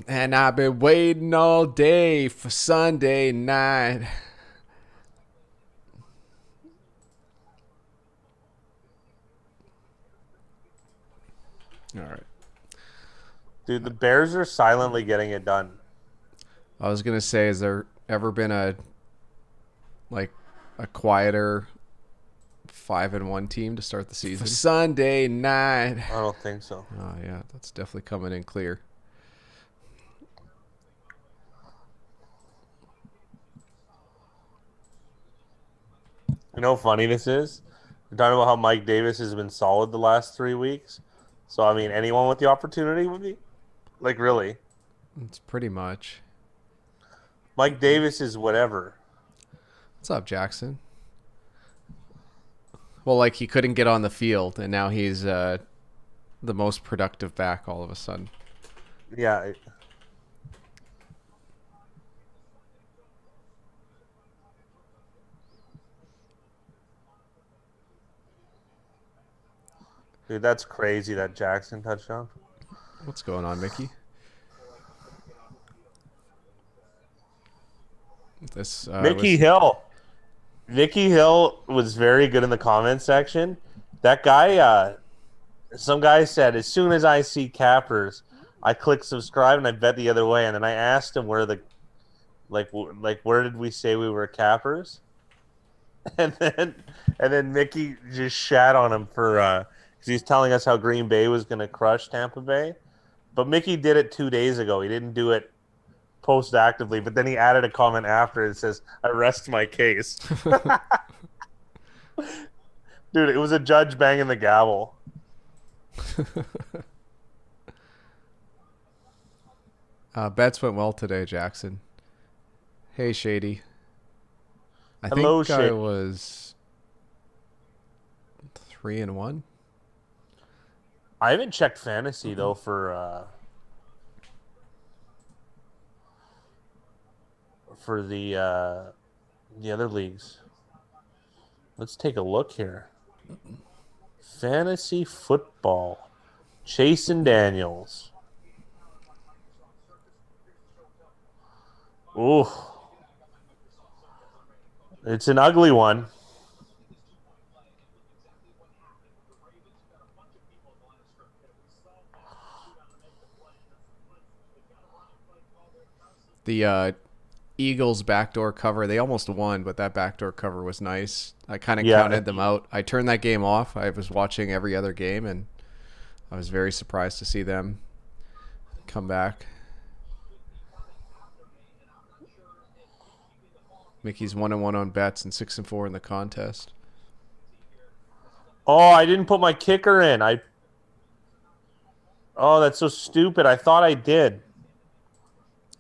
And I've been waiting all day for Sunday night. All right. Dude, the Bears are silently getting it done. I was gonna say, has there ever been like a quieter 5-1 team to start the season? For Sunday night. I don't think so. Oh yeah, that's definitely coming in clear. You know how funny this is? We're talking about how Mike Davis has been solid the last 3 weeks. So, I mean, anyone with the opportunity would be. Like, really. It's pretty much. Mike Davis is whatever. What's up, Jackson? Well, like he couldn't get on the field, and now he's the most productive back all of a sudden. Yeah. Dude, that's crazy, that Jackson touchdown. What's going on, Mickey? This Mickey was Hill. Mickey Hill was very good in the comment section. That guy, some guy said, as soon as I see cappers, I click subscribe and I bet the other way. And then I asked him where where did we say we were cappers? And then Mickey just shat on him for because he's telling us how Green Bay was going to crush Tampa Bay. But Mickey did it 2 days ago. He didn't do it post actively, but then he added a comment after it says, "I rest my case." Dude, it was a judge banging the gavel. bets went well today, Jackson. Hey, Shady. I Hello, think I shit. was 3-1. I haven't checked fantasy though for the other leagues. Let's take a look here. Fantasy football. Chasing Daniels. Ooh. It's an ugly one. The Eagles backdoor cover, they almost won, but that backdoor cover was nice. I kind of Yeah. counted them out. I turned that game off. I was watching every other game, and I was very surprised to see them come back. Mickey's 1-1 on bets and 6-4 in the contest. Oh, I didn't put my kicker in. Oh, that's so stupid. I thought I did.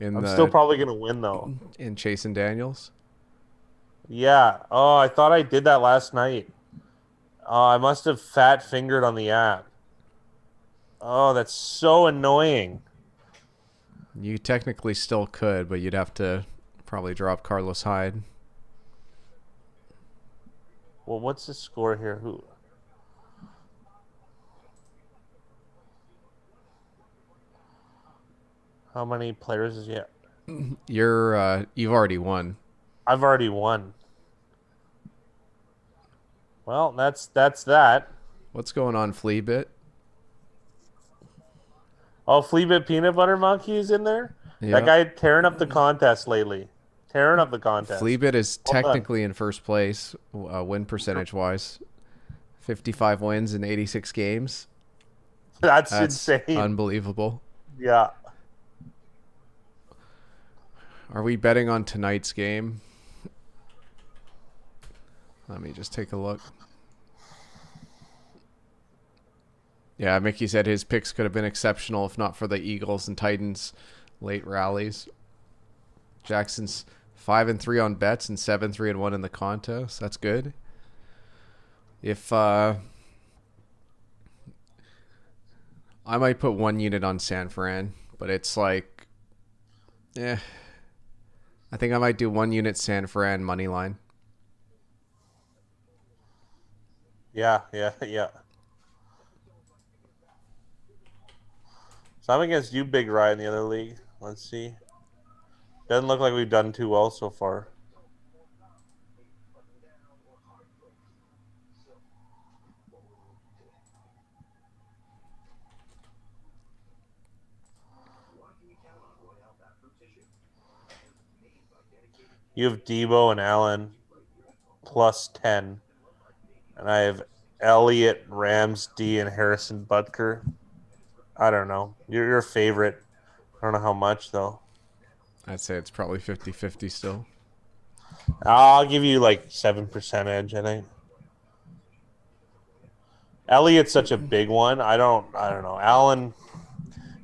In I'm still the probably gonna win though. in Chase and Daniels. Yeah. Oh, I thought I did that last night. Oh, I must have fat fingered on the app. Oh, that's so annoying. You technically still could, but you'd have to probably drop Carlos Hyde. Well, what's the score here? Who? How many players is yet? You've already won. I've already won. Well, that's that. What's going on, Fleabit? Oh, Fleabit Peanut Butter Monkey is in there. That Yeah. guy tearing up the contest lately. Tearing up the contest. Fleabit is Well done. technically in first place, win percentage wise. 55 wins in 86 games. That's That's insane. unbelievable. Yeah. Are we betting on tonight's game? Let me just take a look. Yeah, Mickey said his picks could have been exceptional if not for the Eagles and Titans late rallies. Jackson's 5-3 on bets and 7-3-1 in the contest. That's good. If I might put 1 unit on San Fran, but it's like, yeah, I think I might do 1 unit San Fran money line. Yeah. Yeah. Yeah. So I'm against you, Big Rye, in the other league. Let's see. Doesn't look like we've done too well so far. You have Debo and Allen plus 10. And I have Elliott, Rams, D, and Harrison Butker. I don't know. You're your favorite. I don't know how much, though. I'd say it's probably 50-50 still. I'll give you like 7% edge, I think. Elliott's such a big one. I don't know.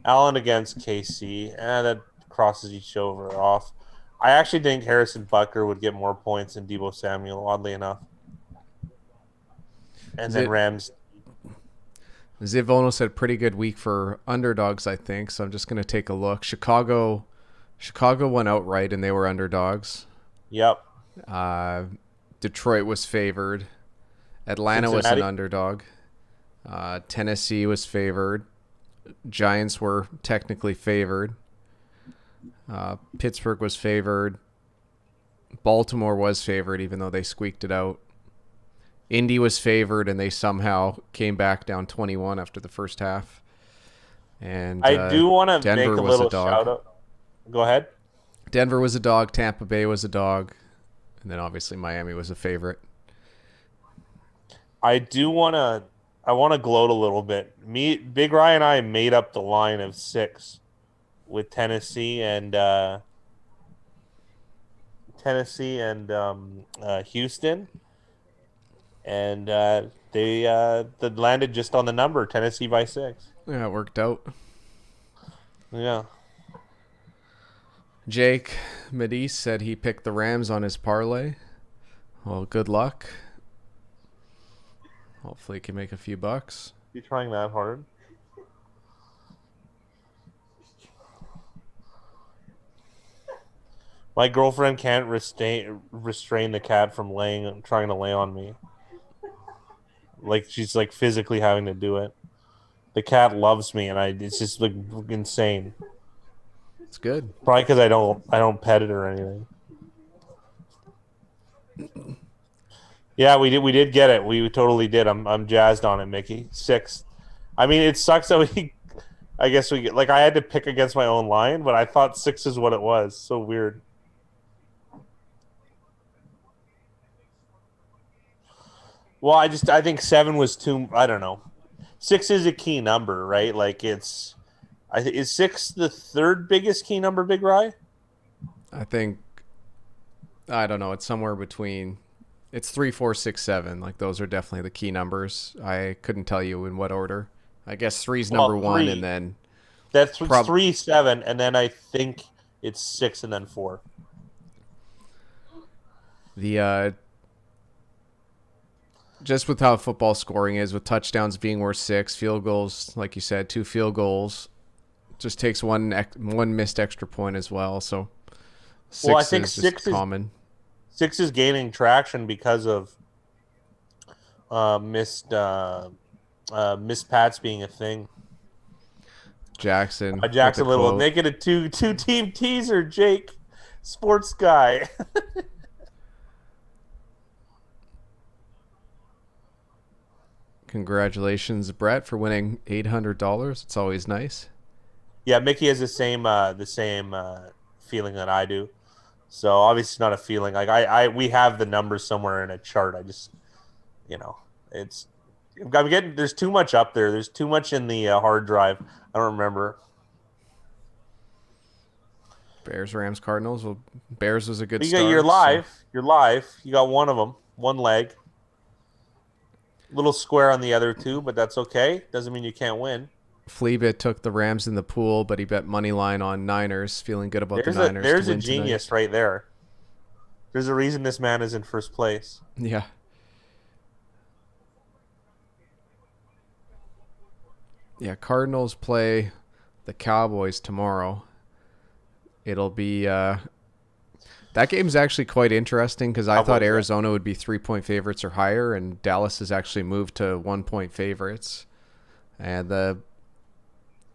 Allen against KC, that crosses each over off. I actually think Harrison Butker would get more points than Debo Samuel, oddly enough. And then Rams. Zivono said pretty good week for underdogs, I think. So I'm just going to take a look. Chicago went outright, and they were underdogs. Yep. Detroit was favored. Atlanta was an underdog. Tennessee was favored. Giants were technically favored. Pittsburgh was favored. Baltimore was favored, even though they squeaked it out. Indy was favored, and they somehow came back down 21 after the first half. And I do want to make a Denver was little a dog. shout out. Go ahead. Denver was a dog. Tampa Bay was a dog. And then obviously Miami was a favorite. I want to gloat a little bit. Big Ryan and I made up the line of 6 with Tennessee and Houston, and they landed just on the number, Tennessee by 6. Yeah, it worked out. Yeah. Jake Medis said he picked the Rams on his parlay. Well, good luck. Hopefully he can make a few bucks. You trying that hard? My girlfriend can't restrain the cat from trying to lay on me. Like she's like physically having to do it. The cat loves me, and it's just like insane. It's good. Probably because I don't pet it or anything. Yeah, we did get it. We totally did. I'm jazzed on it, Mickey. 6. I mean, it sucks that I guess we get, like, I had to pick against my own line, but I thought 6 is what it was. So weird. Well, I think 7 was too. I don't know. 6 is a key number, right? Like is 6 the third biggest key number, Big Rye? I don't know. It's somewhere between. It's 3, 4, 6, 7. Like those are definitely the key numbers. I couldn't tell you in what order. I guess 3's number 1, and then that's 3, 7, and then I think it's 6 and then 4. The just with how football scoring is, with touchdowns being worth 6, field goals, like you said, 2 field goals, just takes one missed extra point as well. So 6 I think is 6 common. 6 is gaining traction because of missed Pats being a thing. Jackson Little, make it a two team teaser. Jake, sports guy. Congratulations, Brett, for winning $800. It's always nice. Yeah, Mickey has the same feeling that I do. So obviously not a feeling. Like we have the numbers somewhere in a chart. I just, there's too much up there. There's too much in the hard drive. I don't remember. Bears, Rams, Cardinals. Well, Bears was a good start. You're live. So. You're live. You got one of them, one leg. Little square on the other two, but that's okay. Doesn't mean you can't win. Fleabit took the Rams in the pool, but he bet money line on Niners, feeling good about the Niners. There's a genius right there. There's a reason this man is in first place. Yeah. Yeah, Cardinals play the Cowboys tomorrow. It'll be that game's actually quite interesting because I thought Arizona would be 3-point favorites or higher, and Dallas has actually moved to 1-point favorites. And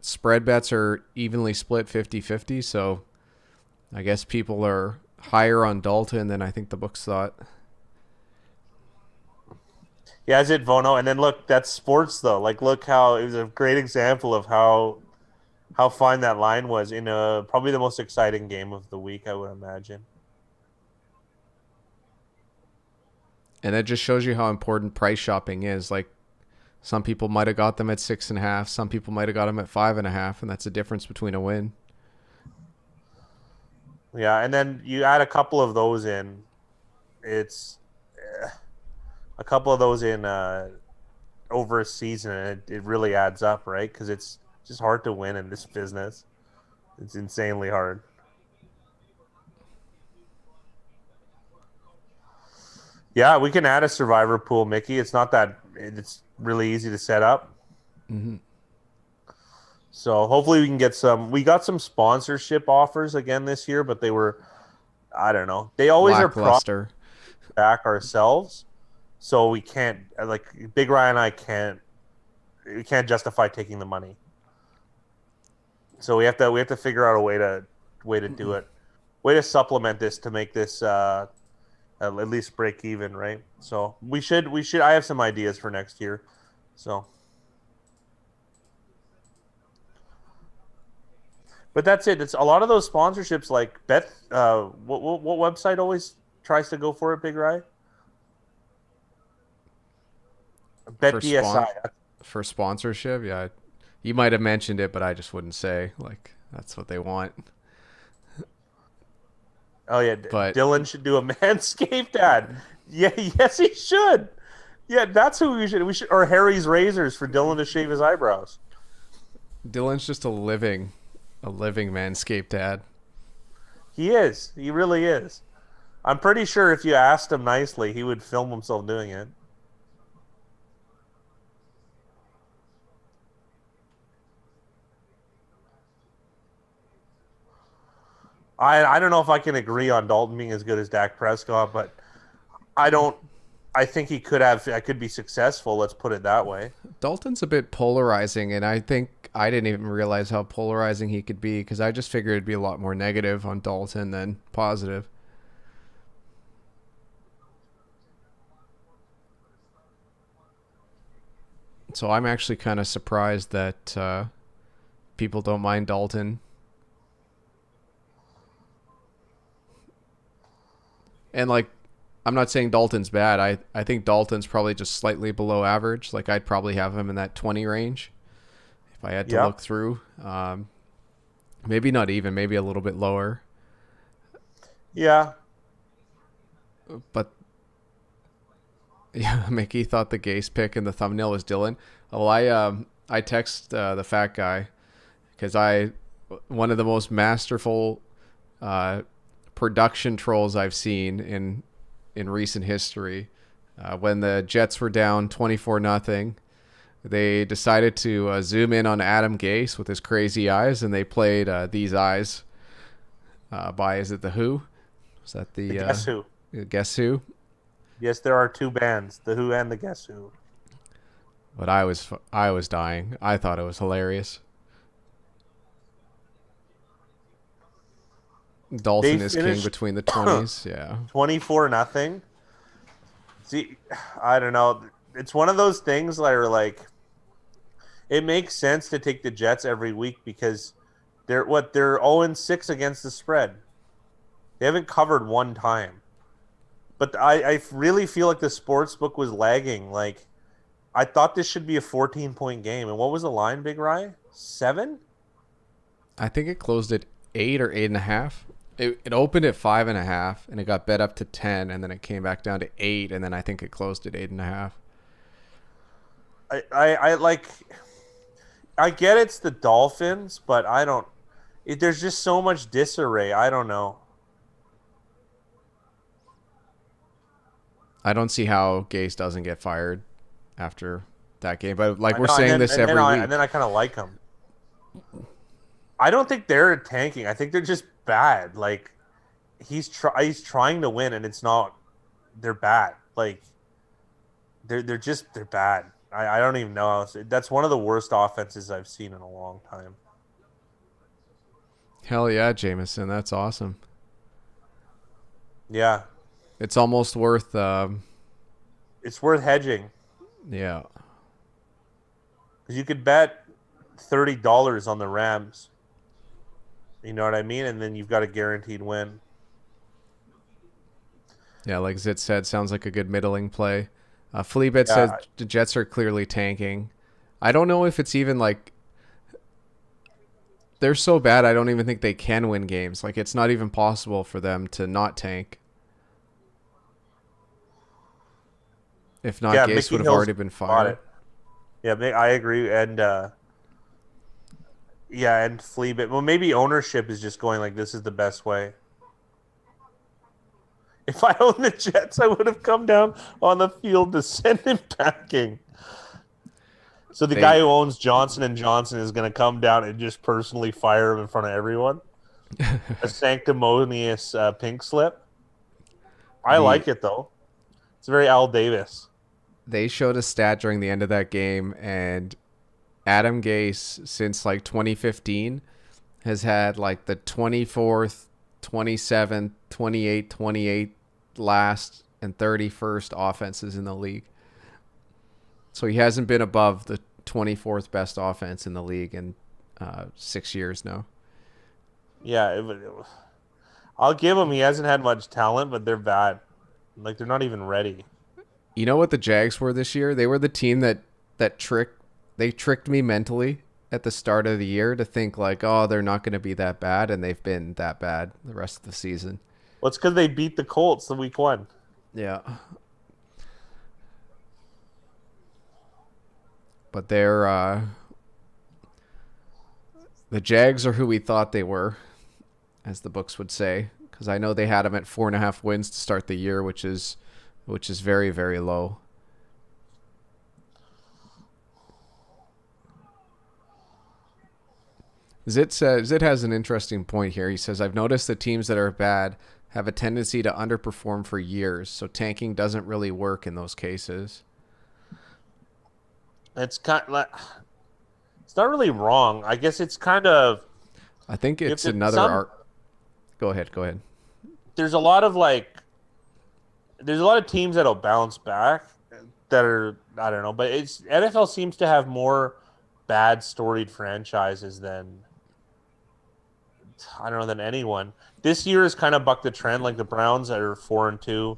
spread bets are evenly split 50-50, so I guess people are higher on Dalton than I think the books thought. Yeah, is it Vono? And then look, that's sports though. Like, look how it was a great example of how fine that line was in a probably the most exciting game of the week, I would imagine. And it just shows you how important price shopping is. Like, some people might have got them at 6.5, some people might have got them at 5.5, and that's the difference between a win. Yeah, and then you add a couple of those in. It's a couple of those in over a season, and it really adds up, right? Because it's just hard to win in this business. It's insanely hard. Yeah, we can add a survivor pool, Mickey. It's not that it's really easy to set up. Mm-hmm. So hopefully we can get some. We got some sponsorship offers again this year, but they were, I don't know. They always are profit Lackluster. back ourselves, so we can't like Big Ryan and I can't. We can't justify taking the money. So we have to figure out a way to do it, way to supplement this to make this at least break even, right? So we should. I have some ideas for next year. So, but that's it. It's a lot of those sponsorships like Bet. What website always tries to go for it, Big Rye? Bet for DSI. spon for sponsorship. Yeah, you might have mentioned it, but I just wouldn't say. Like, that's what they want. Oh yeah, But Dylan should do a Manscaped ad. Yeah, yes he should. Yeah, that's who we should. We should or Harry's razors for Dylan to shave his eyebrows. Dylan's just a living Manscaped ad. He is. He really is. I'm pretty sure if you asked him nicely, he would film himself doing it. I don't know if I can agree on Dalton being as good as Dak Prescott, but I don't. I think he could have. I could be successful. Let's put it that way. Dalton's a bit polarizing, and I think I didn't even realize how polarizing he could be because I just figured it'd be a lot more negative on Dalton than positive. So I'm actually kind of surprised that people don't mind Dalton. And like, I'm not saying Dalton's bad. I think Dalton's probably just slightly below average. Like, I'd probably have him in that 20 range if I had to Yep. look through. Maybe not even, maybe a little bit lower. Yeah. But yeah, Mickey thought the Gase pick in the thumbnail was Dylan. Well, I text the fat guy because I one of the most masterful uh, production trolls I've seen in recent history. When the Jets were down 24-0, they decided to zoom in on Adam Gase with his crazy eyes, and they played "These Eyes" by is it the Who? Is that The the Guess Who? Guess Who? Yes, there are two bands, the Who and the Guess Who. But I was dying. I thought it was hilarious. They Dalton is king finished between the 20s. Yeah. 24-0. See, I don't know. It's one of those things where like it makes sense to take the Jets every week because they're 0-6 against the spread. They haven't covered one time. But I really feel like the sports book was lagging. Like I thought this should be a 14-point game. And what was the line, Big Rye? 7? I think it closed at 8 or 8.5. It opened at 5.5 and it got bet up to 10 and then it came back down to 8 and then I think it closed at 8.5. I like I get it's the Dolphins, but I don't there's just so much disarray. I don't know. I don't see how Gase doesn't get fired after that game. But like I we're know, saying this every week. and then I kind of like them. I don't think they're tanking. I think they're just bad. Like he's trying to win, and it's not. They're bad. Like they're bad. I don't even know. That's one of the worst offenses I've seen in a long time. Hell yeah, Jameson. That's awesome. Yeah, It's almost worth. it's worth hedging Yeah. because you could bet $30 on the Rams. You know what I mean? And then you've got a guaranteed win. Yeah, like Zit said, sounds like a good middling play. Fleabit says Yeah, the Jets are clearly tanking. I don't know if it's even like they're so bad. I don't even think they can win games. Like it's not even possible for them to not tank. If not, yeah. Gase would Mickey have Hill's already been bought fired. it. Yeah, I agree. And yeah, and Fleabit. Well, maybe ownership is just going like this is the best way. If I owned the Jets, I would have come down on the field to send him packing. So the guy They who owns Johnson and Johnson is going to come down and just personally fire him in front of everyone. A sanctimonious pink slip. I the like it though. It's very Al Davis. they showed a stat during the end of that game, and Adam Gase since like 2015 has had like the 24th, 27th, 28th, 28th last and 31st offenses in the league. So he hasn't been above the 24th best offense in the league in 6 years now. Yeah, I'll give him. He hasn't had much talent, but they're bad. Like they're not even ready. You know what the Jags were this year? They were the team that tricked me mentally at the start of the year to think like, oh, they're not going to be that bad, and they've been that bad the rest of the season. Well, it's because they beat the Colts the week one. Yeah, but the Jags are who we thought they were, as the books would say, because I know they had them at 4.5 wins to start the year, which is very very low. Zit has an interesting point here. He says, I've noticed that teams that are bad have a tendency to underperform for years, so tanking doesn't really work in those cases. It's kind of like, it's not really wrong. I guess it's kind of I think you have it's to another some. art. Go ahead. Go ahead. There's a lot of there's a lot of teams that'll bounce back that are I don't know, but it's NFL seems to have more bad storied franchises than I don't know than anyone. This year has kind of bucked the trend. Like the Browns are 4-2,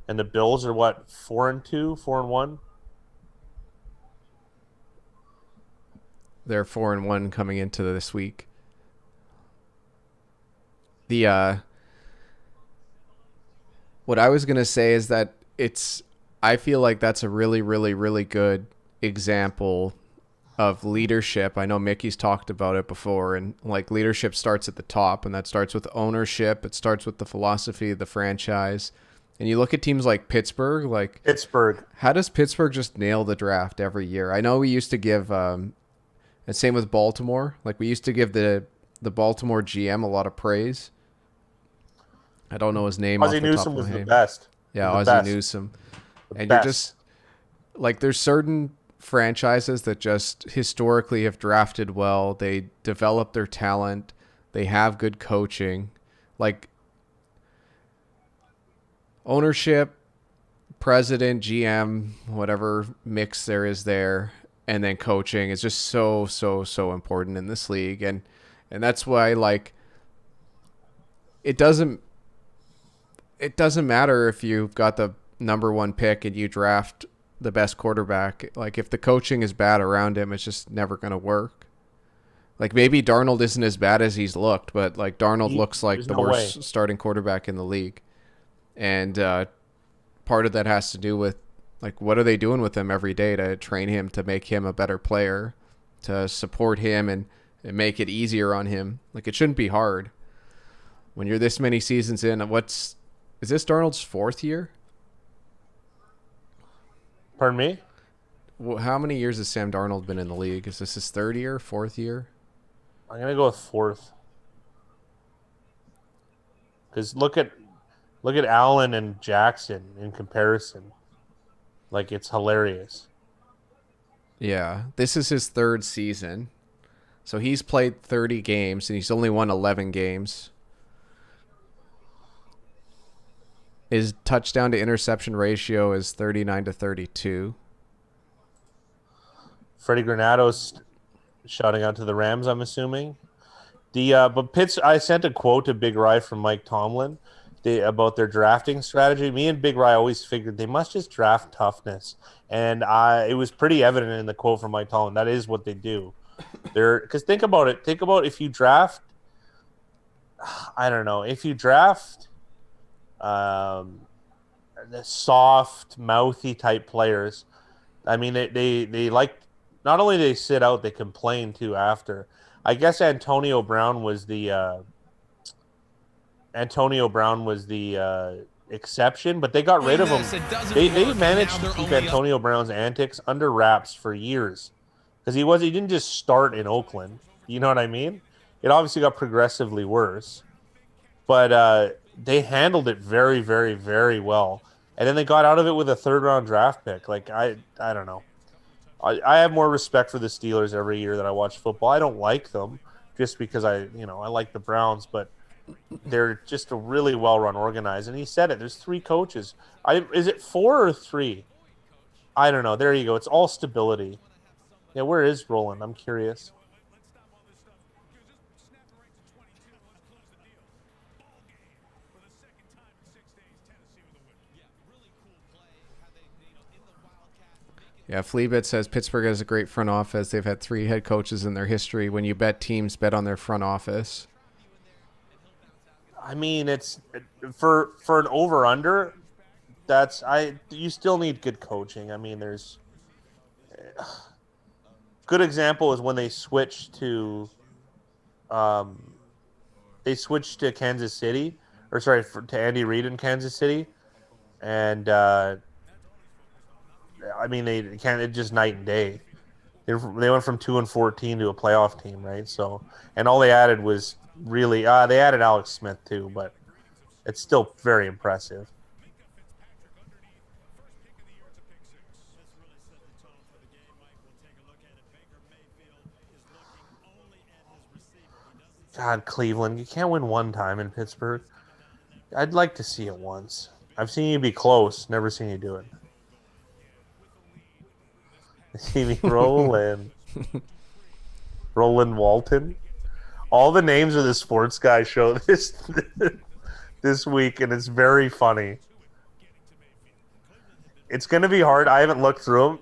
and the Bills are what 4-2, 4-1. They're 4-1 coming into this week. The What I was gonna say is that I feel like that's a really, really, really good example of leadership. I know Mickey's talked about it before, and like leadership starts at the top, and that starts with ownership. It starts with the philosophy of the franchise. And you look at teams like Pittsburgh, like Pittsburgh. how does Pittsburgh just nail the draft every year? I know we used to give, and same with Baltimore. Like we used to give the Baltimore GM a lot of praise. I don't know his name off Ozzie the top Newsome of was my the head. best. Yeah, Was the Ozzie best. Newsome. The And you're best. just like there's certain franchises that just historically have drafted well. They develop their talent. They have good coaching. Like ownership, president, GM, whatever mix there is there, and then coaching is just so so so important in this league, and that's why like it doesn't it doesn't matter if you've got the number one pick and you draft the best quarterback. Like if the coaching is bad around him, it's just never going to work. Like maybe Darnold isn't as bad as he's looked, but like Darnold looks like There's the no way. worst starting quarterback in the league, and part of that has to do with like what are they doing with him every day to train him to make him a better player, to support him and make it easier on him. Like it shouldn't be hard when you're this many seasons in. Is this Darnold's fourth year? Pardon me? How many years has Sam Darnold been in the league? Is this his third year, fourth year? I'm gonna go with fourth. Because look at Allen and Jackson in comparison. Like it's hilarious. Yeah, this is his third season. So he's played 30 games and he's only won 11 games. His touchdown to interception ratio is 39 to 32. Freddie Granado's shouting out to the Rams, I'm assuming. But Pitts, I sent a quote to Big Rye from Mike Tomlin about their drafting strategy. Me and Big Rye always figured they must just draft toughness, and it was pretty evident in the quote from Mike Tomlin. That is what they do. Because think about it. Think about if you draft. I don't know if you draft, the soft, mouthy type players. I mean, they like not only they sit out, they complain too after. I guess Antonio Brown was the exception, but they got rid of him. They managed to keep Antonio Brown's antics under wraps for years because he didn't just start in Oakland. You know what I mean? It obviously got progressively worse, but they handled it very, very, very well. And then they got out of it with a third-round draft pick. Like I don't know. I have more respect for the Steelers every year that I watch football. I don't like them just because I like the Browns, but they're just a really well-run organized. And he said it. There's 3 coaches. Is it 4 or 3? I don't know. There you go. It's all stability. Yeah, where is Roland? I'm curious. Yeah, Fleabit says Pittsburgh has a great front office. They've had 3 head coaches in their history. When you bet teams, bet on their front office. I mean, it's for an over/under. You still need good coaching. I mean, there's good example is when they switched to Kansas City, or sorry, to Andy Reid in Kansas City, and I mean it's just night and day. They went from 2-14 to a playoff team, right? So, and all they added was really they added Alex Smith too, but it's still very impressive. God, Cleveland, you can't win one time in Pittsburgh. I'd like to see it once. I've seen you be close, never seen you do it. See me rolling. Roland Walton. All the names of the sports guy show this week, and it's very funny. It's going to be hard. I haven't looked through them.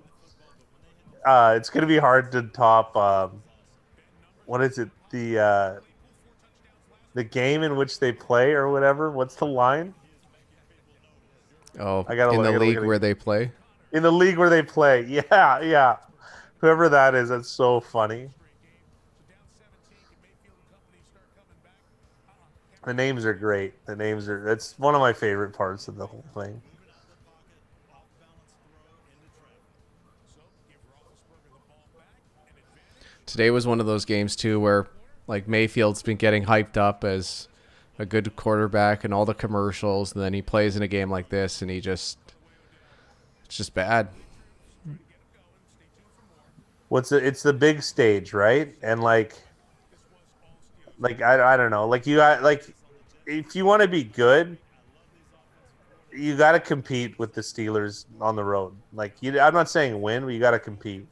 It's going to be hard to top. What is it? The game in which they play or whatever. What's the line? Oh, in the league where they play? In the league where they play. Yeah, yeah. Whoever that is, that's so funny. The names are great. That's one of my favorite parts of the whole thing. Today was one of those games too where like Mayfield's been getting hyped up as a good quarterback and all the commercials, and then he plays in a game like this and it's just bad. It's the big stage, right? And like I don't know. Like you got if you want to be good, you got to compete with the Steelers on the road. I'm not saying win, but you got to compete.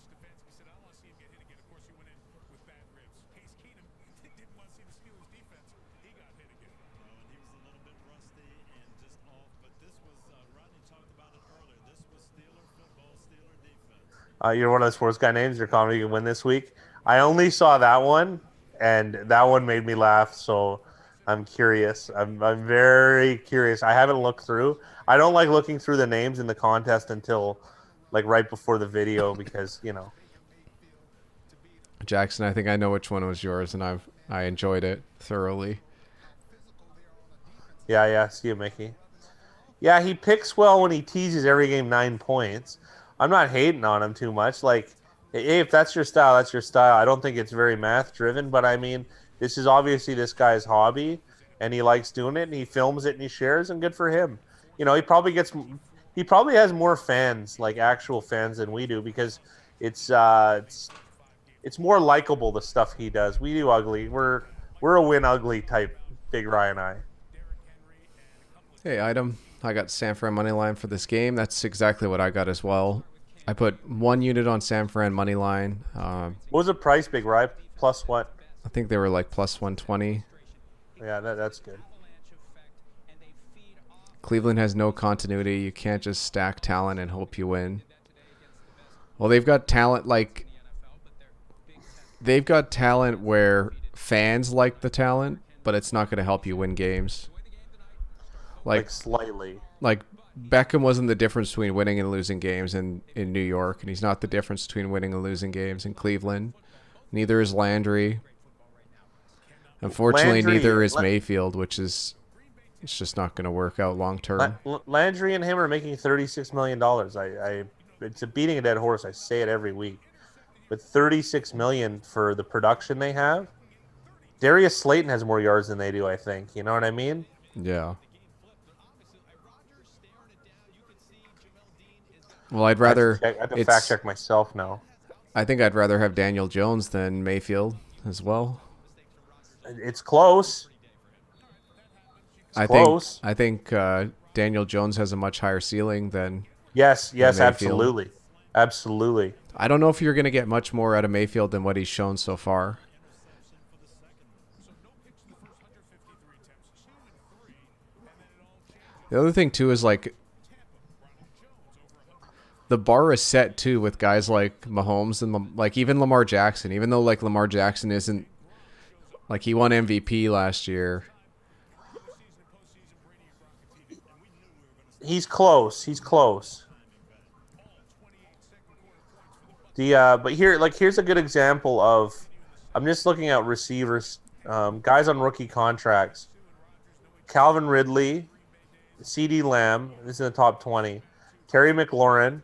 You're one of the sports guy names. Your comedy can win this week. I only saw that one, and that one made me laugh. So I'm curious. I'm very curious. I haven't looked through. I don't like looking through the names in the contest until like right before the video because Jackson, I think I know which one was yours, and I enjoyed it thoroughly. Yeah. See you, Mickey. Yeah, he picks well when he teases every game 9 points. I'm not hating on him too much. Like, hey, if that's your style, that's your style. I don't think it's very math driven, but I mean, this is obviously this guy's hobby, and he likes doing it, and he films it and he shares, and good for him. He probably has more fans, like actual fans, than we do because It's more likable, the stuff he does. We do ugly. We're a win ugly type, Big Ryan and I. Hey, item. I got San Fran money line for this game. That's exactly what I got as well. I put 1 unit on San Fran money line. What was the price, Big Ryan? Plus what? I think they were like plus 120. Yeah, that's good. Cleveland has no continuity. You can't just stack talent and hope you win. Well, they've got talent where fans like the talent, but it's not going to help you win games. Like slightly. Like Beckham wasn't the difference between winning and losing games in New York, and he's not the difference between winning and losing games in Cleveland. Neither is Landry. Unfortunately, neither is Mayfield, which is it's just not going to work out long term. Landry and him are making $36 million. It's a beating a dead horse. I say it every week, but $36 million for the production they have. Darius Slayton has more yards than they do. I think. You know what I mean? Yeah. Well, I'd rather. I have to fact check myself now. I think I'd rather have Daniel Jones than Mayfield as well. It's close. I think Daniel Jones has a much higher ceiling than. Yes, absolutely. Absolutely. I don't know if you're going to get much more out of Mayfield than what he's shown so far. The other thing, too, is like the bar is set, too, with guys like Mahomes and like even Lamar Jackson. Even though like Lamar Jackson isn't like he won MVP last year. He's close. He's close. But here's a good example of. I'm just looking at receivers, guys on rookie contracts. Calvin Ridley, C.D. Lamb is in the top 20. Terry McLaurin.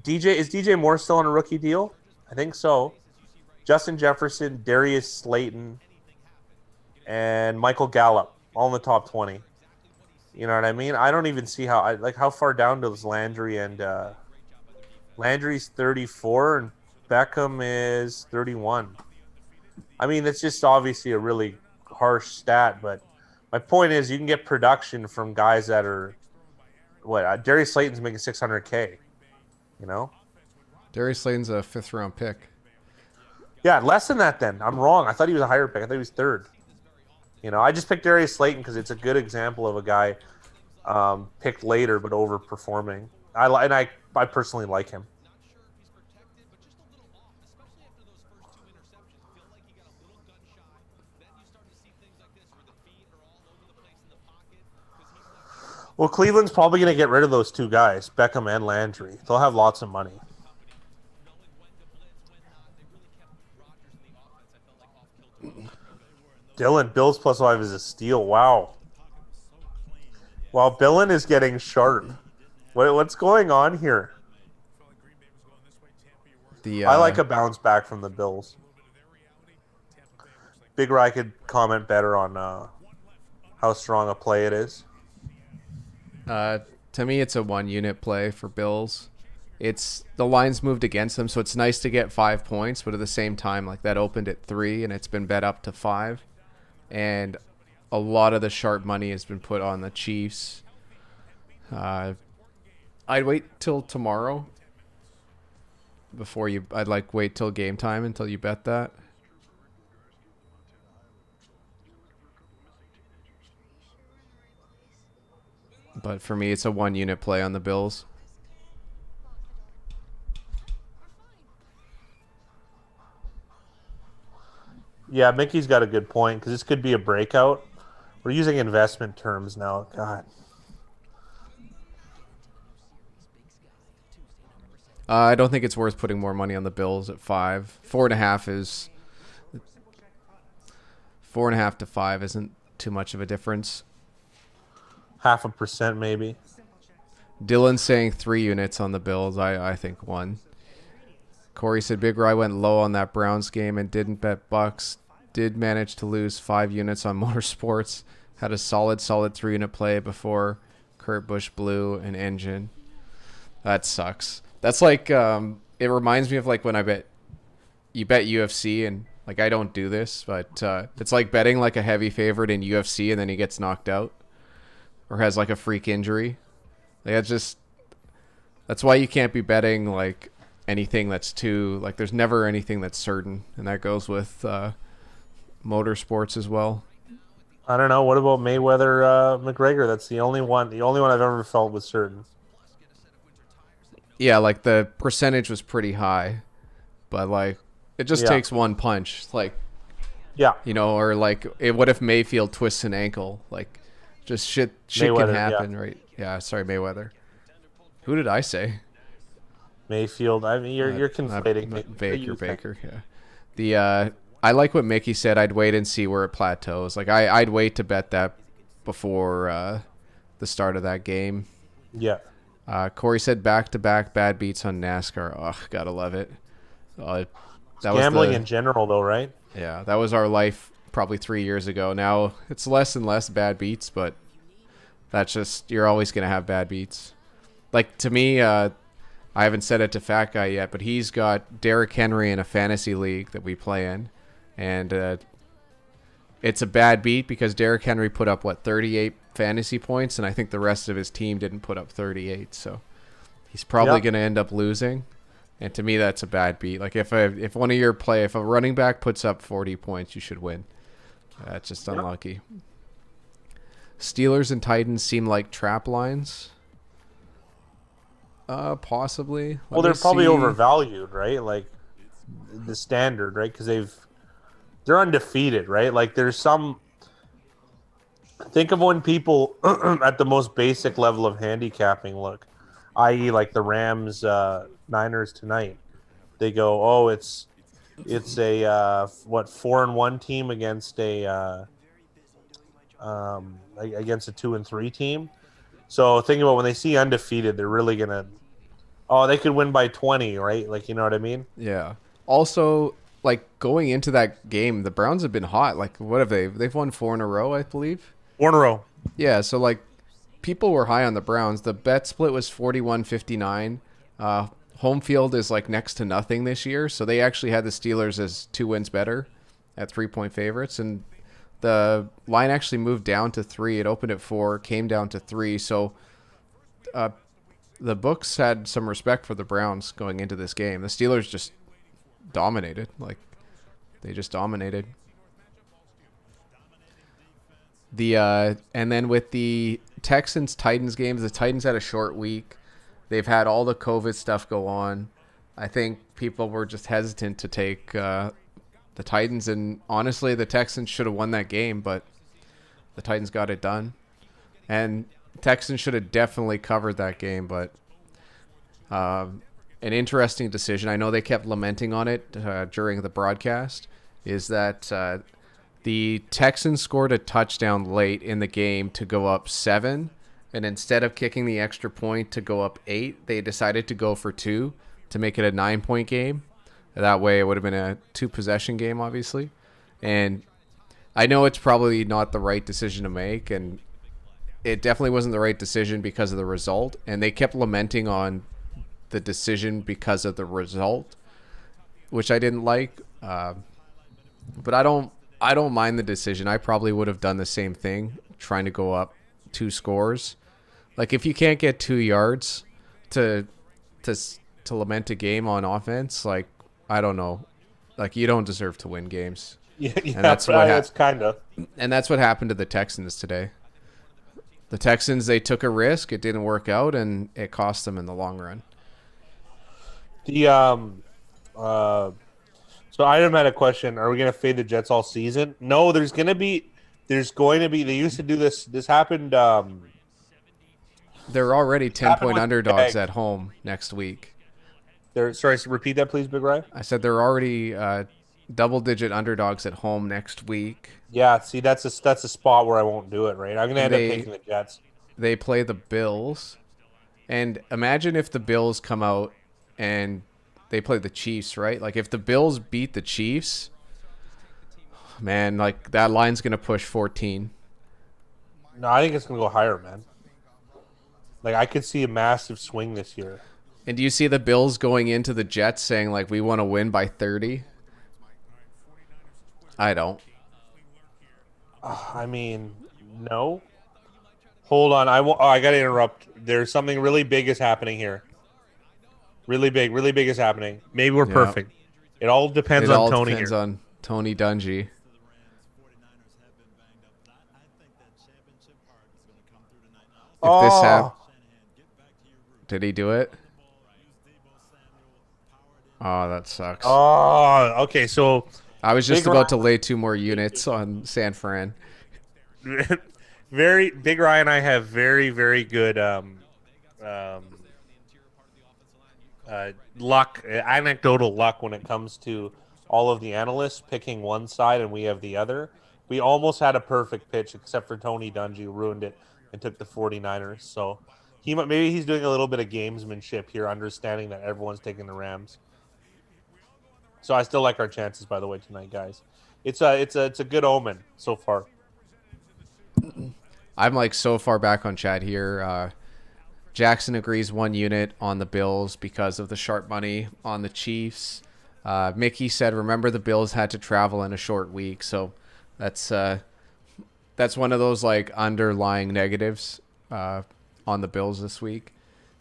DJ Moore still on a rookie deal? I think so. Justin Jefferson, Darius Slayton, and Michael Gallup, all in the top 20. You know what I mean? I don't even see how far down does Landry and Landry's 34 and Beckham is 31. I mean, that's just obviously a really harsh stat, but my point is you can get production from guys that are Darius Slayton's making $600K. You know? Darius Slayton's a 5th-round pick. Yeah, less than that then. I'm wrong. I thought he was a higher pick. I thought he was 3rd. You know, I just picked Darius Slayton because it's a good example of a guy picked later but overperforming. I personally like him. Well, Cleveland's probably going to get rid of those two guys, Beckham and Landry. They'll have lots of money. Dylan, Bills +5 is a steal. Wow. Wow, Billin is getting sharp. What's going on here? I like a bounce back from the Bills. Big Rye could comment better on how strong a play it is. To me, it's a 1-unit play for Bills. It's the line's moved against them, so it's nice to get 5 points, but at the same time, like that opened at 3 and it's been bet up to 5. And a lot of the sharp money has been put on the Chiefs. I'd wait till tomorrow I'd wait till game time until you bet that. But for me, it's a 1-unit play on the Bills. Yeah, Mickey's got a good point because this could be a breakout. We're using investment terms now. God. I don't think it's worth putting more money on the Bills at 5. 4.5 is 4.5 to 5 isn't too much of a difference. 0.5% maybe. Dylan's saying 3 units on the Bills. I think 1. Corey said Big Rye went low on that Browns game and didn't bet Bucks. Did manage to lose 5 units on Motorsports. Had a solid 3-unit play before Kurt Busch blew an engine. That sucks. That's like it reminds me of like when you bet UFC, and like I don't do this, but it's like betting like a heavy favorite in UFC and then he gets knocked out or has like a freak injury. Like that's why you can't be betting like anything that's too like there's never anything that's certain, and that goes with motorsports as well. I don't know. What about Mayweather McGregor? That's the only one. The only one I've ever felt was certain. Yeah, like the percentage was pretty high, but like it just Yeah. takes one punch. Like, Yeah. or like what if Mayfield twists an ankle? Like just shit can Mayweather. Yeah. happen, right? Yeah, sorry Mayweather. Who did I say? Mayfield. I mean, you're conflating. Not Are Baker you- Baker, yeah. The I like what Mickey said. I'd wait and see where it plateaus. Like I'd wait to bet that before the start of that game. Yeah. Corey said back-to-back bad beats on NASCAR. Ugh, gotta love it. That was Gambling in general, though, right? yeah, that was our life probably 3 years ago. Now it's less and less bad beats, but that's just you're always gonna have bad beats. Like to me, I haven't said it to Fat Guy yet, but he's got Derrick Henry in a fantasy league that we play in, and it's a bad beat because Derrick Henry put up 38 fantasy points, and I think the rest of his team didn't put up 38. So he's probably Yep. going to end up losing. And to me, that's a bad beat. Like if if a running back puts up 40 points, you should win. That's just Yep. unlucky. Steelers and Titans seem like trap lines. Possibly. Well, Let they're me probably see. overvalued, right? Like the standard, right? Because they're undefeated, right? Like there's some. Think of when people at the most basic level of handicapping look, i.e., like the Rams Niners tonight. They go, oh, it's a 4-1 team against against a 2-3 team. So think about when they see undefeated, they're really gonna. Oh, they could win by 20, right? Like you know what I mean? Yeah. Also, like going into that game, the Browns have been hot. Like, what have they? They've won 4 in a row, I believe. 4 in a row. Yeah. So like, people were high on the Browns. The bet split was 41-59. Home field is like next to nothing this year, so they actually had the Steelers as 2 wins better at 3-point favorites, and the line actually moved down to 3. It opened at 4, came down to 3. So the books had some respect for the Browns going into this game. The Steelers just dominated. Like they just dominated. And then with the Texans Titans games, the Titans had a short week. They've had all the COVID stuff go on. I think people were just hesitant to take the Titans, and honestly, the Texans should have won that game, but the Titans got it done. And Texans should have definitely covered that game, but an interesting decision. I know they kept lamenting on it during the broadcast. Is that the Texans scored a touchdown late in the game to go up 7, and instead of kicking the extra point to go up 8, they decided to go for 2 to make it a 9-point game. That way, it would have been a 2-possession game, obviously. And I know it's probably not the right decision to make, and it definitely wasn't the right decision because of the result. And they kept lamenting on the decision because of the result, which I didn't like. But I don't mind the decision. I probably would have done the same thing, trying to go up 2 scores. Like if you can't get 2 yards to lament a game on offense, like I don't know, like you don't deserve to win games. Yeah, And that's what that's kind of. And that's what happened to the Texans today. The Texans, they took a risk, it didn't work out, and it cost them in the long run. The So Item had a question: are we going to fade the Jets all season? No, there's going to be. They used to do this. This happened. They're already Happened 10-point with underdogs Jags. at home next week. Sorry, repeat that, please, Big Ray. I said they're already double-digit underdogs at home next week. Yeah, see, that's a spot where I won't do it. Right, I'm going to end up taking the Jets. They play the Bills. And imagine if the Bills come out and they play the Chiefs, right? Like if the Bills beat the Chiefs, man, like that line's going to push 14. No, I think it's going to go higher, man. Like I could see a massive swing this year. And do you see the Bills going into the Jets saying, like, we want to win by 30? I don't. I mean, no. Hold on. I got to interrupt. There's something really big is happening here. Really big is happening. Maybe we're Yeah. perfect. It all depends It on all Tony depends here. on Tony Dungy. If this Oh, did he do it? Oh, that sucks. okay. So I was just Big about to Ryan, lay 2 more units on San Fran. very Big Ryan and I have very good um, luck, anecdotal luck when it comes to all of the analysts picking one side and we have the other. We almost had a perfect pitch except for Tony Dungy who ruined it and took the 49ers. So maybe he's doing a little bit of gamesmanship here, understanding that everyone's taking the Rams. So I still like our chances, by the way, tonight, guys. It's a good omen so far. I'm like so far back on Chad here. Jackson agrees 1 unit on the Bills because of the sharp money on the Chiefs. Mickey said, "Remember the Bills had to travel in a short week," so that's one of those like underlying negatives on the Bills this week.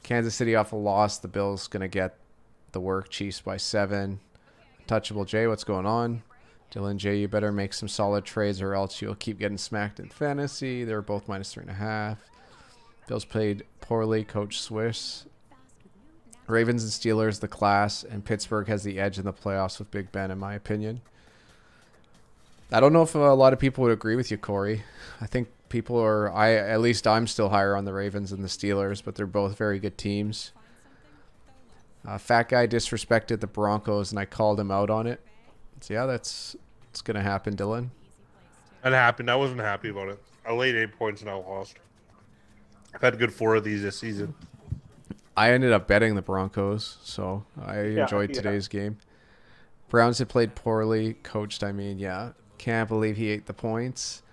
Kansas City off a loss. The Bills gonna get the work. Chiefs by 7. Touchable Jay, what's going on? Dylan J, you better make some solid trades or else you'll keep getting smacked in fantasy. They're both -3.5. Bills played poorly. Coach Swiss. Ravens and Steelers, the class, and Pittsburgh has the edge in the playoffs with Big Ben, in my opinion. I don't know if a lot of people would agree with you, Corey. I think people are. At least I'm still higher on the Ravens than the Steelers, but they're both very good teams. Fat guy disrespected the Broncos, and I called him out on it. So yeah, it's gonna happen, Dylan. That happened. I wasn't happy about it. I laid 8 points and I lost. I've had a good 4 of these this season. I ended up betting the Broncos, so I enjoyed today's game. Browns had played poorly, coached. I mean, yeah, can't believe he ate the points.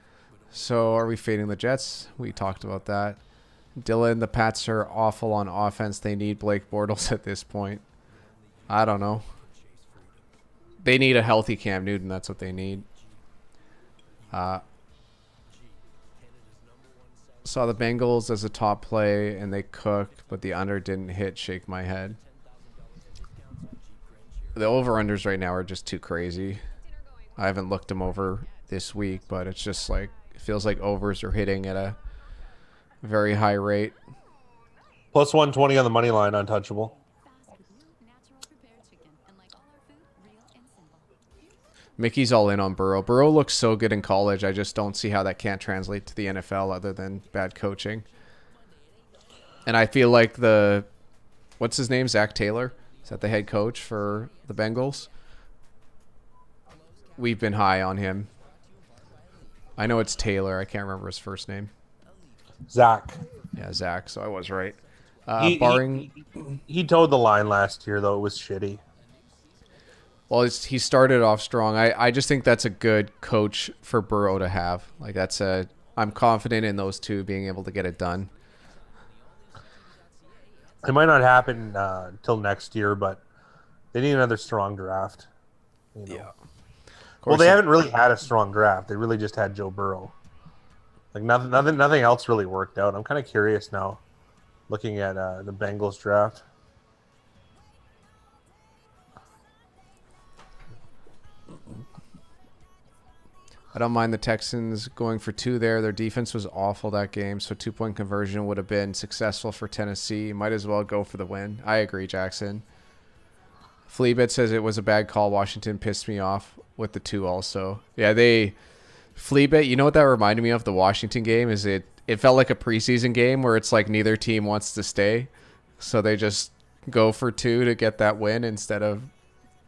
So are we fading the Jets? We talked about that. Dylan, the Pats are awful on offense. They need Blake Bortles at this point. I don't know. They need a healthy Cam Newton. That's what they need. Saw the Bengals as a top play, and they cooked, but the under didn't hit. Shake my head. The over-unders right now are just too crazy. I haven't looked them over this week, but it's just like it feels like overs are hitting at a very high rate. Plus 120 on the money line, untouchable. Mickey's all in on Burrow. Burrow looks so good in college. I just don't see how that can't translate to the NFL other than bad coaching. And I feel like what's his name? Zach Taylor? Is that the head coach for the Bengals? We've been high on him. I know it's Taylor. I can't remember his first name. Zach. Yeah, Zach. So I was right. He towed the line last year, though. It was shitty. Well, he started off strong. I just think that's a good coach for Burrow to have. Like I'm confident in those two being able to get it done. It might not happen till next year, but they need another strong draft. Yeah. Well, they haven't really had a strong draft. They really just had Joe Burrow. Like nothing else really worked out. I'm kind of curious now, looking at the Bengals draft. I don't mind the Texans going for 2 there. Their defense was awful that game, so 2-point conversion would have been successful for Tennessee. Might as well go for the win. I agree, Jackson. Fleabit says it was a bad call. Washington pissed me off with the 2 also. Yeah, Fleabit, you know what that reminded me of? The Washington game is it felt like a preseason game where it's like neither team wants to stay. So they just go for 2 to get that win instead of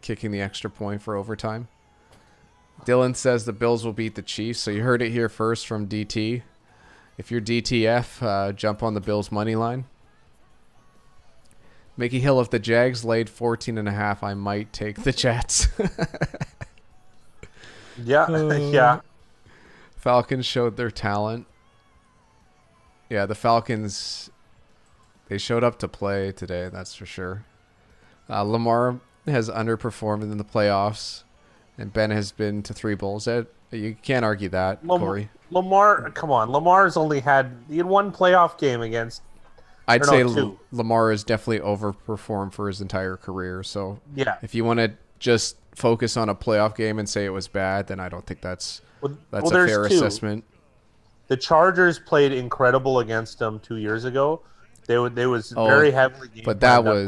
kicking the extra point for overtime. Dylan says the Bills will beat the Chiefs. So you heard it here first from DT. If you're DTF, jump on the Bills money line. Mickey Hill, if the Jags laid 14.5, I might take the Jets. Yeah. Falcons showed their talent. Yeah, the Falcons. They showed up to play today, that's for sure. Lamar has underperformed in the playoffs, and Ben has been to 3 bowls. You can't argue that, Corey. Lamar, come on. He had one playoff game against, I'd or no, say two. Lamar has definitely overperformed for his entire career. So Yeah. if you want to just focus on a playoff game and say it was bad, then I don't think that's Well, a there's fair two. assessment. The Chargers played incredible against them 2 years ago. They was Oh, very heavily game but that planned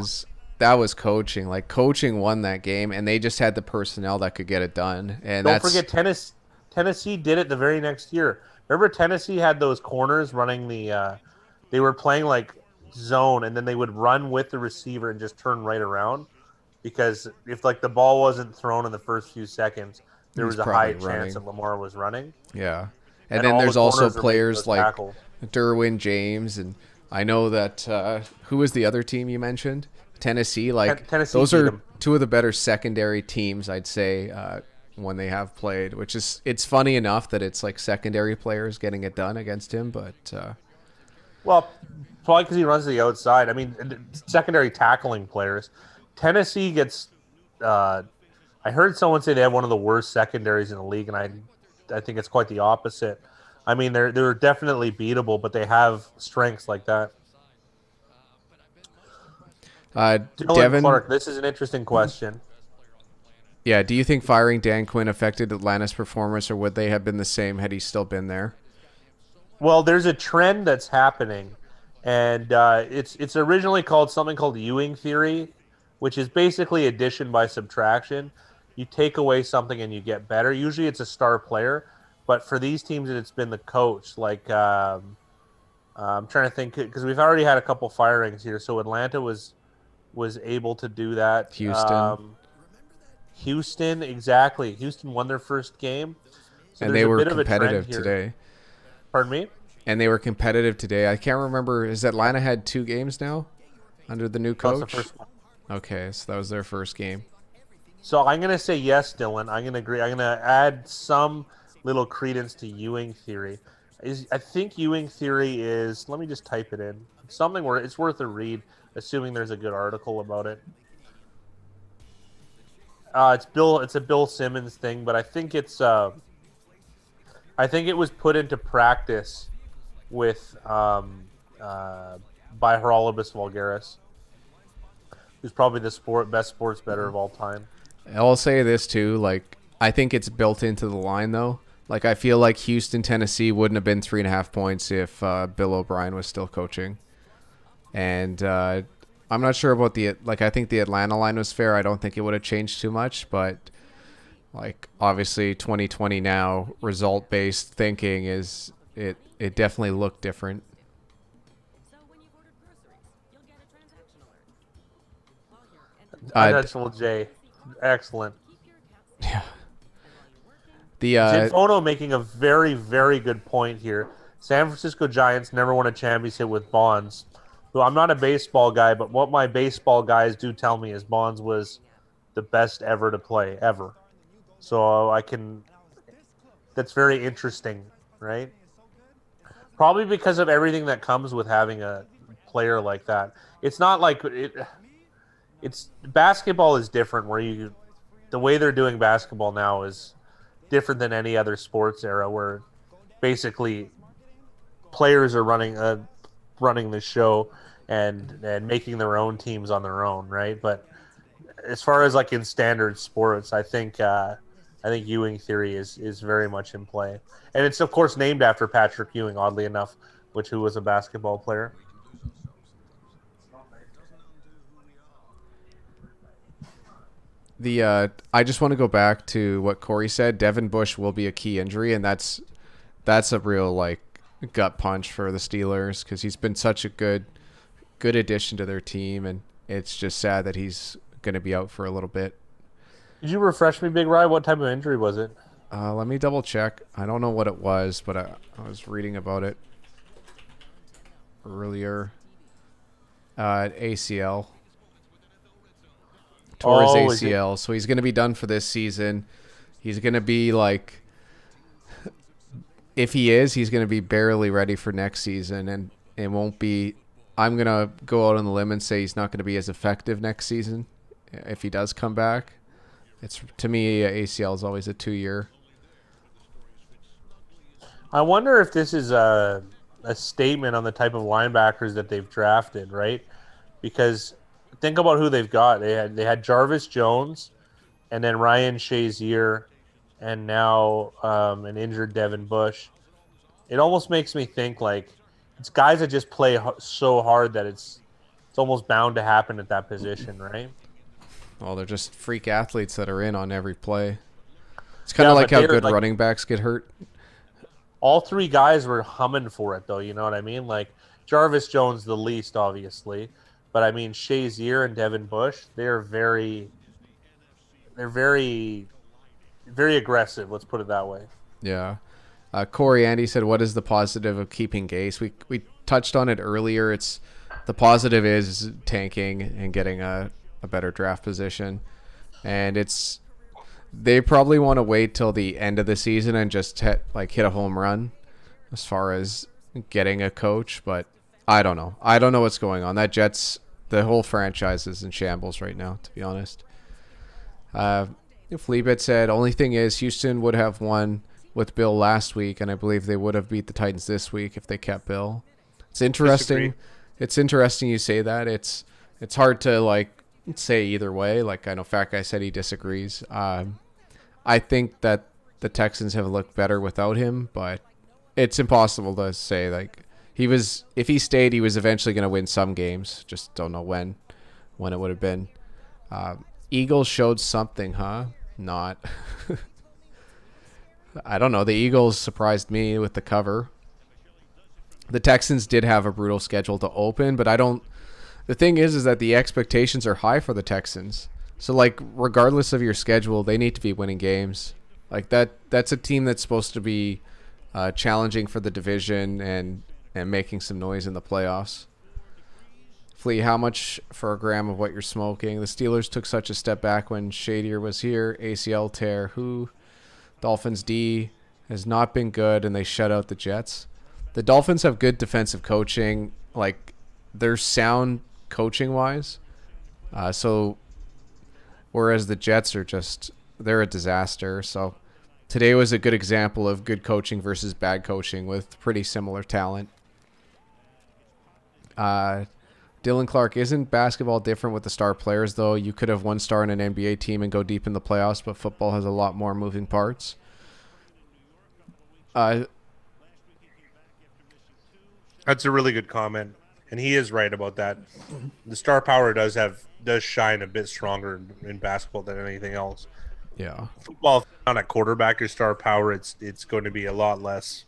up. was coaching. Like coaching won that game, and they just had the personnel that could get it done. And Don't that's forget Tennessee did it the very next year. Remember Tennessee had those corners running they were playing like zone, and then they would run with the receiver and just turn right around, because if like the ball wasn't thrown in the first few seconds, there he's was a probably high chance running. that Lamar was running, Yeah, and and then all the there's also corners were making players those like tackles. Derwin James, and I know that who was the other team you mentioned? Tennessee. Like Tennessee those beat are them. two of the better secondary teams, I'd say, when they have played. Which is it's funny enough that it's like secondary players getting it done against him, but Well, probably because he runs to the outside. I mean, secondary tackling players. Tennessee gets. I heard someone say they have one of the worst secondaries in the league, and I think it's quite the opposite. I mean, they're definitely beatable, but they have strengths like that. Dylan Devin, Clark, this is an interesting question. yeah, do you think firing Dan Quinn affected Atlanta's performance, or would they have been the same had he still been there? Well, there's a trend that's happening, and it's originally called something called Ewing theory, which is basically addition by subtraction. You take away something and you get better. Usually, it's a star player, but for these teams, it's been the coach. Like I'm trying to think because we've already had a couple firings here. So Atlanta was able to do that. Houston, Houston, exactly. Houston won their first game, so and there's they a were bit of a trend competitive here. today. Pardon me. And they were competitive today. I can't remember. Has Atlanta had 2 games now under the new That's the coach? first one. Okay, so that was their first game. So I'm gonna say yes, Dylan. I'm gonna agree. I'm gonna add some little credence to Ewing theory. I think Ewing theory is. Let me just type it in. Something where it's worth a read, assuming there's a good article about it. It's Bill. It's a Bill Simmons thing, but I think it's. I think it was put into practice with by Geralibus Vulgaris, who's probably the best sports bettor of all time. I'll say this too. Like, I think it's built into the line though. Like, I feel like Houston, Tennessee wouldn't have been 3.5 points if Bill O'Brien was still coaching. And I'm not sure about I think the Atlanta line was fair. I don't think it would have changed too much, but like obviously 2020 now, result based thinking is it definitely looked different. Unnatural J, excellent. Yeah. The Jinfono making a very, very good point here. San Francisco Giants never won a championship with Bonds, who I'm not a baseball guy, but what my baseball guys do tell me is Bonds was the best ever to play, ever. So that's very interesting, right? Probably because of everything that comes with having a player like that. It's not like it's basketball is different the way they're doing basketball now is different than any other sports era where basically players are running the show and making their own teams on their own, right? But as far as like in standard sports, I think Ewing theory is very much in play, and it's of course named after Patrick Ewing, oddly enough, who was a basketball player. I just want to go back to what Corey said. Devin Bush will be a key injury, and that's a real like gut punch for the Steelers because he's been such a good addition to their team, and it's just sad that he's going to be out for a little bit. Did you refresh me, Big Rye? What type of injury was it? Let me double check. I don't know what it was, but I was reading about it earlier. ACL. Tore his ACL, so he's going to be done for this season. He's going to be like, if he is, he's going to be barely ready for next season, and it won't be I'm going to go out on the limb and say he's not going to be as effective next season if he does come back. It's to me, ACL is always a 2-year. I wonder if this is a statement on the type of linebackers that they've drafted, right? Because think about who they've got. They had Jarvis Jones, and then Ryan Shazier, and now an injured Devin Bush. It almost makes me think like it's guys that just play so hard that it's almost bound to happen at that position, right? Well, they're just freak athletes that are in on every play. It's kind Yeah, of like but how they're good like running backs get hurt. all three guys were humming for it, though. You know what I mean? Like Jarvis Jones, the least, obviously, but I mean Shazier and Devin Bush, they're very, very aggressive. Let's put it that way. Yeah. Corey Andy said, "What is the positive of keeping Gase?" We touched on it earlier. It's the positive is tanking and getting a better draft position, and it's they probably want to wait till the end of the season and just hit a home run as far as getting a coach. But I don't know. I don't know what's going on. That Jets, the whole franchise is in shambles right now, to be honest. Fleabit said, only thing is Houston would have won with Bill last week, and I believe they would have beat the Titans this week if they kept Bill. It's interesting. Disagree. It's interesting you say that. It's hard to say either way. Like I know Fat Guy said he disagrees. I think that the Texans have looked better without him, but it's impossible to say. Like if he stayed, he was eventually going to win some games. Just don't know when it would have been. Eagles showed something, huh? Not. I don't know. The Eagles surprised me with the cover. The Texans did have a brutal schedule to open, but I don't. The thing is that the expectations are high for the Texans. So, regardless of your schedule, they need to be winning games. Like that's a team that's supposed to be challenging for the division and making some noise in the playoffs. Flea, how much for a gram of what you're smoking? The Steelers took such a step back when Shadier was here. ACL tear. Who? Dolphins D has not been good, and they shut out the Jets. The Dolphins have good defensive coaching. They're sound coaching-wise. Whereas the Jets are they're a disaster. So today was a good example of good coaching versus bad coaching with pretty similar talent. Dylan Clark, isn't basketball different with the star players, though? You could have one star in an NBA team and go deep in the playoffs, but football has a lot more moving parts. That's a really good comment, and he is right about that. The star power does shine a bit stronger in basketball than anything else. Yeah. Football, if you're not a quarterback, your star power, it's going to be a lot less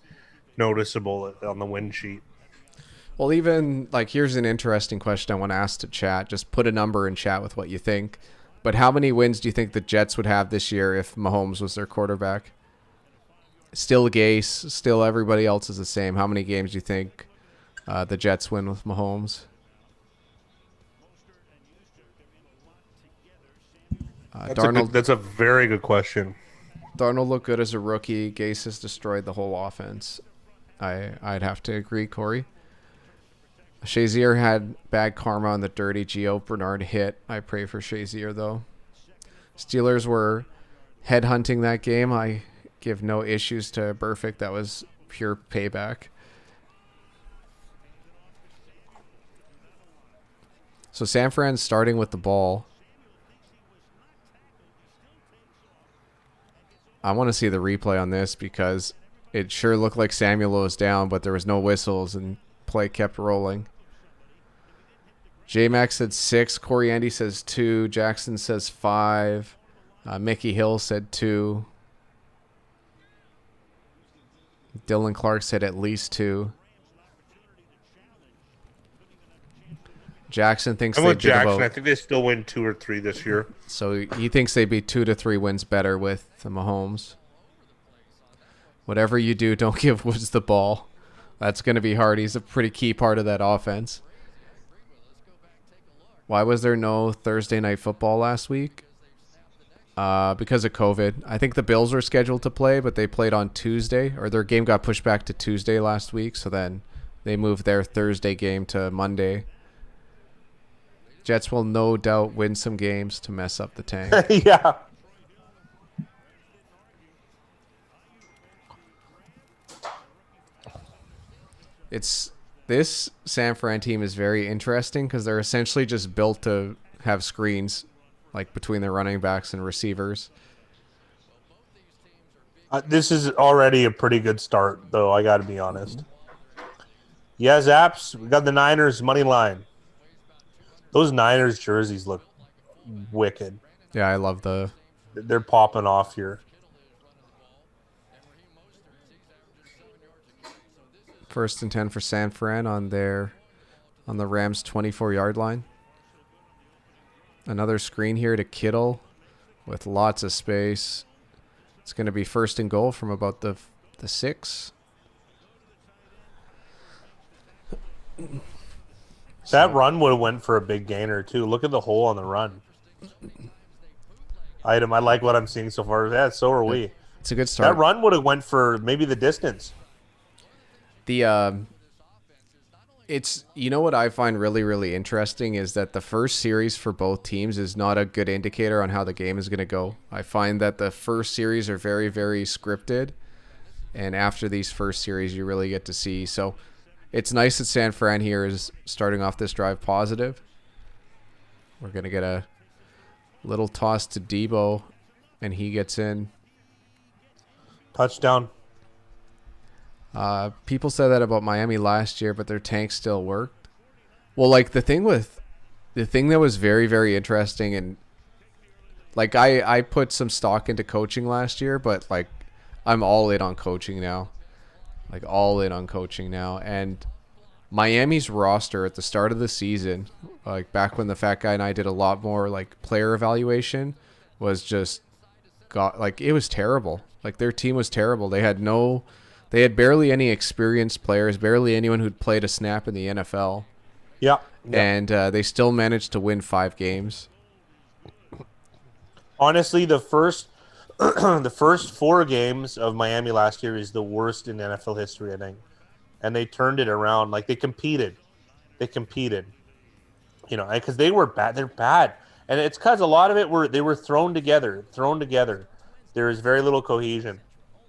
noticeable on the win sheet. Well, even here's an interesting question I want to ask to chat. Just put a number in chat with what you think. But how many wins do you think the Jets would have this year if Mahomes was their quarterback? Still Gase, still everybody else is the same. How many games do you think the Jets win with Mahomes? That's a very good question. Darnold looked good as a rookie. Gase has destroyed the whole offense. I'd have to agree, Corey. Shazier had bad karma on the dirty Gio Bernard hit. I pray for Shazier, though. Steelers were headhunting that game. I give no issues to Burfict. That was pure payback. So San Fran's starting with the ball. I want to see the replay on this because it sure looked like Samuel was down, but there was no whistles and play kept rolling. J-Max said 6. Corey Andy says 2. Jackson says 5. Mickey Hill said 2. Dylan Clark said at least 2. Jackson thinks I'm they with did Jackson. about. I think they still win 2 or 3 this year. So he thinks they'd be 2 to 3 wins better with the Mahomes. Whatever you do, don't give Woods the ball. That's going to be hard. He's a pretty key part of that offense. Why was there no Thursday night football last week? Because of COVID. I think the Bills were scheduled to play, but they played on Tuesday, or their game got pushed back to Tuesday last week. So then they moved their Thursday game to Monday. Jets will no doubt win some games to mess up the tank. Yeah. This San Fran team is very interesting because they're essentially just built to have screens like between their running backs and receivers. This is already a pretty good start, though, I got to be honest. Yeah, Zaps, we got the Niners money line. Those Niners jerseys look wicked. Yeah, I love They're popping off here. first and 10 for San Fran on the Rams 24-yard line. Another screen here to Kittle with lots of space. It's going to be first and goal from about the 6. That run would have went for a big gainer, too. Look at the hole on the run. Item, I like what I'm seeing so far. Yeah, so are we. It's a good start. That run would have went for maybe the distance. It's, you know what I find really, really interesting is that the first series for both teams is not a good indicator on how the game is going to go. I find that the first series are very, very scripted, and after these first series, you really get to see. So it's nice that San Fran here is starting off this drive positive. We're going to get a little toss to Debo, and he gets in. Touchdown. People said that about Miami last year, but their tank still worked. Well, like the thing that was very, very interesting, and like I put some stock into coaching last year, but like I'm all in on coaching now. Like all in on coaching now. And Miami's roster at the start of the season, like back when the fat guy and I did a lot more like player evaluation, was just it was terrible. Like their team was terrible. They had barely any experienced players, barely anyone who'd played a snap in the NFL. Yeah. And they still managed to win 5 games. Honestly, the first 4 games of Miami last year is the worst in NFL history, I think. And they turned it around. Like they competed. You know, because they were bad. They're bad. And it's because a lot of it they were thrown together. There is very little cohesion.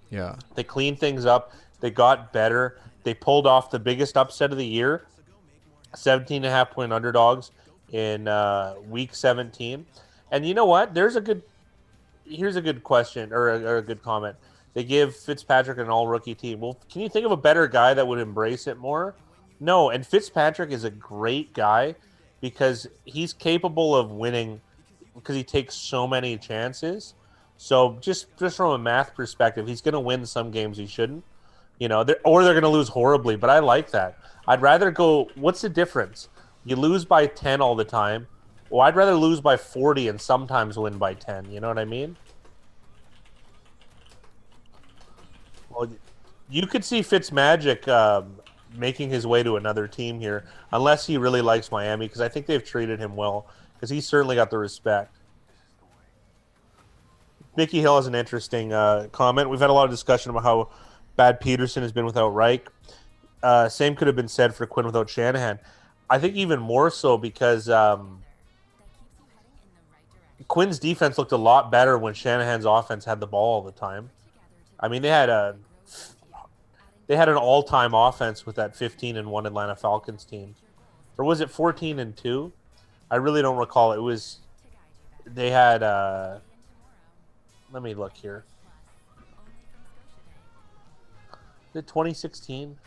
Yeah. They cleaned things up. They got better. They pulled off the biggest upset of the year, 17.5-point underdogs in week 17. And you know what? Here's a good question or a good comment. They give Fitzpatrick an all-rookie team. Well, can you think of a better guy that would embrace it more? No, and Fitzpatrick is a great guy because he's capable of winning because he takes so many chances. So just from a math perspective, he's going to win some games he shouldn't, you know, or they're going to lose horribly. But I like that. I'd rather go. What's the difference? You lose by 10 all the time. Well, I'd rather lose by 40 and sometimes win by 10. You know what I mean? Well, you could see Fitzmagic making his way to another team here, unless he really likes Miami, because I think they've treated him well, because he's certainly got the respect. Mickey Hill has an interesting comment. We've had a lot of discussion about how bad Peterson has been without Reich. Same could have been said for Quinn without Shanahan. I think even more so because Quinn's defense looked a lot better when Shanahan's offense had the ball all the time. I mean, they had an all-time offense with that 15-1 Atlanta Falcons team. Or was it 14-2? I really don't recall. They had let me look here. Is it 2016?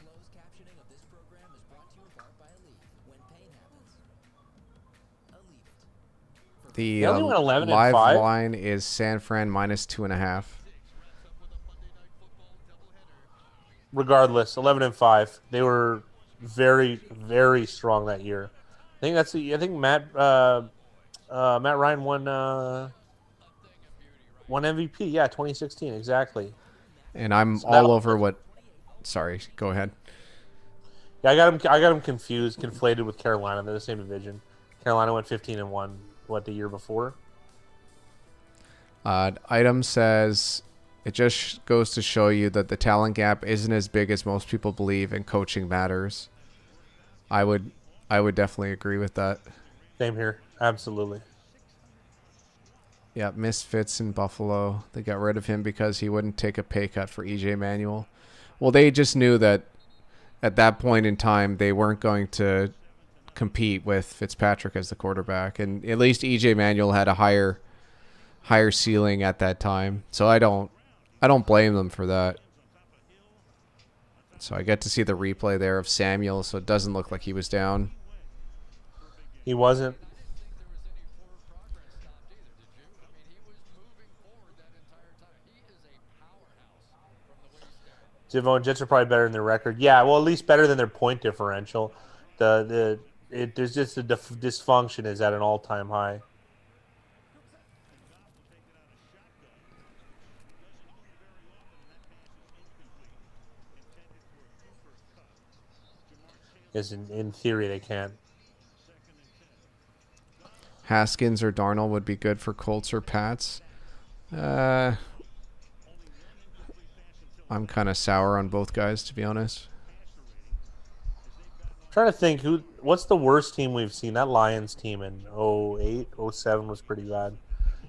The They only went 11 and live 5. line is San Fran minus 2.5. Regardless, 11-5. They were very, very strong that year. I think Matt Ryan won MVP. Yeah, 2016 exactly. And I'm all over what. Sorry, go ahead. Yeah, I got him conflated with Carolina. They're the same division. Carolina went 15-1. What, the year before? Item says it just goes to show you that the talent gap isn't as big as most people believe, and coaching matters. I would I would definitely agree with that. Same here. Absolutely. Yeah, misfits in Buffalo. They got rid of him because he wouldn't take a pay cut for EJ Manuel. Well, they just knew that at that point in time they weren't going to compete with Fitzpatrick as the quarterback, and at least EJ Manuel had a higher ceiling at that time. So I don't blame them for that. So I get to see the replay there of Samuel, so it doesn't look like he was down. He wasn't. Devon Jets are probably better than their record. Yeah, well, at least better than their point differential. There's just the dysfunction is at an all-time high. Because in theory they can. Haskins or Darnold would be good for Colts or Pats. I'm kind of sour on both guys, to be honest. I'm trying to think what's the worst team we've seen. That Lions team in 08, 07 was pretty bad.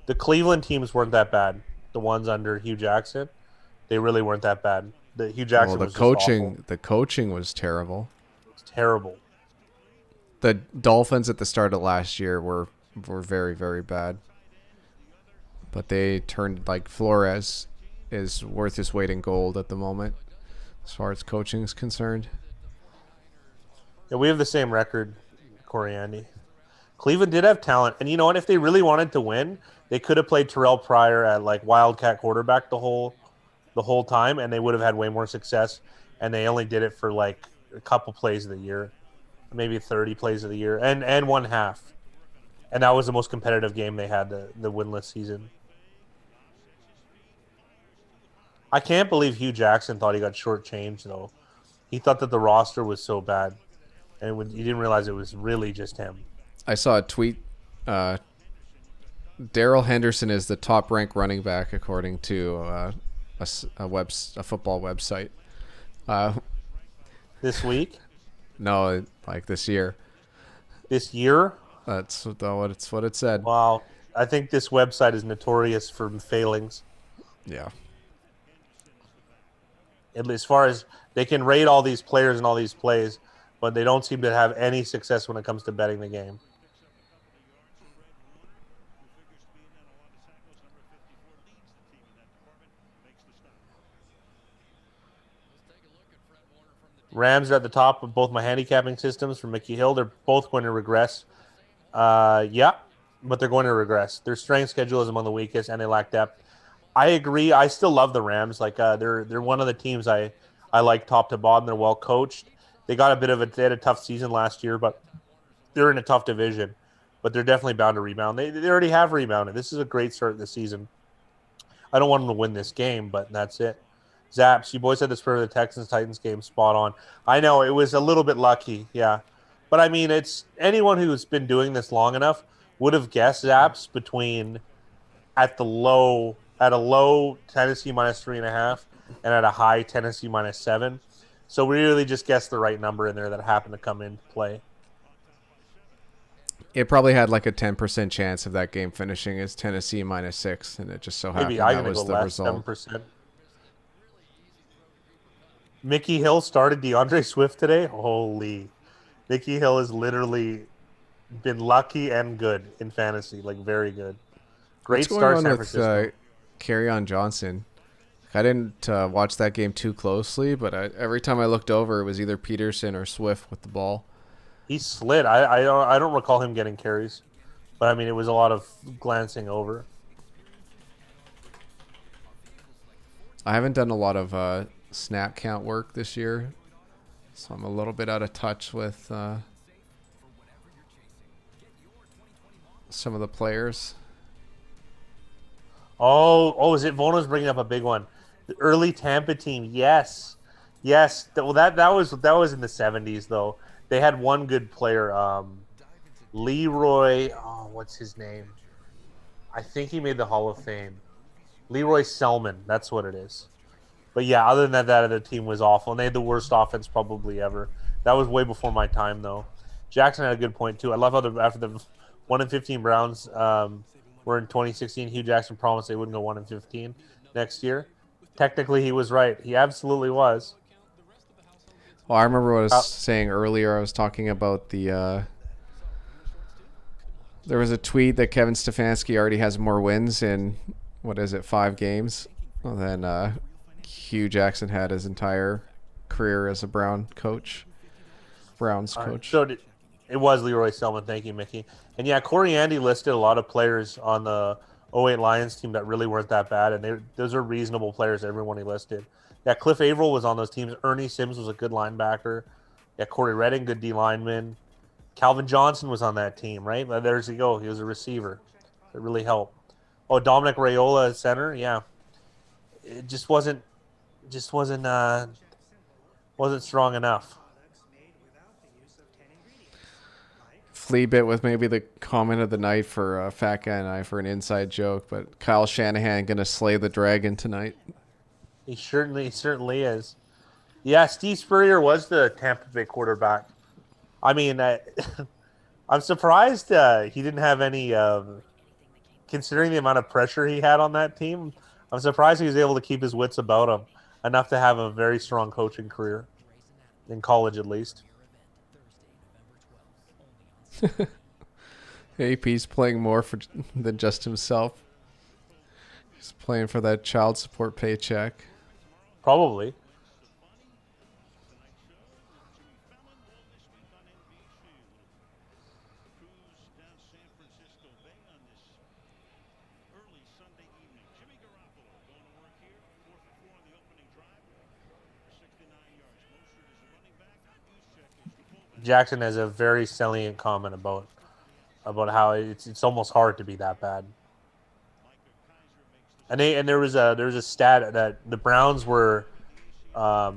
The Cleveland teams weren't that bad. The ones under Hugh Jackson, they really weren't that bad. The Hugh Jackson Well, was just awful. the coaching was terrible. It was terrible. The Dolphins at the start of last year were very, very bad. But they turned, like, Flores is worth his weight in gold at the moment as far as coaching is concerned. Yeah, we have the same record, Corey Andy. Cleveland did have talent, and you know what? If they really wanted to win, they could have played Terrell Pryor at like Wildcat quarterback the whole time, and they would have had way more success. And they only did it for like a couple plays of the year, maybe 30 plays of the year, and one half. And that was the most competitive game they had the winless season. I can't believe Hugh Jackson thought he got shortchanged though. He thought that the roster was so bad, and he didn't realize it was really just him. I saw a tweet. Darrell Henderson is the top-ranked running back according to a football website. This week? No, like this year. This year? That's what it said. Wow. I think this website is notorious for failings. Yeah. As far as they can rate all these players and all these plays, but they don't seem to have any success when it comes to betting the game. Rams are at the top of both my handicapping systems for Mickey Hill. They're both going to regress. Yeah, but they're going to regress. Their strength schedule is among the weakest, and they lack depth. I agree. I still love the Rams. Like they're one of the teams I like top to bottom. They're well coached. They had a tough season last year, but they're in a tough division. But they're definitely bound to rebound. They already have rebounded. This is a great start this season. I don't want them to win this game, but that's it. Zaps, you boys had the spirit of the Texans-Titans game spot on. I know, it was a little bit lucky, yeah. But, I mean, it's anyone who's been doing this long enough would have guessed Zaps between at a low Tennessee minus 3.5 and at a high Tennessee minus 7. So we really just guessed the right number in there that happened to come into play. It probably had like a 10% chance of that game finishing as Tennessee minus 6, and it just so happened that was the result. 7%. Mickey Hill started DeAndre Swift today. Holy. Mickey Hill has literally been lucky and good in fantasy, like very good. Great start, San Francisco. With Kerryon Johnson? I didn't watch that game too closely, but every time I looked over, it was either Peterson or Swift with the ball. He slid. I don't recall him getting carries, but I mean it was a lot of glancing over. I haven't done a lot of snap count work this year, so I'm a little bit out of touch with some of the players. Is it Vona's bringing up a big one? The early Tampa team, yes. Well, that was in the 70s though. They had one good player, Leroy. Oh, what's his name? I think he made the Hall of Fame. Leroy Selman, that's what it is. But yeah, other than that other team was awful, and they had the worst offense probably ever. That was way before my time, though. Jackson had a good point too. I love how after the 1-15 Browns were in 2016, Hugh Jackson promised they wouldn't go 1-15 next year. Technically, he was right. He absolutely was. Well, I remember what I was saying earlier. I was talking about the. There was a tweet that Kevin Stefanski already has more wins in, what is it, 5 games than Hugh Jackson had his entire career as a Browns coach. So it was Leroy Selman. Thank you, Mickey. And yeah, Corey Andy listed a lot of players on the '08 Lions team that really weren't that bad, and those are reasonable players. Everyone he listed. Yeah, Cliff Averill was on those teams. Ernie Sims was a good linebacker. Yeah, Corey Redding, good D lineman. Calvin Johnson was on that team, right? There's he go. He was a receiver. It really helped. Oh, Dominic Raiola at center. Yeah, it wasn't strong enough. Flea bit with maybe the comment of the night for Fat Guy and I for an inside joke, but Kyle Shanahan gonna slay the dragon tonight. He certainly is. Yeah, Steve Spurrier was the Tampa Bay quarterback. I mean, I'm surprised he didn't have any. Considering the amount of pressure he had on that team, I'm surprised he was able to keep his wits about him enough to have a very strong coaching career in college, at least. AP's playing more than just himself. He's playing for that child support paycheck. Probably. Jackson has a very salient comment about how it's almost hard to be that bad. And there was a stat that the Browns were, by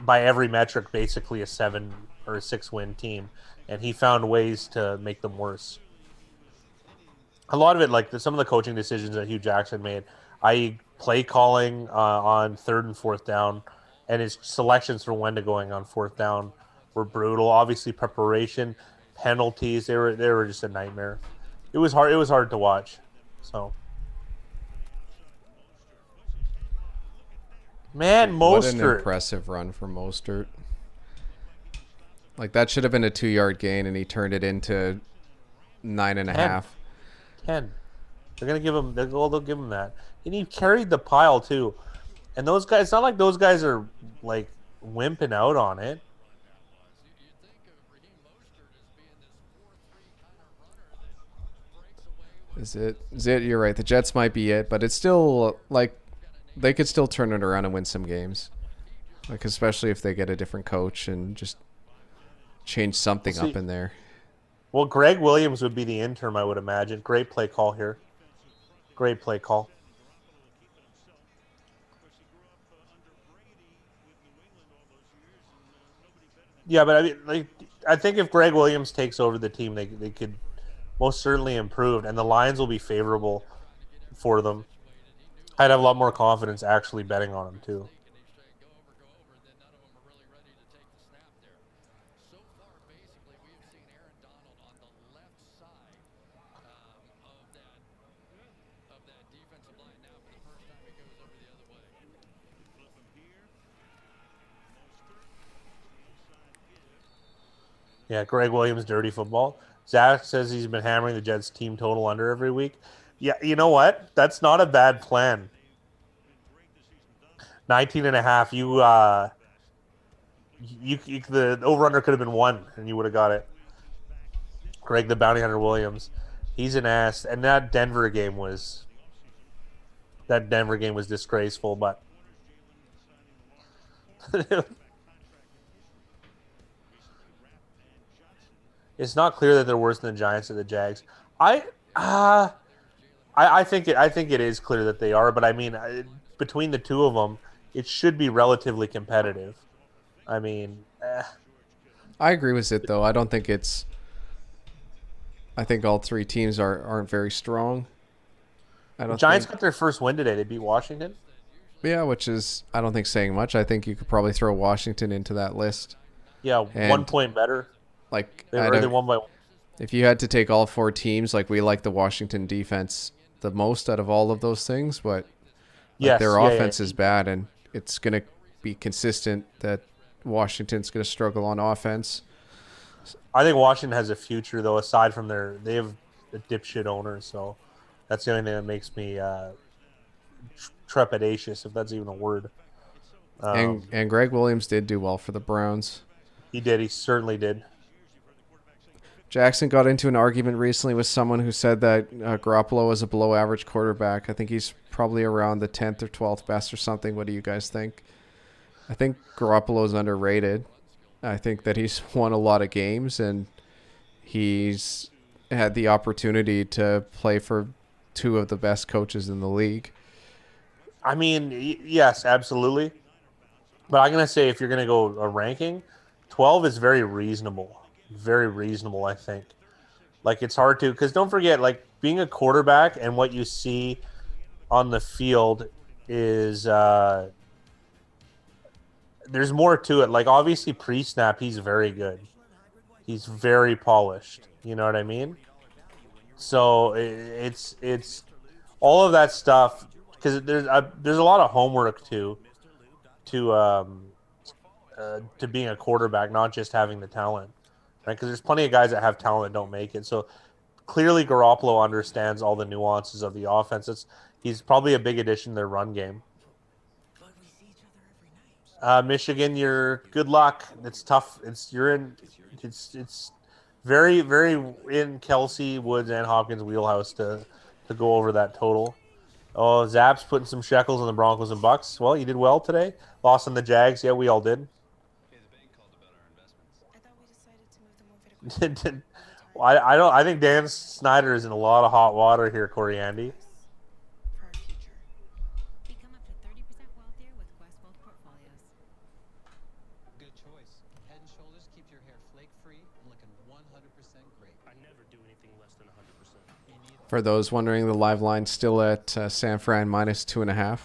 every metric, basically a 7 or a 6 win team, and he found ways to make them worse. A lot of it, like some of the coaching decisions that Hugh Jackson made, i.e., play calling on 3rd and 4th down, and his selections for when to going on 4th down were brutal. Obviously, preparation, penalties, they were just a nightmare. It was hard to watch. So, man, Mostert. What an impressive run for Mostert. Like, that should have been a 2-yard gain, and he turned it into 9.5. 10. They're gonna give him. They'll give him that. And he carried the pile too. And those guys, it's not like those guys are like wimping out on it. Is it? You're right. The Jets might be it, but it's still like they could still turn it around and win some games. Like, especially if they get a different coach and just change something up in there. Well, Greg Williams would be the interim, I would imagine. Great play call here. Great play call. Yeah, but I mean, like, I think if Greg Williams takes over the team, they could most certainly improve, and the lines will be favorable for them. I'd have a lot more confidence actually betting on them too. Yeah, Greg Williams, dirty football. Zach says he's been hammering the Jets team total under every week. Yeah, you know what? That's not a bad plan. 19.5. The over-under could have been 1, and you would have got it. Greg the Bounty Hunter Williams. He's an ass. And that Denver game was disgraceful, but it's not clear that they're worse than the Giants or the Jags. I think it is clear that they are, but I mean, between the two of them, it should be relatively competitive. I mean, I agree with it though. I don't think it's. I think all 3 teams aren't very strong. The Giants got their first win today. They beat Washington. Yeah, which is I don't think saying much. I think you could probably throw Washington into that list. Yeah, 1 And point better. like They were they won by. if you had to take all four teams, like we like the Washington defense the most out of all of those things, but like Yes, their yeah, yeah. offense is bad, and it's gonna be consistent that Washington's gonna struggle on offense. I think Washington has a future though. Aside from they have a dipshit owner, so that's the only thing that makes me trepidatious, if that's even a word. And Greg Williams did do well for the Browns. He did. He certainly did. Jackson got into an argument recently with someone who said that Garoppolo is a below average quarterback. I think he's probably around the 10th or 12th best or something. What do you guys think? I think Garoppolo is underrated. I think that he's won a lot of games and he's had the opportunity to play for two of the best coaches in the league. I mean, yes, absolutely. But I'm gonna say if you're gonna go a ranking, 12 is very reasonable. Very reasonable, I think. Like it's hard to because don't forget, like being a quarterback and what you see on the field is there's more to it. Like obviously pre-snap, he's very good. He's very polished. You know what I mean? So it's all of that stuff because there's a lot of homework to to being a quarterback, not just having the talent, right? Because there's plenty of guys that have talent that don't make it. So clearly, Garoppolo understands all the nuances of the offense. He's probably a big addition to their run game. Michigan, you're good luck. It's tough. It's very in Kelsey, Woods, and Hopkins' wheelhouse to go over that total. Oh, Zap's putting some shekels on the Broncos and Bucks. Well, you did well today. Lost on the Jags. Yeah, we all did. I don't. I think Dan Snyder is in a lot of hot water here, Corey Andy. For those wondering, the live line's still at San Fran minus 2.5.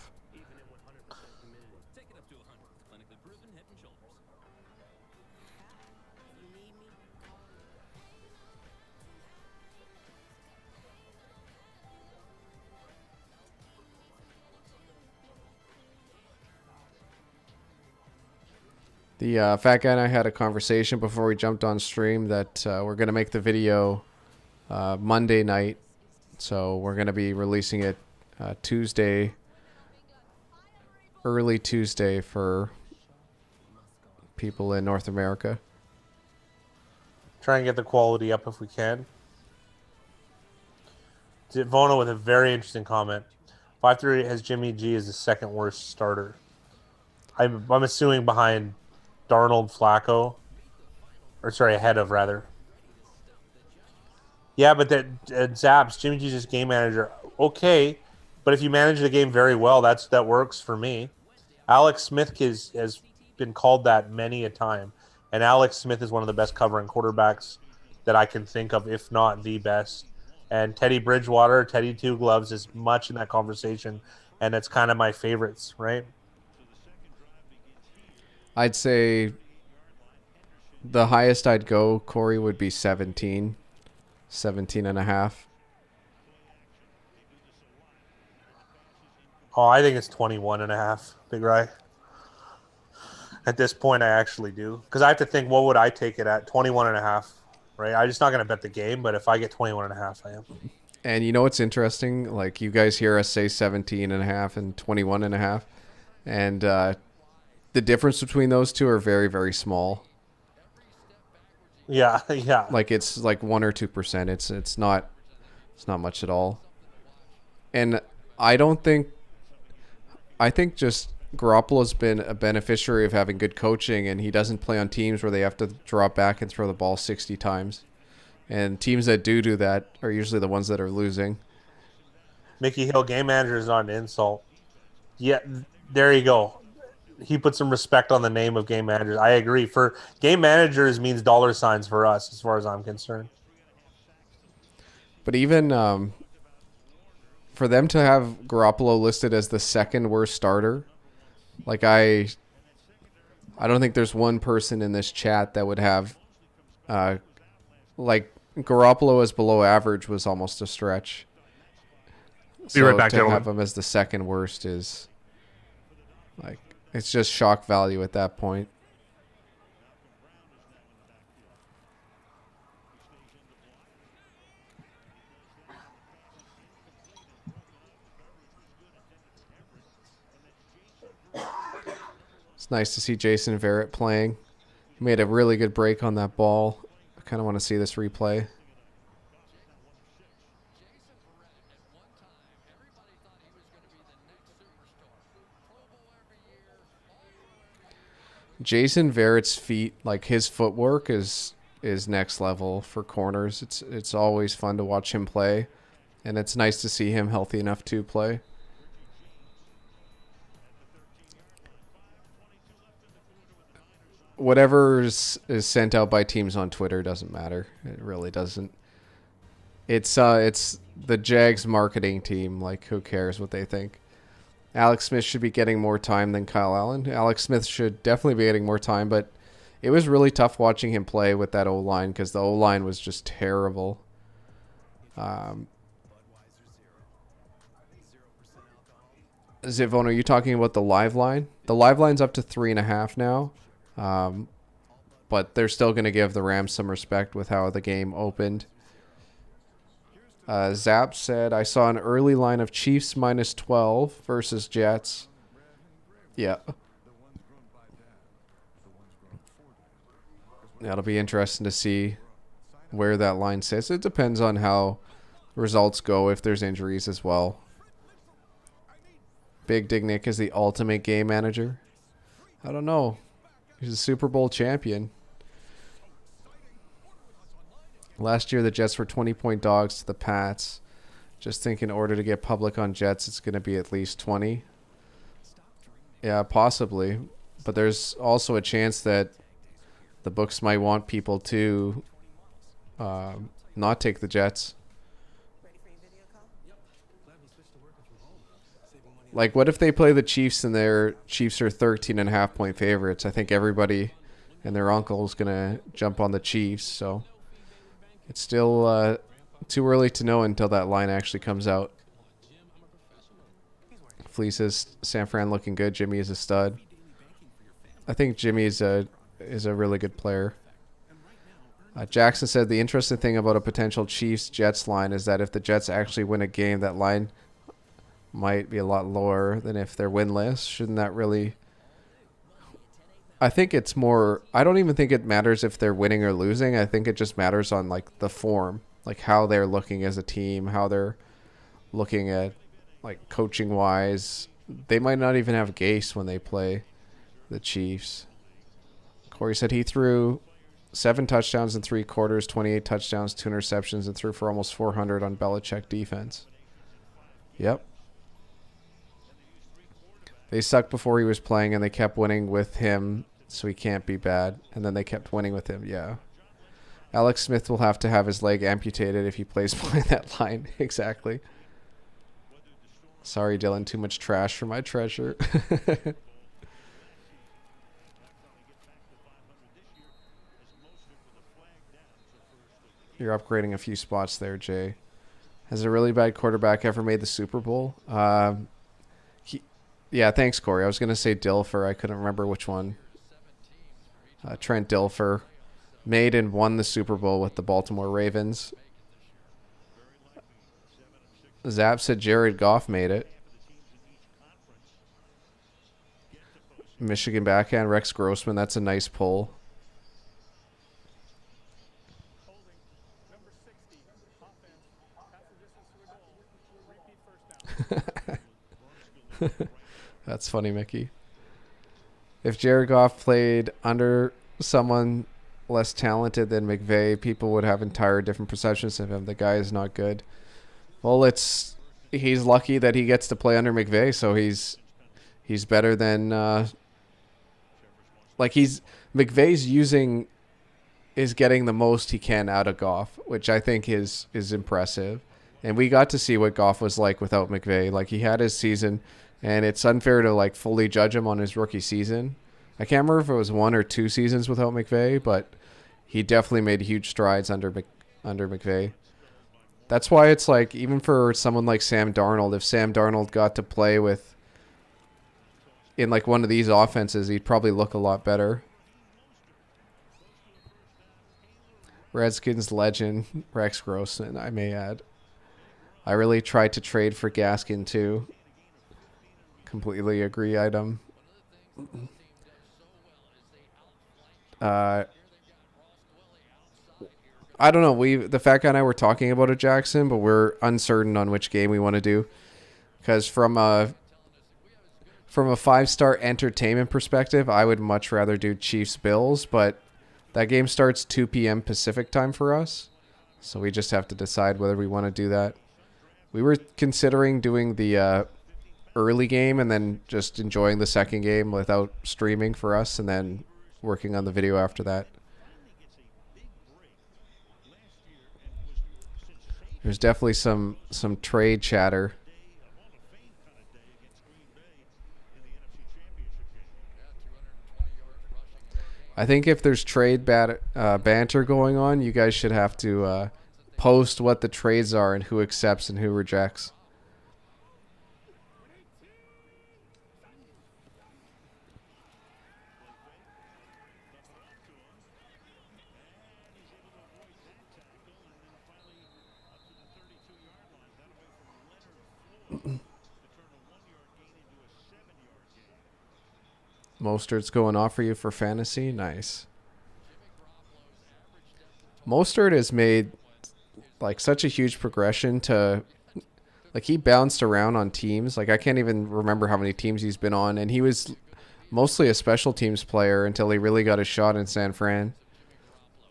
The fat guy and I had a conversation before we jumped on stream that we're going to make the video Monday night. So we're going to be releasing it Tuesday, early Tuesday for people in North America. Try and get the quality up if we can. Vono with a very interesting comment. 538 has Jimmy G as the second worst starter. I'm assuming behind Darnold, Flacco, or sorry, ahead of rather. Yeah, but that Zaps, Jimmy G's just game manager. Okay, but if you manage the game very well, that works for me. Alex Smith has been called that many a time, and Alex Smith is one of the best covering quarterbacks that I can think of, if not the best. And Teddy Bridgewater, Teddy Two Gloves is much in that conversation, and it's kind of my favorites, right? I'd say the highest I'd go, Corey, would be 17 and a half. Oh, I think it's 21 and a half, Big Rye. At this point, I actually do. Because I have to think, what would I take it at? 21 and a half, right? I'm just not going to bet the game, but if I get 21 and a half, I am. And you know what's interesting? Like, you guys hear us say 17 and a half and 21 and a half. And the difference between those two are very, very small. Yeah, yeah. Like, it's like 1 or 2%. It's not much at all. And I think just Garoppolo's been a beneficiary of having good coaching, and he doesn't play on teams where they have to drop back and throw the ball 60 times. And teams that do that are usually the ones that are losing. Mickey Hill, game manager is not an insult. Yeah, there you go. He put some respect on the name of game managers. I agree. For game managers means dollar signs for us, as far as I'm concerned. But even for them to have Garoppolo listed as the second worst starter, like I I don't think there's one person in this chat that would have, like Garoppolo as below average was almost a stretch. Be right So back, to gentlemen. have him as the second worst is like it's just shock value at that point. It's nice to see Jason Verrett playing. He made a really good break on that ball. I kind of want to see this replay. Jason Verrett's feet, like his footwork is next level for corners. It's always fun to watch him play, and it's nice to see him healthy enough to play. Whatever is sent out by teams on Twitter doesn't matter. It really doesn't. It's the Jags marketing team. Like, who cares what they think? Alex Smith should be getting more time than Kyle Allen. Alex Smith should definitely be getting more time, but it was really tough watching him play with that O-line because the O-line was just terrible. Zivone, are you talking about the live line? The live line's up to 3.5 now, but they're still going to give the Rams some respect with how the game opened. Zap said, I saw an early line of Chiefs minus 12 versus Jets. Yeah. That'll be interesting to see where that line sits. It depends on how results go, if there's injuries as well. Big Dig Nick is the ultimate game manager. I don't know. He's a Super Bowl champion. Last year, the Jets were 20-point dogs to the Pats. Just think in order to get public on Jets, it's going to be at least 20. Yeah, possibly. But there's also a chance that the books might want people to not take the Jets. Like, what if they play the Chiefs and their Chiefs are 13.5-point favorites? I think everybody and their uncle is going to jump on the Chiefs, so it's still too early to know until that line actually comes out. Flea says San Fran looking good. Jimmy is a stud. I think Jimmy is a really good player. Jackson said the interesting thing about a potential Chiefs-Jets line is that if the Jets actually win a game, that line might be a lot lower than if they're winless. Shouldn't that really... I think it's more... I don't even think it matters if they're winning or losing. I think it just matters on, like, the form. Like, how they're looking as a team, how they're looking at, like, coaching-wise. They might not even have Gase when they play the Chiefs. Corey said he threw 7 touchdowns in 3 quarters, 28 touchdowns, 2 interceptions, and threw for almost 400 on Belichick defense. Yep. They sucked before he was playing, and they kept winning with him, so he can't be bad. And then they kept winning with him, yeah. Alex Smith will have to have his leg amputated if he plays behind that line. Exactly. Sorry, Dylan, too much trash for my treasure. You're upgrading a few spots there, Jay. Has a really bad quarterback ever made the Super Bowl? Yeah, thanks, Corey. I was going to say Dilfer. I couldn't remember which one. Trent Dilfer made and won the Super Bowl with the Baltimore Ravens. Zap said Jared Goff made it. Michigan backhand, Rex Grossman. That's a nice pull. That's funny, Mickey. If Jared Goff played under someone less talented than McVay, people would have entire different perceptions of him. The guy is not good. Well, he's lucky that he gets to play under McVay, so he's better than McVay's is getting the most he can out of Goff, which I think is impressive. And we got to see what Goff was like without McVay. Like, he had his season, and it's unfair to, like, fully judge him on his rookie season. I can't remember if it was 1 or 2 seasons without McVay, but he definitely made huge strides under McVay. That's why it's like, even for someone like Sam Darnold, if Sam Darnold got to play with in like one of these offenses, he'd probably look a lot better. Redskins legend Rex Grossman, I may add. I really tried to trade for Gaskin too. Completely agree, item. I don't know. The fat guy and I were talking about it, Jackson, but we're uncertain on which game we want to do. Because from a 5-star entertainment perspective, I would much rather do Chiefs Bills, but that game starts 2 p.m. Pacific time for us, so we just have to decide whether we want to do that. We were considering doing the early game and then just enjoying the second game without streaming for us, and then working on the video after that. There's definitely some trade chatter. I think if there's trade banter going on, you guys should have to post what the trades are and who accepts and who rejects. Mostert's going off for you for fantasy. Nice. Mostert has made like such a huge progression to, like, he bounced around on teams. Like, I can't even remember how many teams he's been on, and he was mostly a special teams player until he really got a shot in San Fran.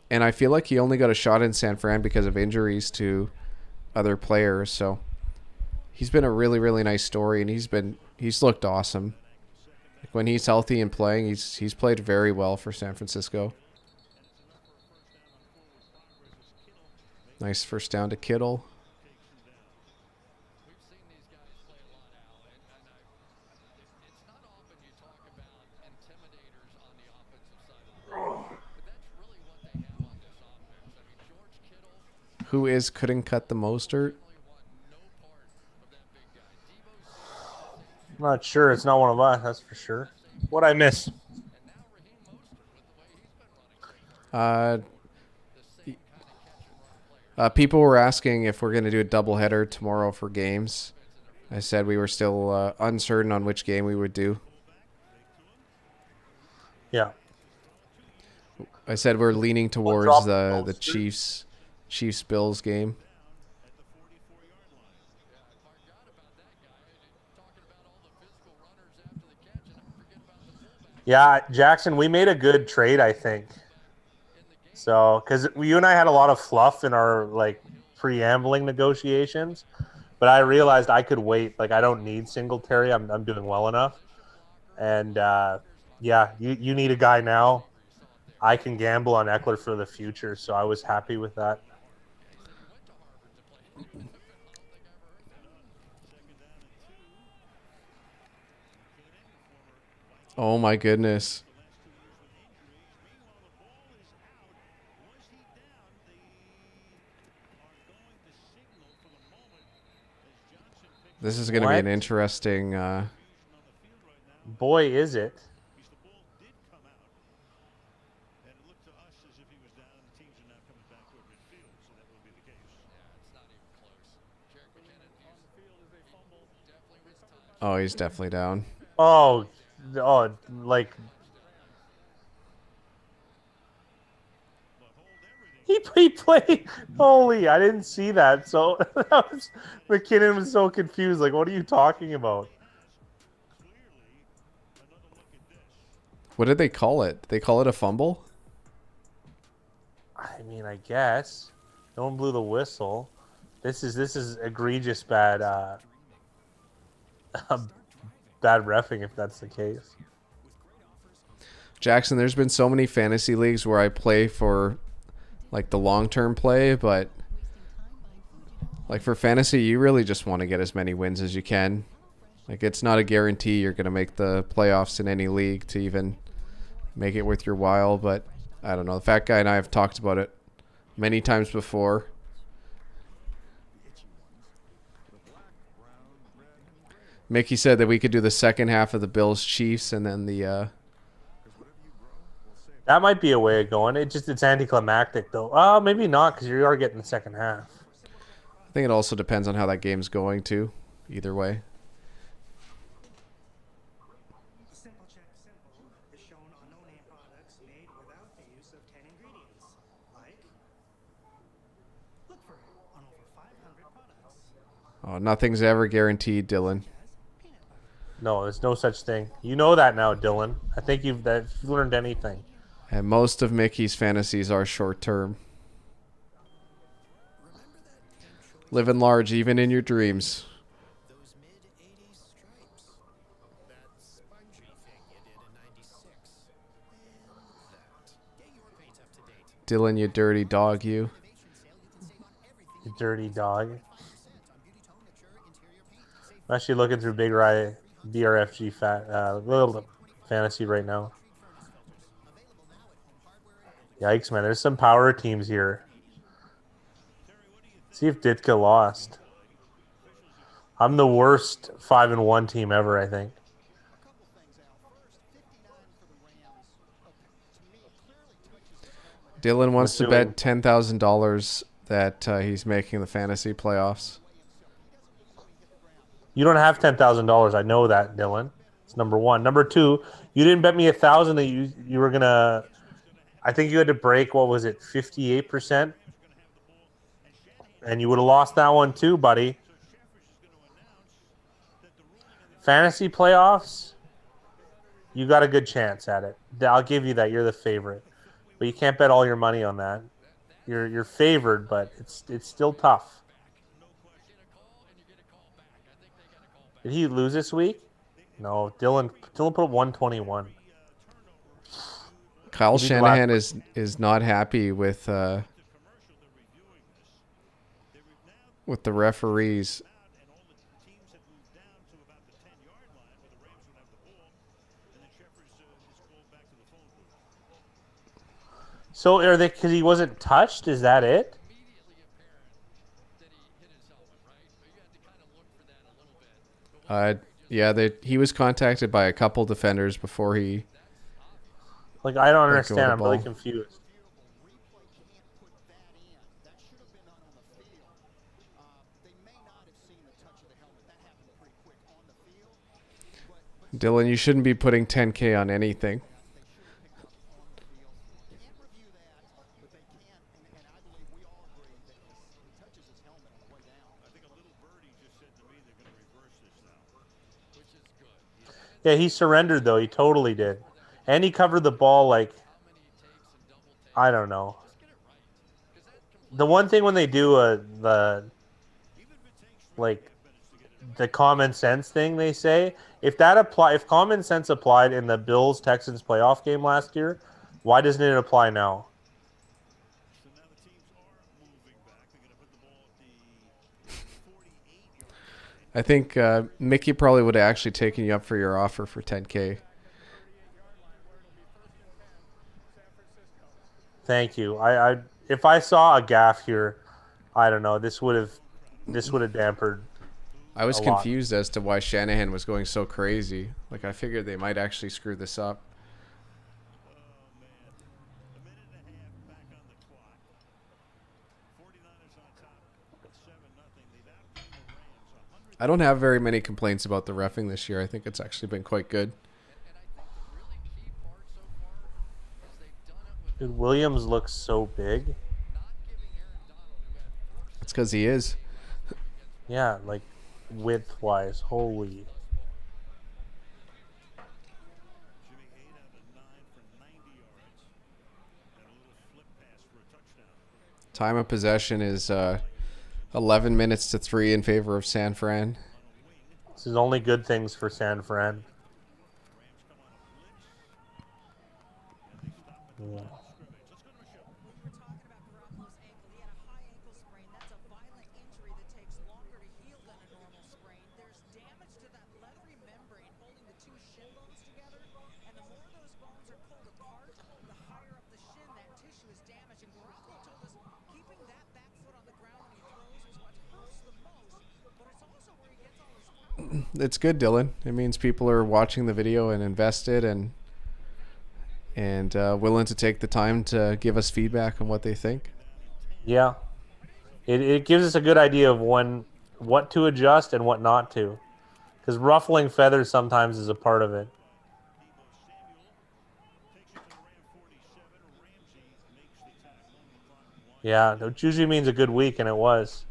And I feel like he only got a shot in San Fran because of injuries to other players. So he's been a really, really nice story, and he's looked awesome. Like, when he's healthy and playing, he's played very well for San Francisco. Nice first down to Kittle. Who couldn't cut the Mostert? I'm not sure. It's not one of us, that's for sure. What'd I miss? People were asking if we're going to do a doubleheader tomorrow for games. I said we were still uncertain on which game we would do. Yeah. I said we're leaning towards the Chiefs Bills game. Yeah, Jackson, we made a good trade, I think. So, because you and I had a lot of fluff in our like preambling negotiations, but I realized I could wait. Like, I don't need Singletary. I'm doing well enough. And yeah, you need a guy now. I can gamble on Eckler for the future, so I was happy with that. Oh my goodness. This is going to be an interesting... Boy, is it. Oh, he's definitely down. Oh, like... He played. Holy, I didn't see that. So McKinnon was so confused. Like, what are you talking about? What did they call it? Did they call it a fumble? I mean, I guess. No one blew the whistle. This is egregious bad bad reffing if that's the case. Jackson, there's been so many fantasy leagues where I play for like the long-term play, but like for fantasy, you really just want to get as many wins as you can. Like, it's not a guarantee you're going to make the playoffs in any league to even make it worth your while. But I don't know. The fat guy and I have talked about it many times before. Mickey said that we could do the second half of the Bills Chiefs and then the That might be a way of going. It's anticlimactic though. Oh, maybe not because you are getting the second half. I think it also depends on how that game's going too. Either way. Simple Check Simple is shown on no-name products made without the use of 10 ingredients. Like, look for it on over 500 products. Oh, nothing's ever guaranteed, Dylan. No, there's no such thing. You know that now, Dylan. I think you've learned anything. And most of Mickey's fantasies are short term. Living large even in your dreams. Those mid-80s stripes. That spongy thing you did in 96. Get your paint up to date. Dylan, you dirty dog, you. You dirty dog. I'm actually looking through Big Rye BRFG little fantasy right now. Yikes, man. There's some power teams here. See if Ditka lost. I'm the worst 5-1 team ever, I think. Dylan wants to bet $10,000 that he's making the fantasy playoffs. You don't have $10,000. I know that, Dylan. It's number one. Number two, you didn't bet me 1,000 that you were gonna. I think you had to break, what was it, 58%? And you would have lost that one too, buddy. Fantasy playoffs, you got a good chance at it. I'll give you that. You're the favorite. But you can't bet all your money on that. You're favored, but it's still tough. Did he lose this week? No, Dylan put 121. Kyle Shanahan is not happy with the referees. So are they because he wasn't touched? Is that it? Yeah, he was contacted by a couple defenders before he. Like, I don't let go of understand. the I'm really ball. confused. Dylan, you shouldn't be putting 10K on anything. Yeah, he surrendered, though. He totally did. And he covered the ball like, I don't know. The one thing when they do the common sense thing, they say, if common sense applied in the Bills Texans playoff game last year, why doesn't it apply now? I think Mickey probably would have actually taken you up for your offer for 10K. Thank you. I if I saw a gaff here, I don't know. This would have dampered. I was a lot. confused as to why Shanahan was going so crazy. Like, I figured they might actually screw this up. I don't have very many complaints about the reffing this year. I think it's actually been quite good. Dude, Williams looks so big. It's because he is. Yeah, like width-wise. Holy. Time of possession is 11 minutes to 3 in favor of San Fran. This is only good things for San Fran. Yeah. Leathery membrane holding the two shin bones together, and the more those bones are pulled apart, it's good, Dylan. It means people are watching the video and invested and willing to take the time to give us feedback on what they think. Yeah. It gives us a good idea of what to adjust and what not to. Because ruffling feathers sometimes is a part of it. Yeah, which usually means a good week, and it was.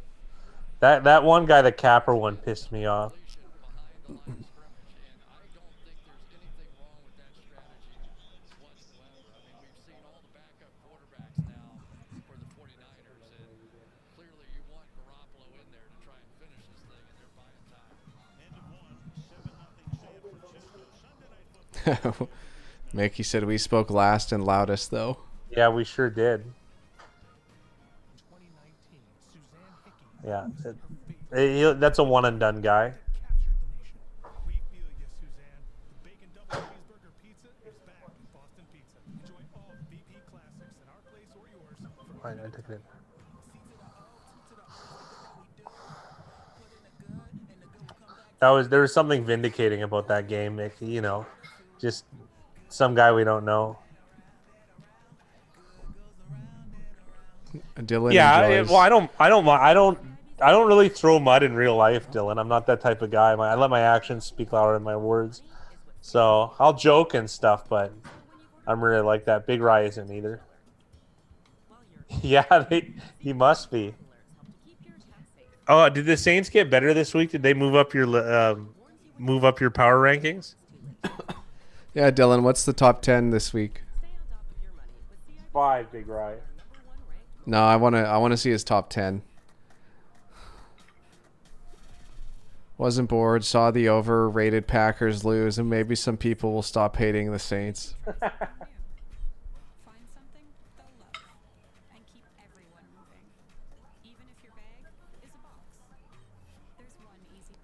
That one guy, the capper one, pissed me off. Mickey said we spoke last and loudest, though. Yeah, we sure did. Yeah, that's a one and done guy. Right, I took it. There was something vindicating about that game, Mickey. You know, just some guy we don't know. Dylan enjoys... well, I don't really throw mud in real life, Dylan. I'm not that type of guy. I let my actions speak louder than my words. So I'll joke and stuff, but I'm really like that. Big Rye isn't either. Yeah, he must be. Oh, did the Saints get better this week? Did they move up your power rankings? Yeah, Dylan, what's the top 10 this week? 5, Big Rye. No, I want to see his top 10. Wasn't bored, saw the overrated Packers lose, and maybe some people will stop hating the Saints.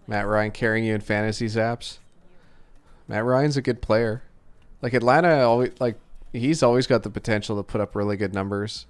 Matt Ryan carrying you in fantasy zaps. Matt Ryan's a good player. Like Atlanta, always he's always got the potential to put up really good numbers.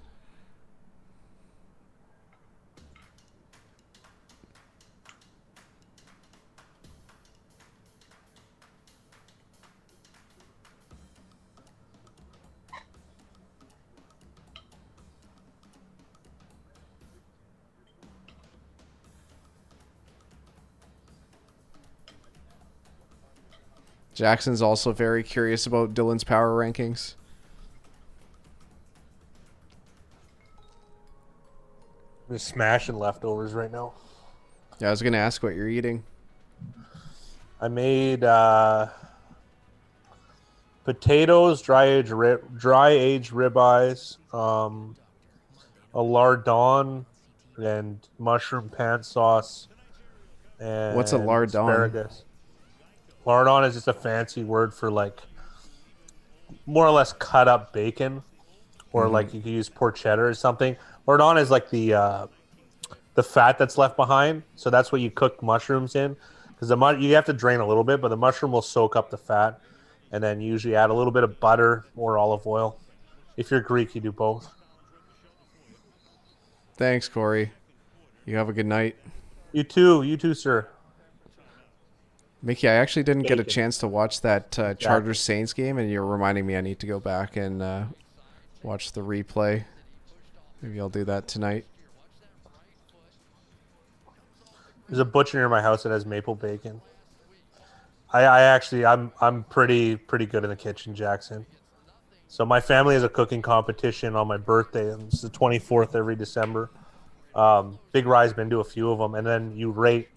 Jackson's also very curious about Dylan's power rankings. I'm just smashing leftovers right now. Yeah, I was gonna ask what you're eating. I made potatoes, dry aged ribeyes, a lardon, and mushroom pant sauce. And What's a lardon? Asparagus. Lardon is just a fancy word for like more or less cut up bacon, or like you could use porchetta or something. Lardon is like the fat that's left behind, so that's what you cook mushrooms in. Because you have to drain a little bit, but the mushroom will soak up the fat, and then you usually add a little bit of butter or olive oil. If you're Greek, you do both. Thanks, Corey. You have a good night. You too, sir. Mickey, I actually didn't get a chance to watch that Chargers Saints game, and you're reminding me I need to go back and watch the replay. Maybe I'll do that tonight. There's a butcher near my house that has maple bacon. I'm pretty good in the kitchen, Jackson. So my family has a cooking competition on my birthday. It's the 24th every December. Big Rye's been to a few of them, and then you rate.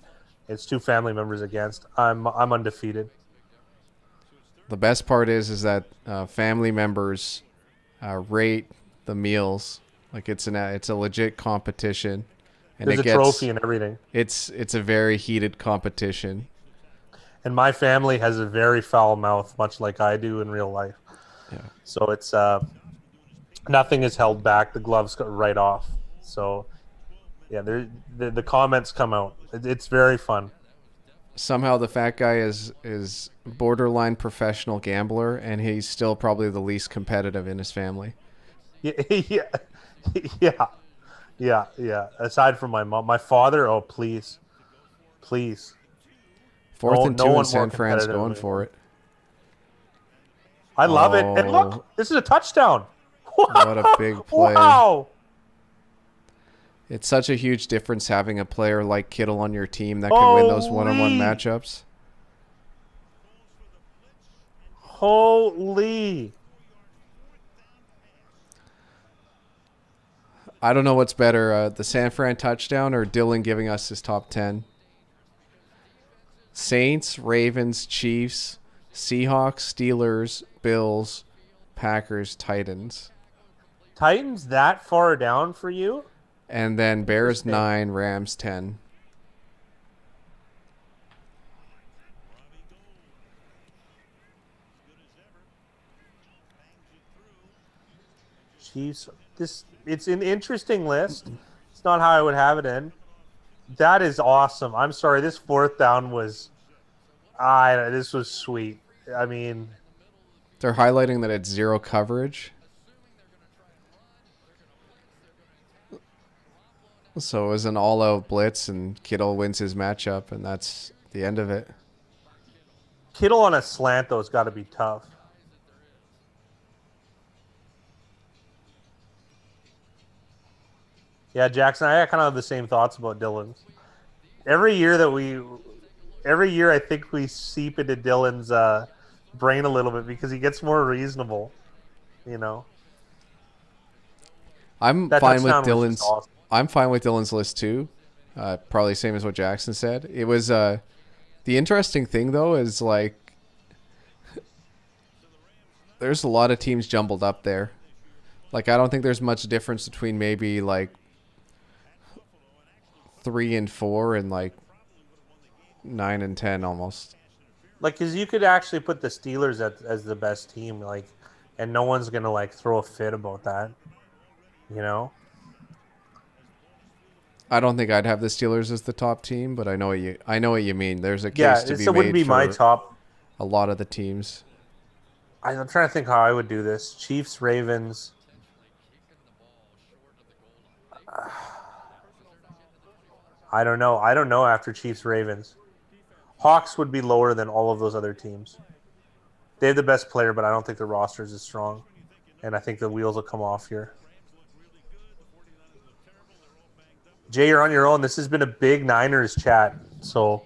It's 2 family members against. I'm undefeated. The best part is that family members rate the meals. Like it's a legit competition, and There's a trophy and everything. It's a very heated competition. And my family has a very foul mouth, much like I do in real life. Yeah. So it's nothing is held back. The gloves go right off. So yeah, the comments come out. It's very fun. Somehow the fat guy is borderline professional gambler, and he's still probably the least competitive in his family. Yeah. Aside from my mom, my father. Oh, please. 4th and 2 no and one more San Fran's competitive going than for him. it. I love it. And Oh. look, this is a touchdown. What a big play. Wow. It's such a huge difference having a player like Kittle on your team that can win those one-on-one Holy. matchups. Holy. I don't know what's better, the San Fran touchdown or Dylan giving us his top 10. Saints, Ravens, Chiefs, Seahawks, Steelers, Bills, Packers, Titans. Titans that far down for you? And then Bears Interesting. 9, Rams 10. Chiefs. It's an interesting list. It's not how I would have it in. That is awesome. I'm sorry. This 4th down was this was sweet. I mean, They're highlighting that it's 0 coverage. So it was an all-out blitz, and Kittle wins his matchup, and that's the end of it. Kittle on a slant though has got to be tough. Yeah, Jackson, I kind of have the same thoughts about Dylan's. Every year I think we seep into Dylan's brain a little bit because he gets more reasonable. You know, I'm that fine with touchdown was Dylan's. just awesome. I'm fine with Dylan's list too. Probably same as what Jackson said. It was the interesting thing though is like there's a lot of teams jumbled up there. Like I don't think there's much difference between maybe like 3 and 4 and like 9 and 10 almost. Like, because you could actually put the Steelers as the best team, like, and no one's gonna like throw a fit about that. You know. I don't think I'd have the Steelers as the top team, but I know what you mean. There's a Yeah, case to be it wouldn't made be for my top. a lot of the teams. I'm trying to think how I would do this. Chiefs, Ravens. I don't know. I don't know after Chiefs, Ravens. Hawks would be lower than all of those other teams. They have the best player, but I don't think the roster is as strong. And I think the wheels will come off here. Jay, you're on your own. This has been a big Niners chat. So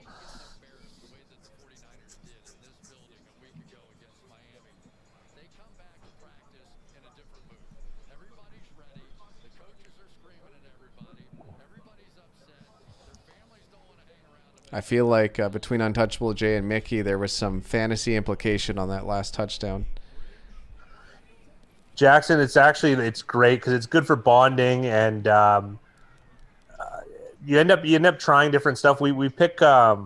I feel like between Untouchable Jay and Mickey, there was some fantasy implication on that last touchdown. Jackson, it's great because it's good for bonding, and you end up trying different stuff. We pick a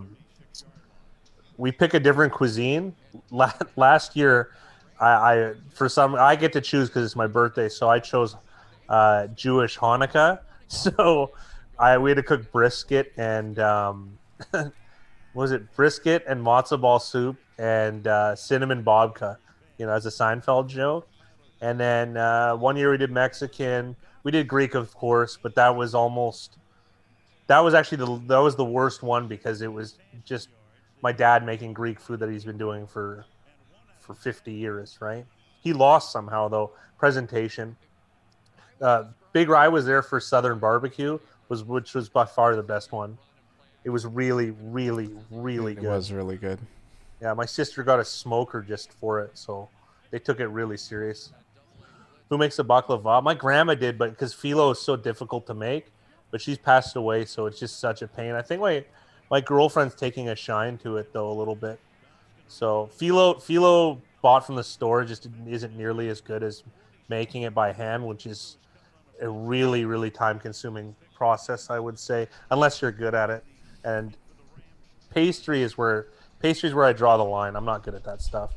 different cuisine. Last year, I get to choose because it's my birthday, so I chose Jewish Hanukkah. So we had to cook brisket and was it brisket and matzo ball soup and cinnamon babka, as a Seinfeld joke. And then 1 year we did Mexican. We did Greek, of course, but that was actually the worst one because it was just my dad making Greek food that he's been doing for 50 years, right? He lost somehow though. Presentation. Big Rye was there for Southern Barbecue, which was by far the best one. It was really, really, really good. It was really good. Yeah, my sister got a smoker just for it, so they took it really serious. Who makes a baklava? My grandma did, but because phyllo is so difficult to make, but she's passed away, so it's just such a pain. I think my girlfriend's taking a shine to it though a little bit. So phyllo bought from the store just isn't nearly as good as making it by hand, which is a really, really time-consuming process, I would say, unless you're good at it. And pastry's where I draw the line. I'm not good at that stuff.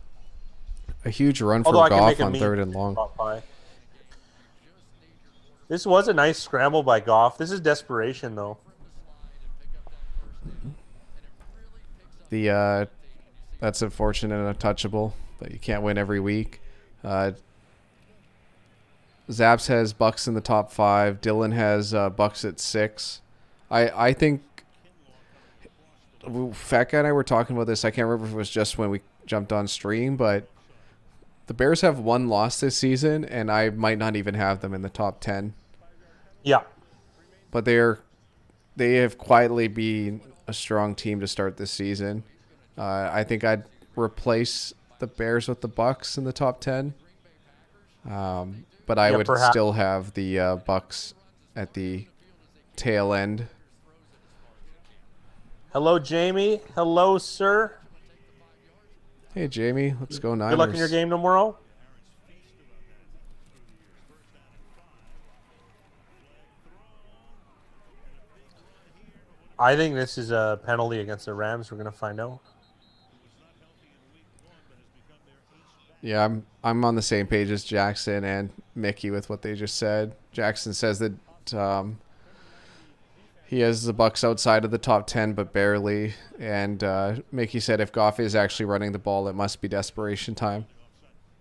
A huge run for Although I can make Goff a on mean 3rd and long. pot pie. This was a nice scramble by Goff. This is desperation, though. That's unfortunate and untouchable, but you can't win every week. Zaps has Bucks in the top 5. Dylan has Bucks at 6. I think Fat Guy and I were talking about this. I can't remember if it was just when we jumped on stream, but the Bears have one loss this season, and I might not even have them in the top 10. Yeah. But they have quietly been a strong team to start this season. I think I'd replace the Bears with the Bucks in the top 10. But I Yeah, would perhaps. still have the Bucks at the tail end. Hello, Jamie. Hello, sir. Hey, Jamie, let's go Niners. Good luck in your game tomorrow. I think this is a penalty against the Rams. We're going to find out. Yeah, I'm on the same page as Jackson and Mickey with what they just said. Jackson says that he has the Bucks outside of the top 10, but barely. And Mickey said if Goff is actually running the ball, it must be desperation time.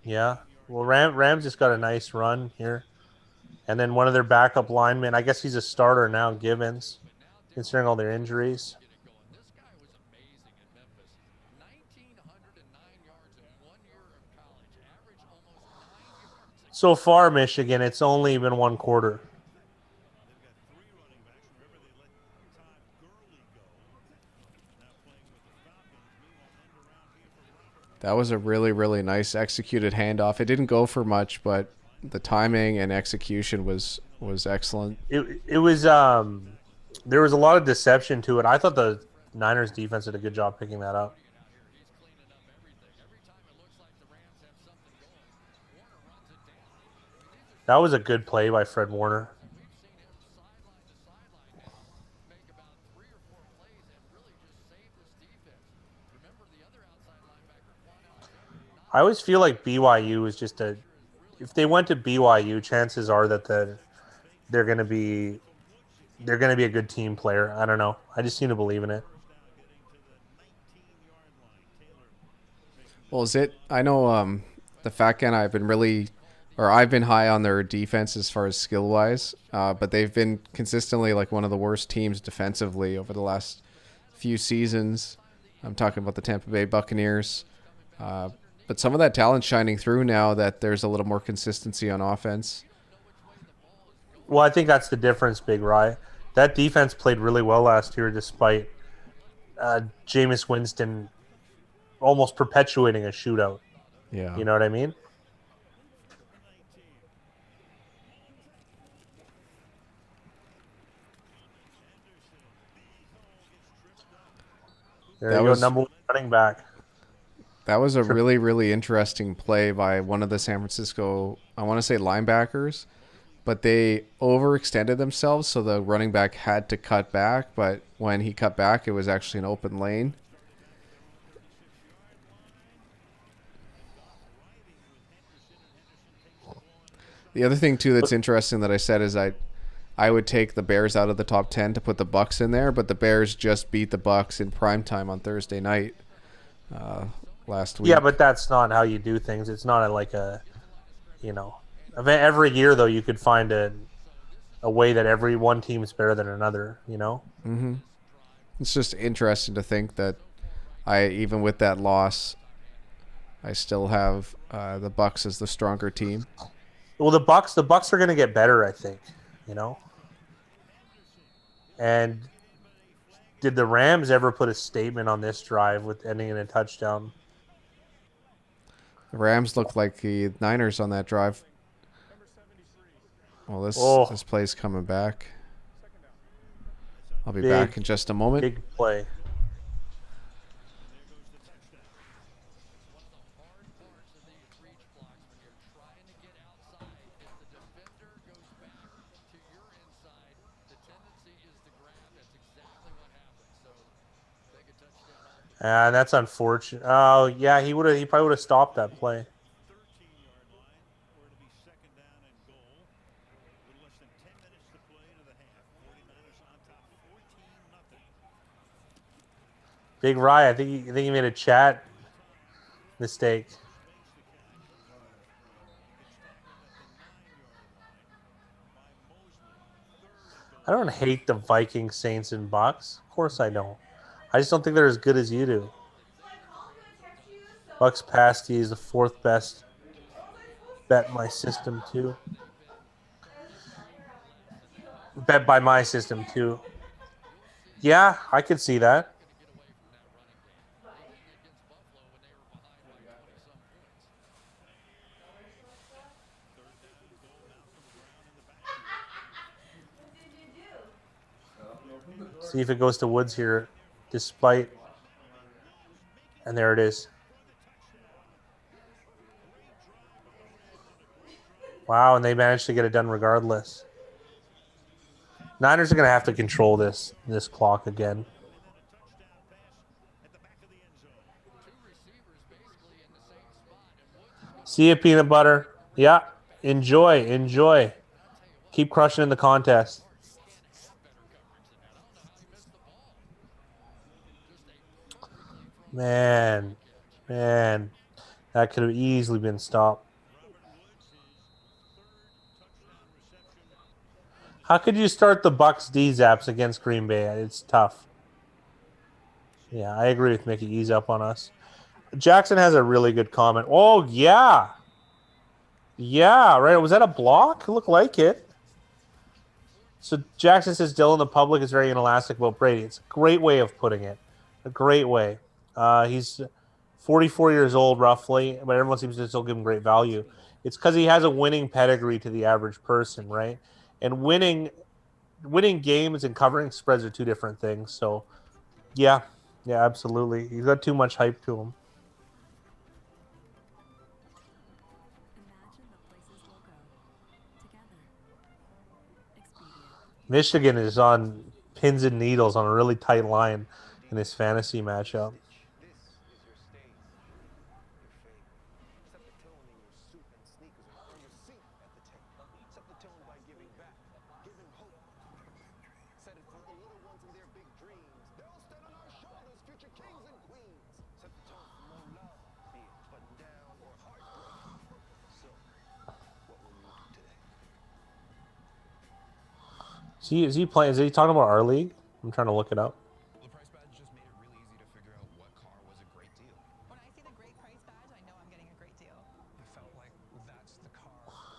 Yeah. Well, Rams just got a nice run here. And then one of their backup linemen, I guess he's a starter now, Gibbons, considering all their injuries. So far, Michigan, it's only been one quarter. That was a really, really nice executed handoff. It didn't go for much, but the timing and execution was excellent. It was there was a lot of deception to it. I thought the Niners defense did a good job picking that up. That was a good play by Fred Warner. I always feel like BYU is just a. If they went to BYU, chances are that they're going to be a good team player. I don't know. I just seem to believe in it. Well, is it? I know the Fat Guy and I have been I've been high on their defense as far as skill wise, but they've been consistently like one of the worst teams defensively over the last few seasons. I'm talking about the Tampa Bay Buccaneers. But some of that talent shining through now that there's a little more consistency on offense. Well, I think that's the difference, Big Rye. That defense played really well last year despite Jameis Winston almost perpetuating a shootout. Yeah. You know what I mean? There you go, number one running back. That was a really, really interesting play by one of the San Francisco, I want to say linebackers, but they overextended themselves, so the running back had to cut back, but when he cut back, it was actually an open lane. The other thing, too, that's interesting that I said is I would take the Bears out of the top 10 to put the Bucks in there, but the Bears just beat the Bucks in primetime on Thursday night. Last week. Yeah, but that's not how you do things. It's not every year though you could find a way that every one team is better than another. Mm-hmm. It's just interesting to think that even with that loss, I still have the Bucks as the stronger team. Well, the Bucks are going to get better, I think. And did the Rams ever put a statement on this drive with ending in a touchdown? The Rams look like the Niners on that drive. Well, this play's coming back. I'll be back in just a moment. Big play. That's unfortunate. Oh, yeah, he probably would have stopped that play. Big Rye, I think he made a chat mistake. I don't hate the Vikings, Saints, and Bucks. Of course I don't. I just don't think they're as good as you do. Bucks Pasty is the 4th best bet in my system too. Bet by my system too. Yeah, I could see that. See if it goes to Woods here, despite. And there it is. Wow, and they managed to get it done regardless. Niners are going to have to control this clock again. See you, peanut butter. Yeah, enjoy. Keep crushing in the contest. Man, that could have easily been stopped. How could you start the Bucks D-Zaps against Green Bay? It's tough. Yeah, I agree with Mickey. Ease up on us. Jackson has a really good comment. Oh, yeah. Yeah, right. Was that a block? It looked like it. So Jackson says Dylan, the public is very inelastic about Brady. It's a great way of putting it. A great way. He's 44 years old, roughly, but everyone seems to still give him great value. It's because he has a winning pedigree to the average person, right? And winning games and covering spreads are two different things. So, yeah, absolutely. He's got too much hype to him. Michigan is on pins and needles on a really tight line in this fantasy matchup. Is he playing? Is he talking about our league? I'm trying to look it up. The price badge just made it really easy to figure out what car was a great deal. When I see the great price badge, I know I'm getting a great deal. I felt like that's the car.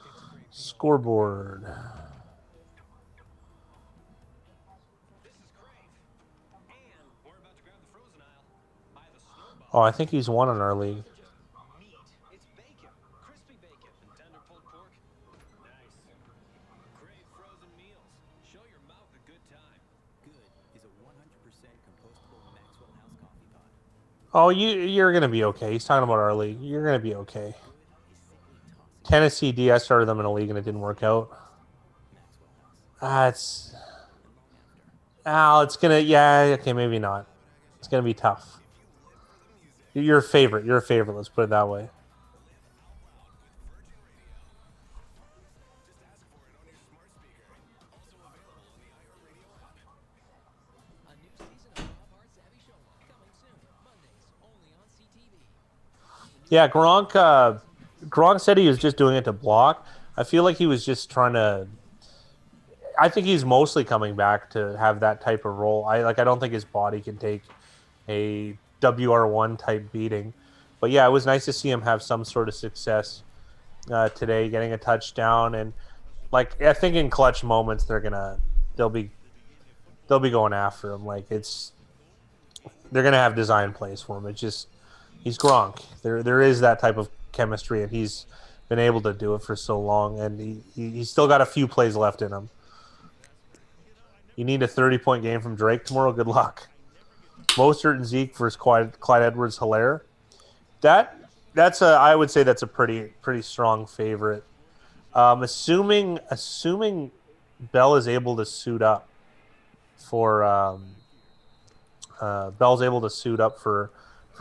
It's a great deal. Scoreboard. Oh, I think he's won in our league. It's bacon, crispy bacon, and tender pulled pork. Nice. Crave frozen meals. Show your mouth a good time. Good is a 100% compostable Maxwell House coffee pot. Oh, you're gonna be okay. He's talking about our league. You're gonna be okay. Tennessee D, I started them in a league and it didn't work out. It's gonna, yeah, okay, maybe not. It's gonna be tough. You're a favorite. Let's put it that way. Yeah, Gronk said he was just doing it to block. I feel like he was just trying to. I think he's mostly coming back to have that type of role. I don't think his body can take a WR1 type beating. But yeah, it was nice to see him have some sort of success today, getting a touchdown, and like I think in clutch moments they'll be going after him. Like they're gonna have design plays for him. It's just he's Gronk. There is that type of chemistry, and he's been able to do it for so long, and he's still got a few plays left in him. You need a 30-point game from Drake tomorrow. Good luck. Mostert and Zeke versus Clyde Edwards-Helaire. I would say that's a pretty strong favorite. Assuming Bell is able to suit up for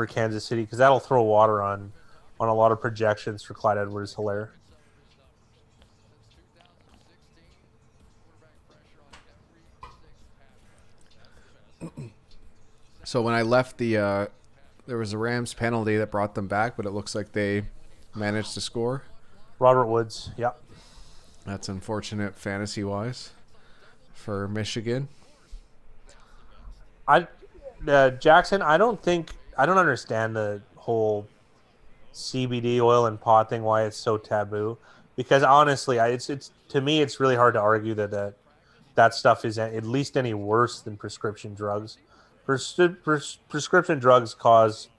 Kansas City, because that'll throw water on a lot of projections for Clyde Edwards-Helaire. So when I left there was a Rams penalty that brought them back, but it looks like they managed to score. Robert Woods, yeah. That's unfortunate fantasy-wise for Michigan. Jackson, I don't understand the whole CBD oil and pot thing. Why it's so taboo? Because honestly, it's to me, it's really hard to argue that stuff is at least any worse than prescription drugs. Prescription drugs cause,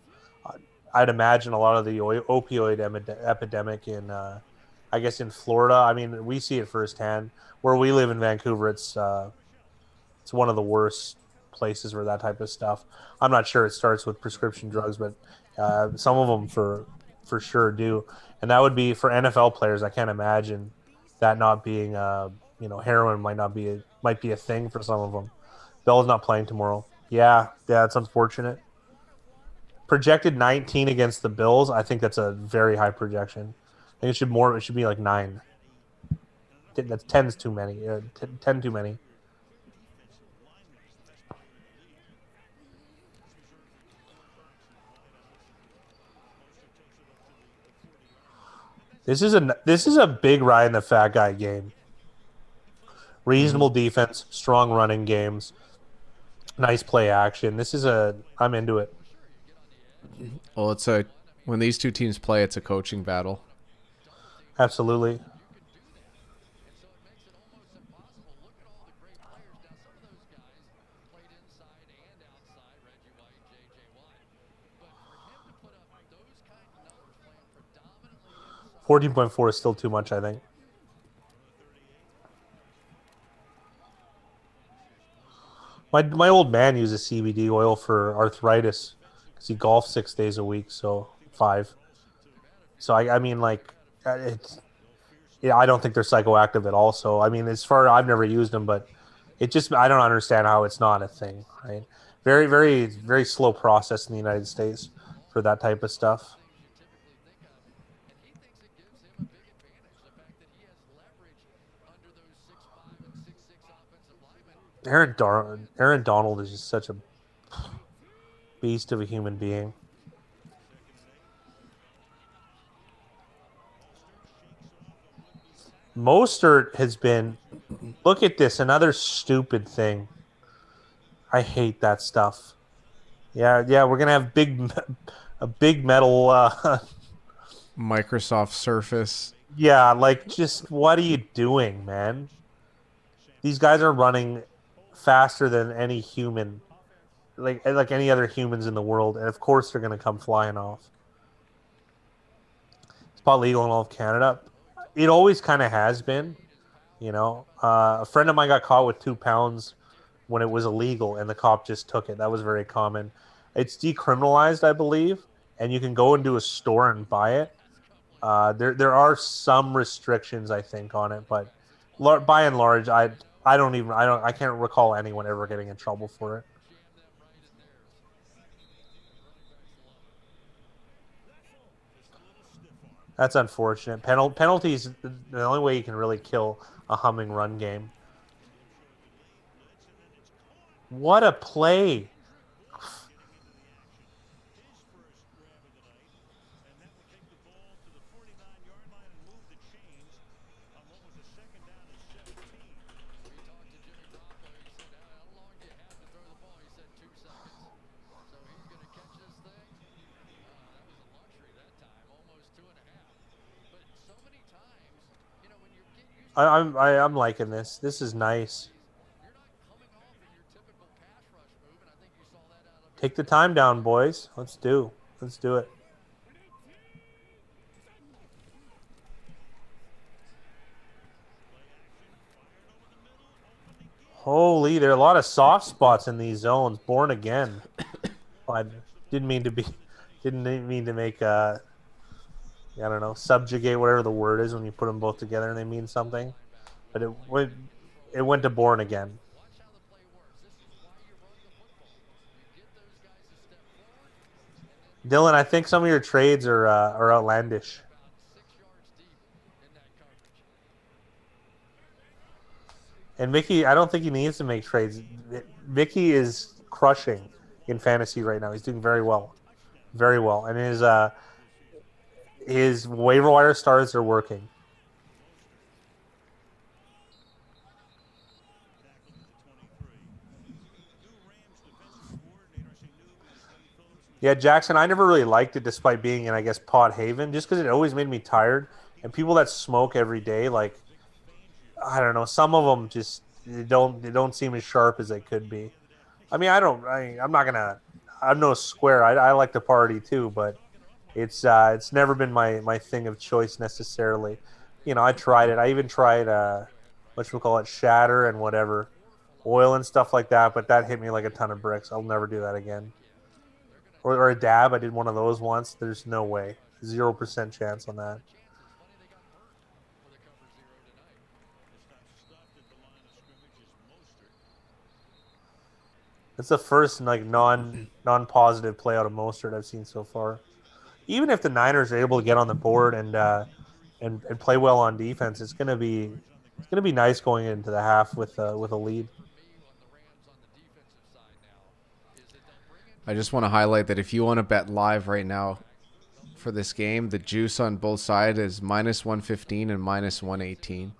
uh, I'd imagine, a lot of the opioid epidemic in, I guess, in Florida. I mean, we see it firsthand. Where we live in Vancouver, it's one of the worst places for that type of stuff. I'm not sure it starts with prescription drugs, but some of them for sure do, and that would be for NFL players. I can't imagine that not being, heroin might be a thing for some of them. Bell's not playing tomorrow. Yeah, it's unfortunate. Projected 19 against the Bills. I think that's a very high projection. I think it should be like 9. That's 10's too many. 10 too many. This is a big Ryan the Fat Guy game. Reasonable defense, strong running games, nice play action. I'm into it. Well, when these two teams play, it's a coaching battle. Absolutely. $14.4 is still too much, I think. My old man uses CBD oil for arthritis because he golfs 6 days a week, so 5. So I mean, like, it's yeah, I don't think they're psychoactive at all. So I mean, I've never used them, but I don't understand how it's not a thing, right? Very, very, very slow process in the United States for that type of stuff. Aaron Donald is just such a beast of a human being. Mostert has been. Look at this, another stupid thing. I hate that stuff. Yeah, we're gonna have a big metal. Microsoft Surface. Yeah, like, just what are you doing, man? These guys are running faster than any human, like any other humans in the world, and of course they're gonna come flying off. It's pot legal in all of Canada. It always kind of has been, A friend of mine got caught with 2 pounds when it was illegal, and the cop just took it. That was very common. It's decriminalized, I believe, and you can go into a store and buy it. There are some restrictions, I think, on it, but by and large, I can't recall anyone ever getting in trouble for it. That's unfortunate. Penalties, the only way you can really kill a humming run game. What a play! I'm liking this. This is nice. Take the time down, boys. Let's do it. Holy, there are a lot of soft spots in these zones. Born again. I didn't mean to be, didn't mean to make I don't know, subjugate, whatever the word is when you put them both together and they mean something. But it went to born again. Dylan, I think some of your trades are outlandish. And Mickey, I don't think he needs to make trades. Mickey is crushing in fantasy right now. He's doing very well, and his waiver wire stars are working. Yeah, Jackson, I never really liked it despite being in, I guess, Pod Haven, just because it always made me tired. And people that smoke every day, like, I don't know, some of them just they don't seem as sharp as they could be. I mean, I'm not gonna I'm no square. I like to party too, but it's never been my thing of choice necessarily. You know, I tried it. I even tried what we call it, shatter and whatever, oil and stuff like that, but that hit me like a ton of bricks. I'll never do that again. Or a dab. I did one of those once. There's no way. 0% chance on that. That's the first like non positive play out of Mostert I've seen so far. Even if the Niners are able to get on the board and play well on defense, it's gonna be nice going into the half with a lead. I just want to highlight that if you want to bet live right now for this game, the juice on both sides is -115 and -118.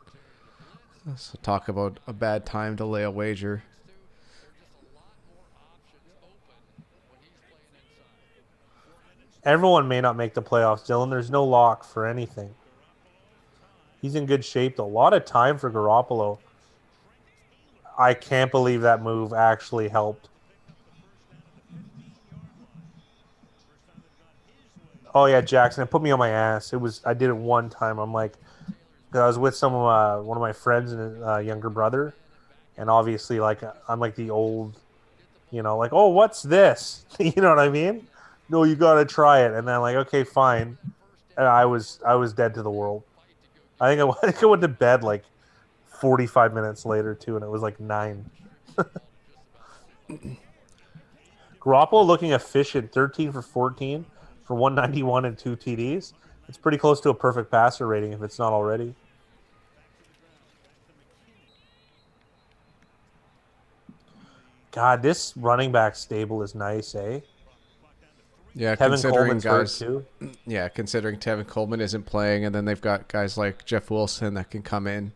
So talk about a bad time to lay a wager. Everyone may not make the playoffs, Dylan. There's no lock for anything. He's in good shape though. A lot of time for Garoppolo. I can't believe that move actually helped. Oh yeah, Jackson, it put me on my ass. I did it one time. I'm like, I was with one of my friends and his younger brother, and obviously like I'm like the old, like, oh, what's this? You know what I mean? No, you gotta try it. And then like, okay, fine. And I was dead to the world. I think I went to bed like 45 minutes later too, and it was like 9. Garoppolo looking efficient, 13 for 14 for 191 and 2 TDs. It's pretty close to a perfect passer rating if it's not already. God, this running back stable is nice, eh? Yeah, Kevin considering Coleman's hurt guys. too. Yeah, considering Tevin Coleman isn't playing, and then they've got guys like Jeff Wilson that can come in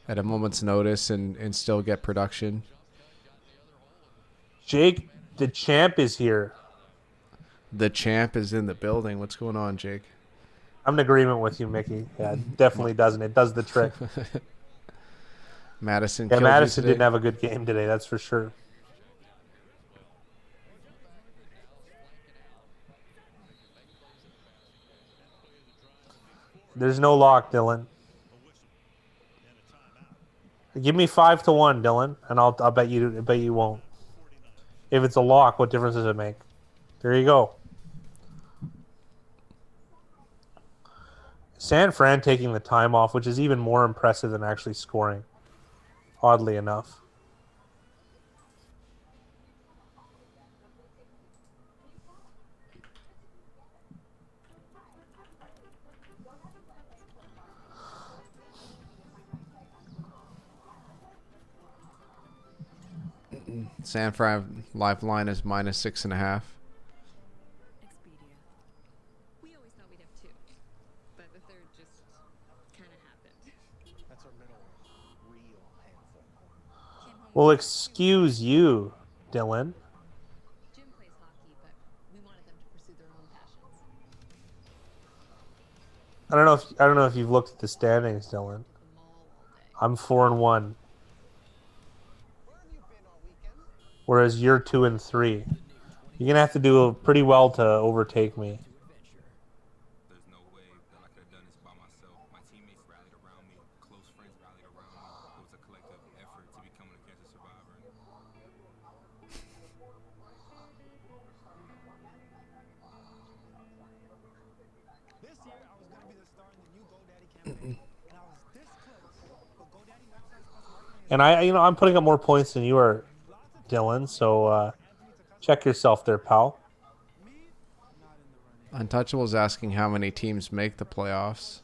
at a moment's notice and still get production. Jake, the champ is here. The champ is in the building. What's going on, Jake? I'm in agreement with you, Mickey. Yeah, it definitely doesn't. It does the trick. Madison Yeah, killed you Madison today. didn't have a good game today, that's for sure. There's no lock, Dylan. Give me 5-1, Dylan, and I'll bet you won't. If it's a lock, what difference does it make? There you go. San Fran taking the time off, which is even more impressive than actually scoring. Oddly enough. San Fran lifeline is -6.5. Expedia. We always thought we'd have two, but the third just kind of happened. That's our middle real handful. Came home Well, with excuse you, Dylan. Jim plays hockey, but we wanted them to pursue their own passions. I don't know if you've looked at the standings, Dylan. The mall all day. I'm 4-1, Where have you been all weekend? whereas you're 2-3. You're gonna have to do pretty well to overtake me. There's no way that I could have done this by myself. My teammates rallied around me. Close friends rallied around me. It was a collective effort to becoming a cancer survivor. This year, I was going to be the star in the new GoDaddy campaign. And I was this close. But GoDaddy websites plus marketing And I'm putting up more points than you are, Dylan. So check yourself there, pal. Untouchable's asking how many teams make the playoffs.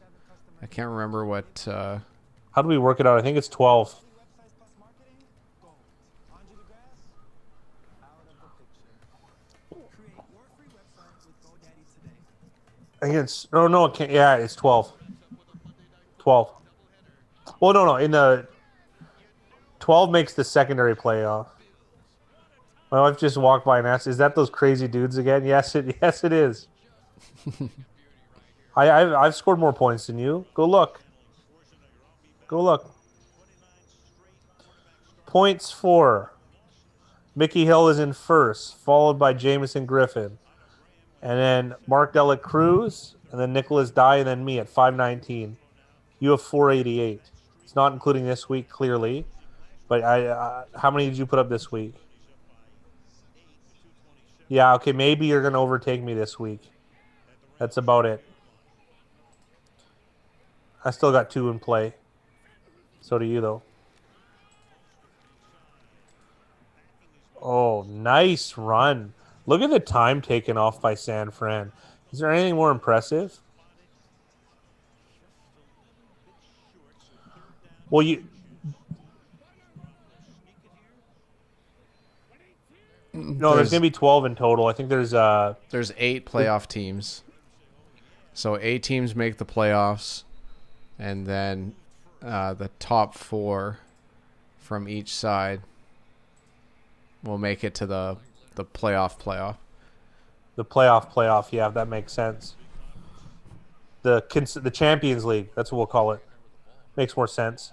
I can't remember what. How do we work it out? I think it's 12. websites plus marketing, go. Andre DeGrasse, out of the picture. Create your free website with GoDaddy today. I think it's no, it can't. Yeah, it's 12. 12. Well, no. In the 12 makes the secondary playoff. My wife just walked by and asked, "Is that those crazy dudes again?" Yes, it is. I've scored more points than you. Go look. Go look. Points for Mickey Hill is in first, followed by Jamison Griffin, and then Mark Dela Cruz, and then Nicholas Dye, and then me at 519. You have 488. It's not including this week clearly, but how many did you put up this week? Yeah, okay, maybe you're gonna overtake me this week. That's about it. I still got 2 in play. So do you, though. Oh, nice run. Look at the time taken off by San Fran. Is there anything more impressive? Well, no, there's going to be 12 in total. I think there's 8 playoff teams. So 8 teams make the playoffs, and then the top 4 from each side will make it to the playoff. the playoff. Yeah, that makes sense. The Champions League. That's what we'll call it. Makes more sense.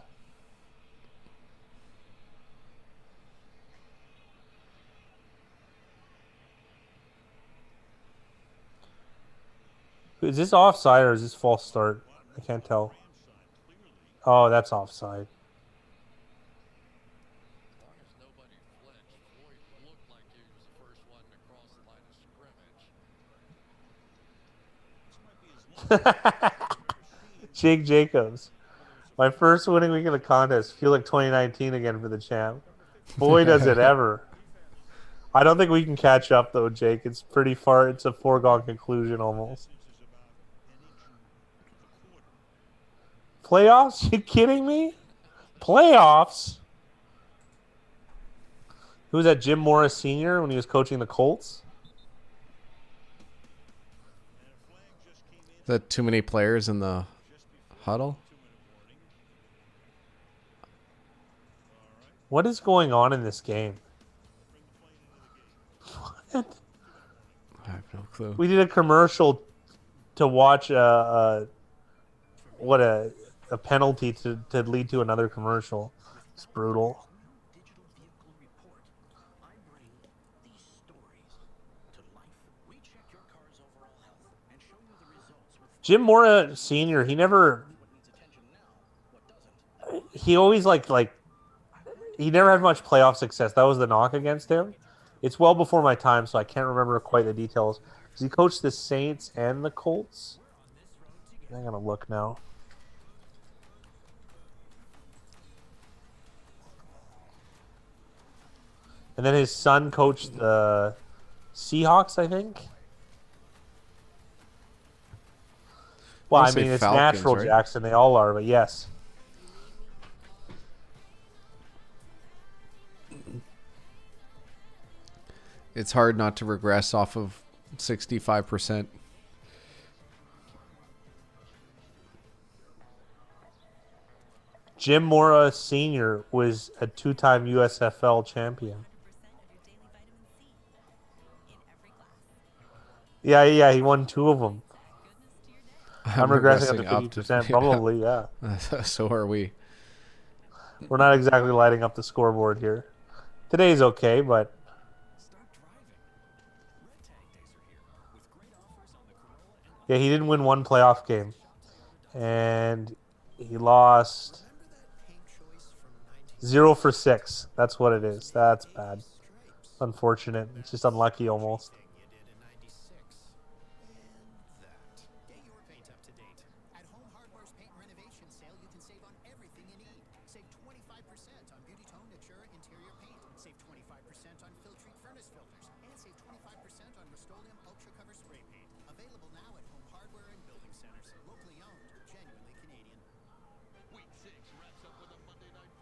Is this offside or is this false start? I can't tell. Oh, that's offside. Jake Jacobs. My first winning week in the contest. Feel like 2019 again for the champ. Boy, does it ever. I don't think we can catch up, though, Jake. It's pretty far. It's a foregone conclusion almost. Playoffs? You kidding me? Playoffs? Who was that, Jim Morris Sr. when he was coaching the Colts? Is that too many players in the huddle? What is going on in this game? What? I have no clue. We did a commercial to watch a penalty to lead to another commercial. It's brutal. Jim Mora Sr., he always he never had much playoff success. That was the knock against him. It's well before my time, so I can't remember quite the details. Does he coach the Saints and the Colts? I'm going to look now. And then his son coached the Seahawks, I think. Well, I mean, it's Falcons, natural, right? Jackson. They all are, but yes. It's hard not to regress off of 65%. Jim Mora Sr. was a 2-time USFL champion. Yeah, he won 2 of them. I'm regressing up to 50%, probably, yeah. So are we. We're not exactly lighting up the scoreboard here. Today's okay, but... Yeah, he didn't win 1 playoff game. And he lost 0 for 6. That's what it is. That's bad. Unfortunate. It's just unlucky almost.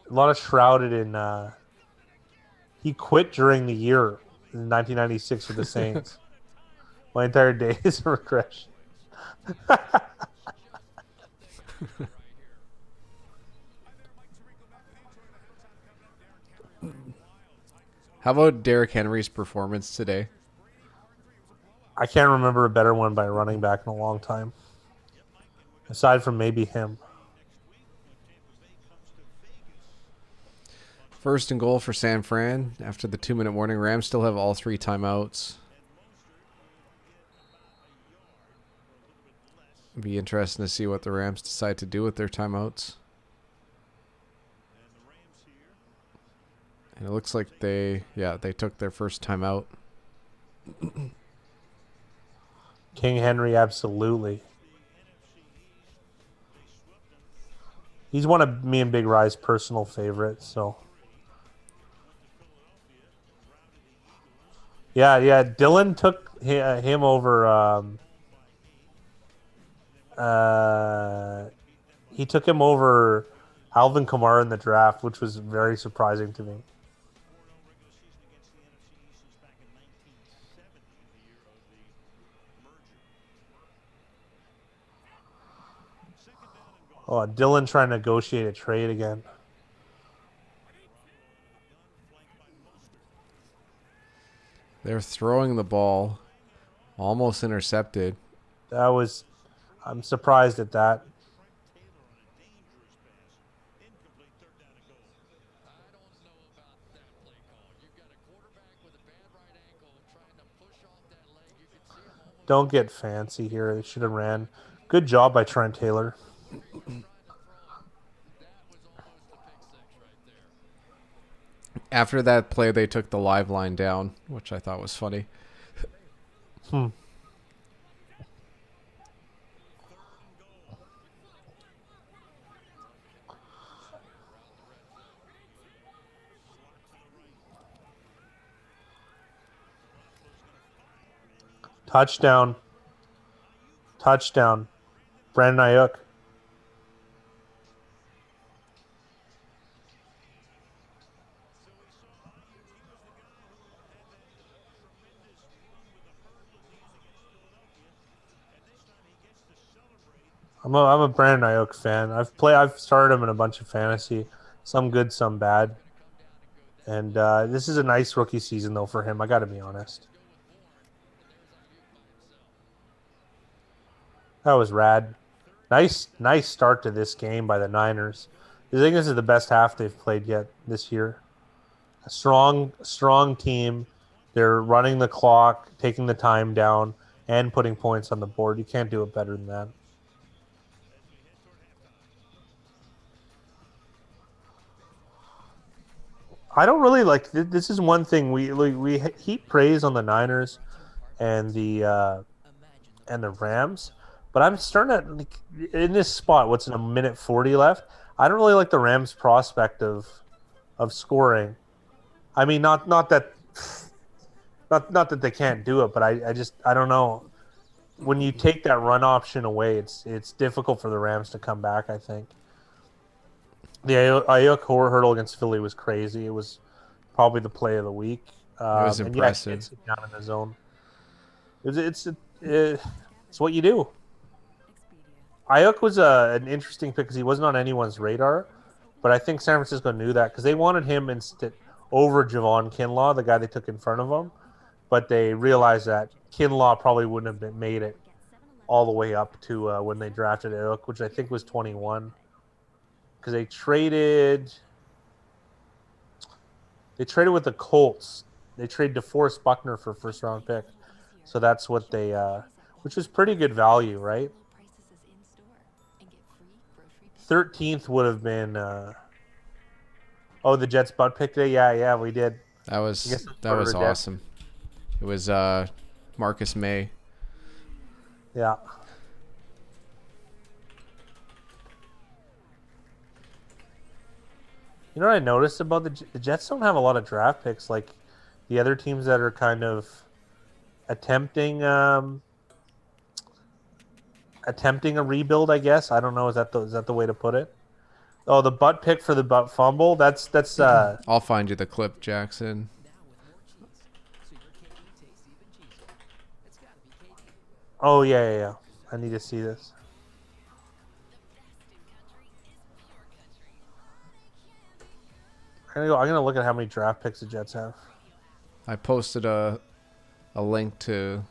A lot of shrouded in. He quit during the year in 1996 with the Saints. My entire day is a regression. How about Derrick Henry's performance today? I can't remember a better one by a running back in a long time. Aside from maybe him. First and goal for San Fran. After the 2-minute warning, Rams still have all 3 timeouts. It'd be interesting to see what the Rams decide to do with their timeouts. And it looks like they took their first timeout. King Henry, absolutely. He's one of me and Big Rye's personal favorites, so. Yeah. Dylan took him over. He took him over Alvin Kamara in the draft, which was very surprising to me. Oh, Dylan trying to negotiate a trade again. They're throwing the ball. Almost intercepted. I'm surprised at that. Don't get fancy here. They should have ran. Good job by Trent Taylor. After that play, they took the live line down, which I thought was funny. Touchdown. Brandon Ayuk. I'm a Brandon Ayuk fan. I've started him in a bunch of fantasy, some good, some bad. And this is a nice rookie season though for him. I got to be honest. That was rad. Nice start to this game by the Niners. I think this is the best half they've played yet this year. A strong team. They're running the clock, taking the time down, and putting points on the board. You can't do it better than that. I don't really like. This is one thing we heap praise on the Niners and the Rams, but I'm starting to like, in this spot. What's in a minute 40 left? I don't really like the Rams' prospect of scoring. I mean, not that they can't do it, but I don't know. When you take that run option away, it's difficult for the Rams to come back. I think. The Ayuk hurdle against Philly was crazy. It was probably the play of the week. It was impressive. And yeah, down in the zone. It's what you do. Ayuk was an interesting pick because he wasn't on anyone's radar, but I think San Francisco knew that because they wanted him instead over Javon Kinlaw, the guy they took in front of him, but they realized that Kinlaw probably wouldn't have made it all the way up to when they drafted Ayuk, which I think was 21. Because they traded with the Colts. They traded DeForest Buckner for a first round pick. So that's what they which was pretty good value, right? 13th would have been the Jets butt pick today. Yeah, we did. That was awesome. It was Marcus May. Yeah. You know what I noticed about the Jets don't have a lot of draft picks like the other teams that are kind of attempting a rebuild, I guess. I don't know. Is that the way to put it? Oh, the butt pick for the butt fumble. That's I'll find you the clip, Jackson. Oh yeah. I need to see this. I'm gonna look at how many draft picks the Jets have. I posted a link to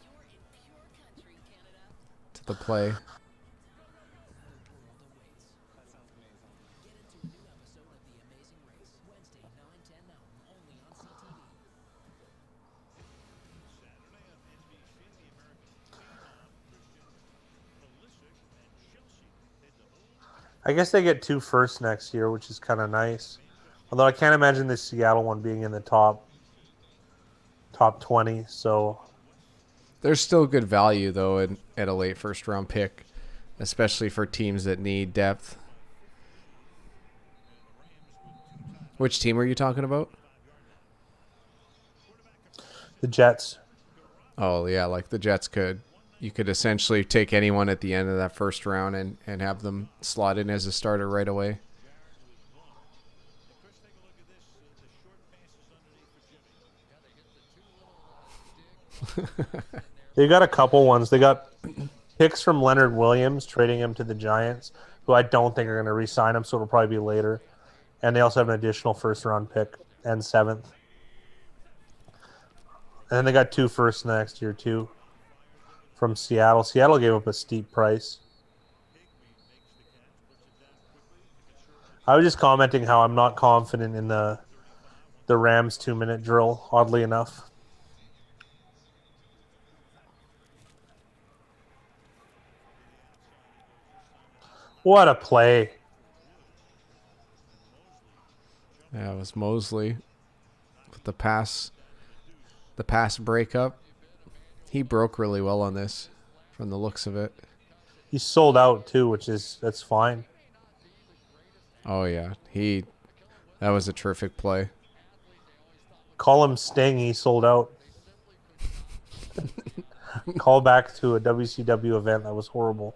the play. That sounds amazing. I guess they get 2 firsts next year, which is kind of nice. Although I can't imagine the Seattle one being in the top 20. So There's still good value though at a late first round pick, especially for teams that need depth. Which team are you talking about? the Jets. Oh yeah, like the Jets could. You could essentially take anyone at the end of that first round and have them slot in as a starter right away. They got a couple ones. They got picks from Leonard Williams, trading him to the Giants, who I don't think are going to re-sign him, so it'll probably be later. And they also have an additional first-round pick and 7th. And then they got 2 firsts next year, too, from Seattle. Seattle gave up a steep price. I was just commenting how I'm not confident in the Rams 2-minute drill, oddly enough. What a play. Yeah, it was Mosley with the pass breakup. He broke really well on this from the looks of it. He sold out, too, that's fine. Oh yeah, that was a terrific play. Call him Sting, he sold out. Call back to a WCW event that was horrible.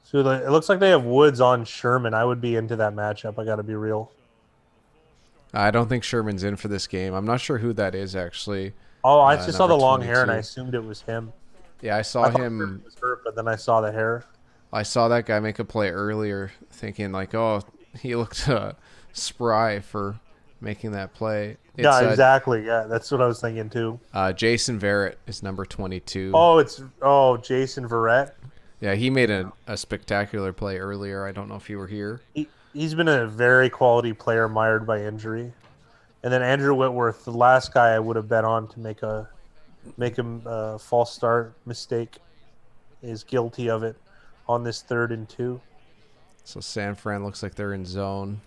So it looks like they have Woods on Sherman. I would be into that matchup. I got to be real. I don't think Sherman's in for this game. I'm not sure who that is actually. Oh, I just saw the number long hair and I 22. assumed it was him. Yeah, I saw I thought him. It was hurt, but then I saw the hair. I saw that guy make a play earlier, thinking like, oh, he looked spry for making that play. It's, Yeah, exactly. Yeah, that's what I was thinking too. Jason Verrett is number 22. Oh, Jason Verrett. Yeah, he made a spectacular play earlier. I don't know if you were here. He's been a very quality player mired by injury. And then Andrew Whitworth, the last guy I would have bet on to make a false start mistake, is guilty of it on this 3rd and 2. So San Fran looks like they're in zone.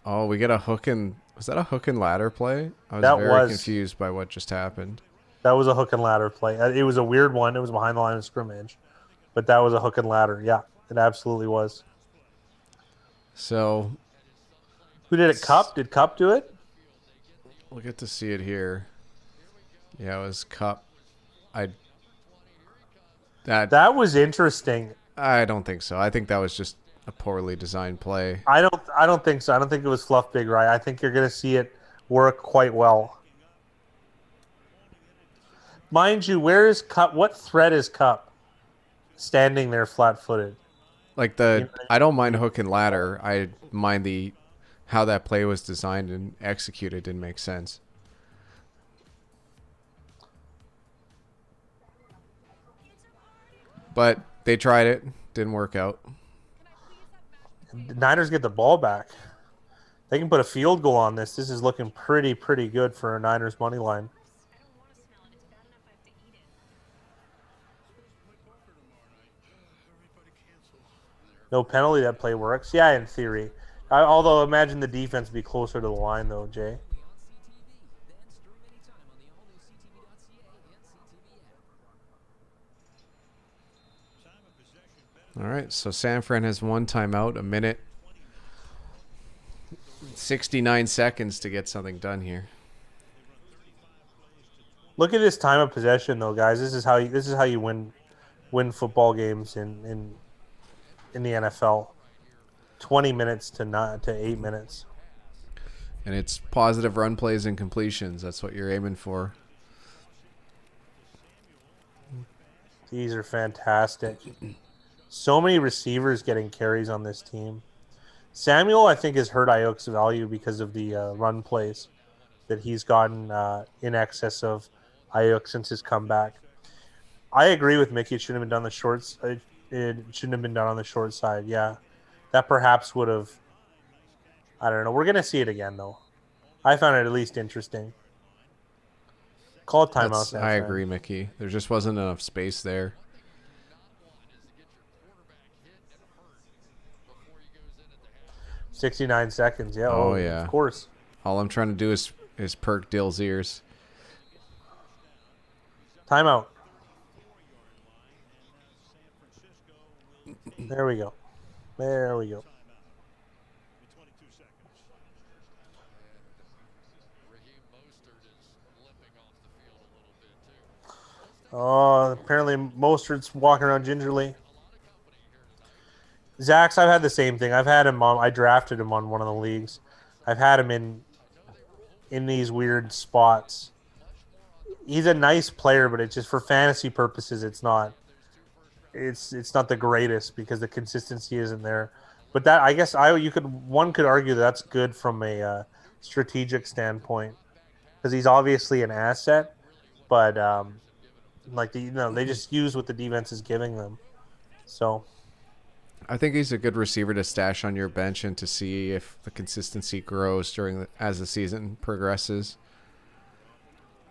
Oh, we get a hook and... Was that a hook and ladder play? I was very confused by what just happened. That was a hook and ladder play. It was a weird one. It was behind the line of scrimmage. But that was a hook and ladder. Yeah, it absolutely was. So... Who did it? Cup? Did Cup do it? We'll get to see it here. Yeah, it was Cup. That was interesting. I don't think so. I think that was just a poorly designed play. I don't think so. I don't think it was fluff big right. I think you're going to see it work quite well. Mind you, where is Cup? What threat is Cup? Standing there flat-footed. Like I don't mind hook and ladder. I mind how that play was designed and executed didn't make sense. But they tried it, didn't work out. The Niners get the ball back. They can put a field goal on this. This is looking pretty good for a Niners money line. I don't want to smell it. It's bad enough I have to eat it. No penalty, that play works. Yeah, in theory. Although imagine the defense be closer to the line, though, Jay. All right, so San Fran has one timeout, a minute, 69 seconds to get something done here. Look at this time of possession, though, guys. This is how you win football games in the NFL. 20 minutes to 8 minutes. And it's positive run plays and completions. That's what you're aiming for. These are fantastic. So many receivers getting carries on this team. Samuel, I think, has hurt Ayuk's value because of the run plays that he's gotten in excess of Ayuk since his comeback. I agree with Mickey. It shouldn't have been done the shorts. It shouldn't have been done on the short side. Yeah, that perhaps would have. I don't know. We're gonna see it again though. I found it at least interesting. Call a timeout, I Sam. agree, Mickey. There just wasn't enough space there. 69 seconds. Yeah. Oh, yeah. Of course. All I'm trying to do is perk Dill's ears. Timeout. There we go. There we go. Oh, apparently Mostert's walking around gingerly. Zach's, I've had the same thing. I've had him on. I drafted him on one of the leagues. I've had him in these weird spots. He's a nice player, but it's just for fantasy purposes. It's not. It's not the greatest because the consistency isn't there. But that I guess one could argue that's good from a strategic standpoint because he's obviously an asset, but they just use what the defense is giving them. So I think he's a good receiver to stash on your bench and to see if the consistency grows as the season progresses.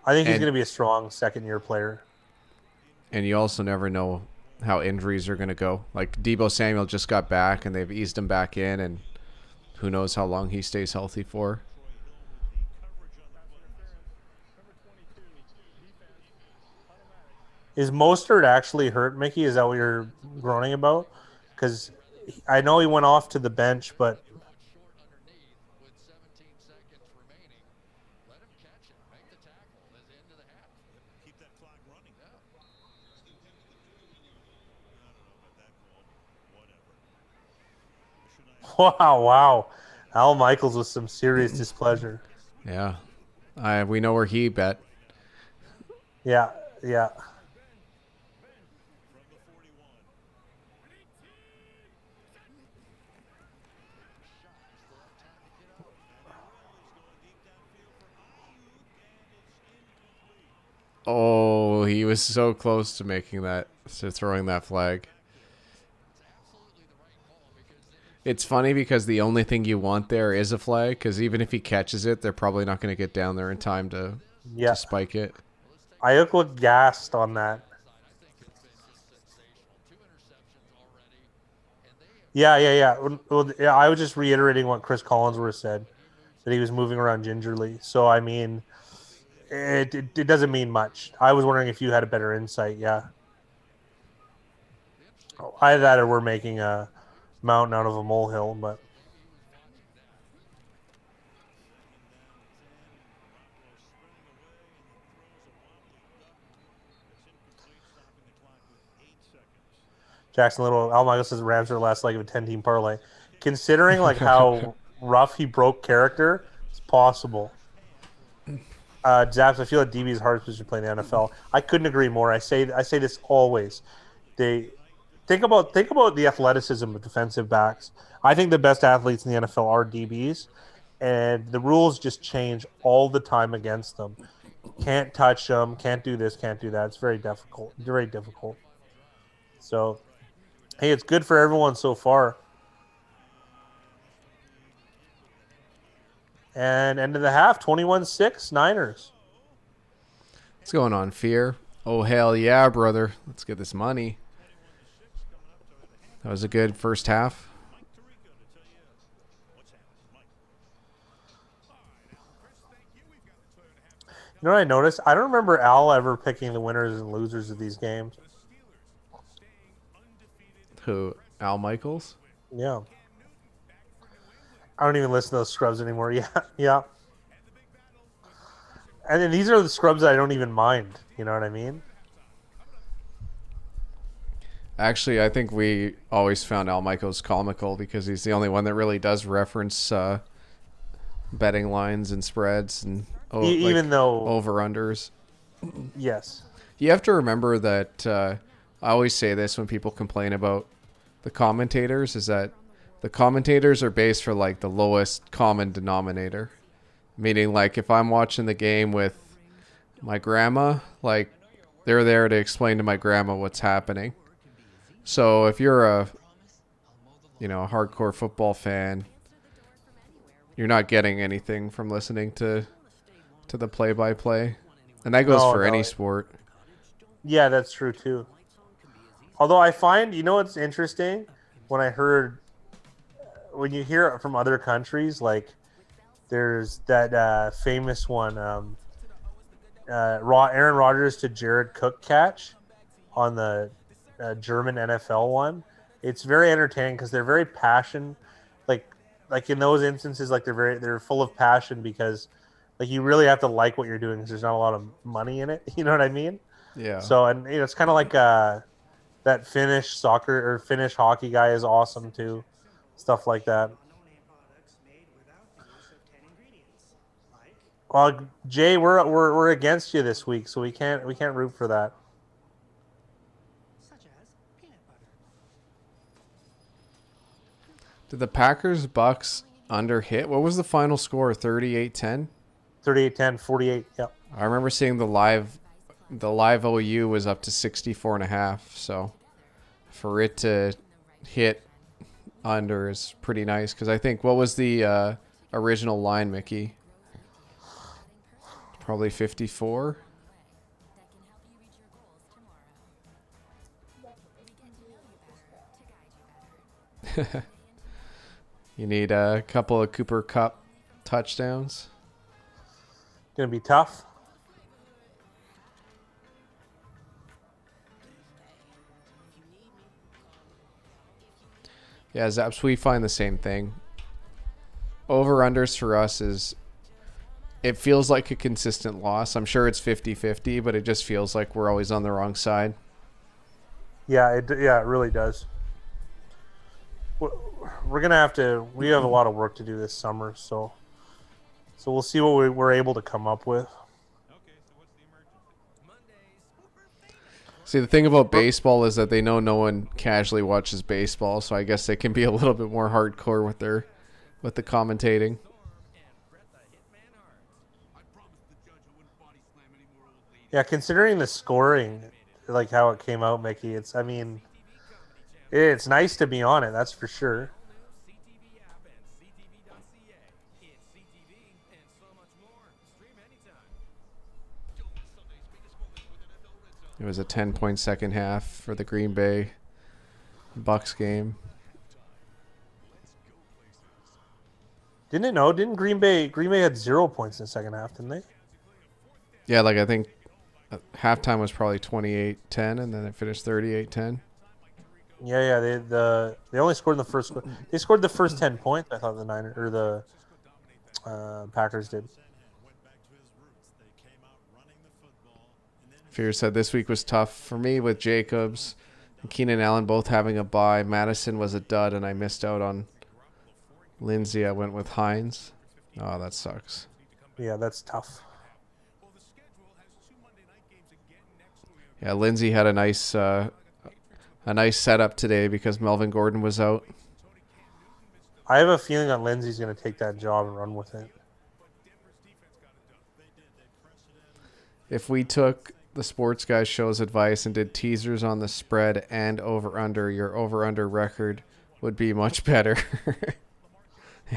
I think he's going to be a strong second-year player. And you also never know how injuries are going to go. Like Deebo Samuel just got back and they've eased him back in, and who knows how long he stays healthy for. Is Mostert actually hurt, Mickey? Is that what you're groaning about? Because I know he went off to the bench, but wow. Al Michaels with some serious displeasure. Yeah. We know where he bet. Yeah. Oh, he was so close to throwing that flag. It's funny because the only thing you want there is a flag, because even if he catches it, they're probably not going to get down there in time to spike it. Ayuk looked gassed on that. Yeah. Well, I was just reiterating what Chris Collinsworth said, that he was moving around gingerly. So, I mean, it doesn't mean much. I was wondering if you had a better insight. Yeah. Either that or we're making a mountain out of a molehill, but Jackson Little, Al Michael says Rams are the last leg of a 10-team parlay. Considering like how rough he broke character, it's possible. Zaps, I feel like DB is hardest position to play in the NFL. I couldn't agree more. I say this always. They think about the athleticism of defensive backs. I think the best athletes in the NFL are DBs, and the rules just change all the time against them. Can't touch them. Can't do this. Can't do that. It's very difficult. Very difficult. So, hey, it's good for everyone so far. And end of the half, 21-6, Niners. What's going on, Fear? Oh, hell yeah, brother. Let's get this money. That was a good first half. You know what I noticed? I don't remember Al ever picking the winners and losers of these games. Who? Al Michaels? Yeah. I don't even listen to those scrubs anymore. Yeah. And then these are the scrubs that I don't even mind. You know what I mean? Actually, I think we always found Al Michaels comical because he's the only one that really does reference betting lines and spreads and even though over-unders. Yes. You have to remember that I always say this when people complain about the commentators is that the commentators are based for like the lowest common denominator. Meaning like if I'm watching the game with my grandma, like they're there to explain to my grandma what's happening. So if you're a a hardcore football fan, you're not getting anything from listening to the play-by-play. And that goes No, for no. any sport. Yeah, that's true too. Although I find, what's interesting when I heard when you hear it from other countries, like there's that famous one, Aaron Rodgers to Jared Cook catch on the German NFL one. It's very entertaining because they're very passion, like like in those instances, like they're full of passion because like you really have to like what you're doing because there's not a lot of money in it. You know what I mean? Yeah. So and it's kind of like that Finnish soccer or Finnish hockey guy is awesome too, stuff like that. No-name products made without the use of 10 ingredients. Like Well, Jay, we're against you this week, so we can't root for that. such as peanut butter. Did the Packers Bucks under hit? What was the final score? 38-10? 38-10, 48. Yep. I remember seeing the live OU was up to 64.5. So for it to hit under is pretty nice because I think what was the original line, Mickey? Probably 54. You need a couple of Cooper Cup touchdowns. Gonna be tough. Yeah, Zaps, we find the same thing. Over-unders for us is, it feels like a consistent loss. I'm sure it's 50-50, but it just feels like we're always on the wrong side. Yeah, it really does. We're gonna have to. We have a lot of work to do this summer, so we'll see what we're able to come up with. Okay, so what's the emergency? See, the thing about baseball is that they know no one casually watches baseball, so I guess they can be a little bit more hardcore with the commentating. Yeah, considering the scoring, like how it came out, Mickey. It's nice to be on it. That's for sure. CTV app and CTV.ca. It's CTV and so much more. Stream anytime. It was a 10-point second half for the Green Bay Bucks game. Didn't it? No, didn't Green Bay had 0 points in the second half, didn't they? Yeah, like I think halftime was probably 28-10, and then it finished 38-10. Yeah. They only scored in the first. They scored the first 10 points. I thought the Packers did. Fear said this week was tough for me with Jacobs and Keenan Allen both having a bye. Madison was a dud, and I missed out on Lindsey. I went with Hines. Oh, that sucks. Yeah, that's tough. Yeah, Lindsey had a nice setup today because Melvin Gordon was out. I have a feeling that Lindsey's going to take that job and run with it. If we took the Sports Guys show's advice and did teasers on the spread and over-under, your over-under record would be much better.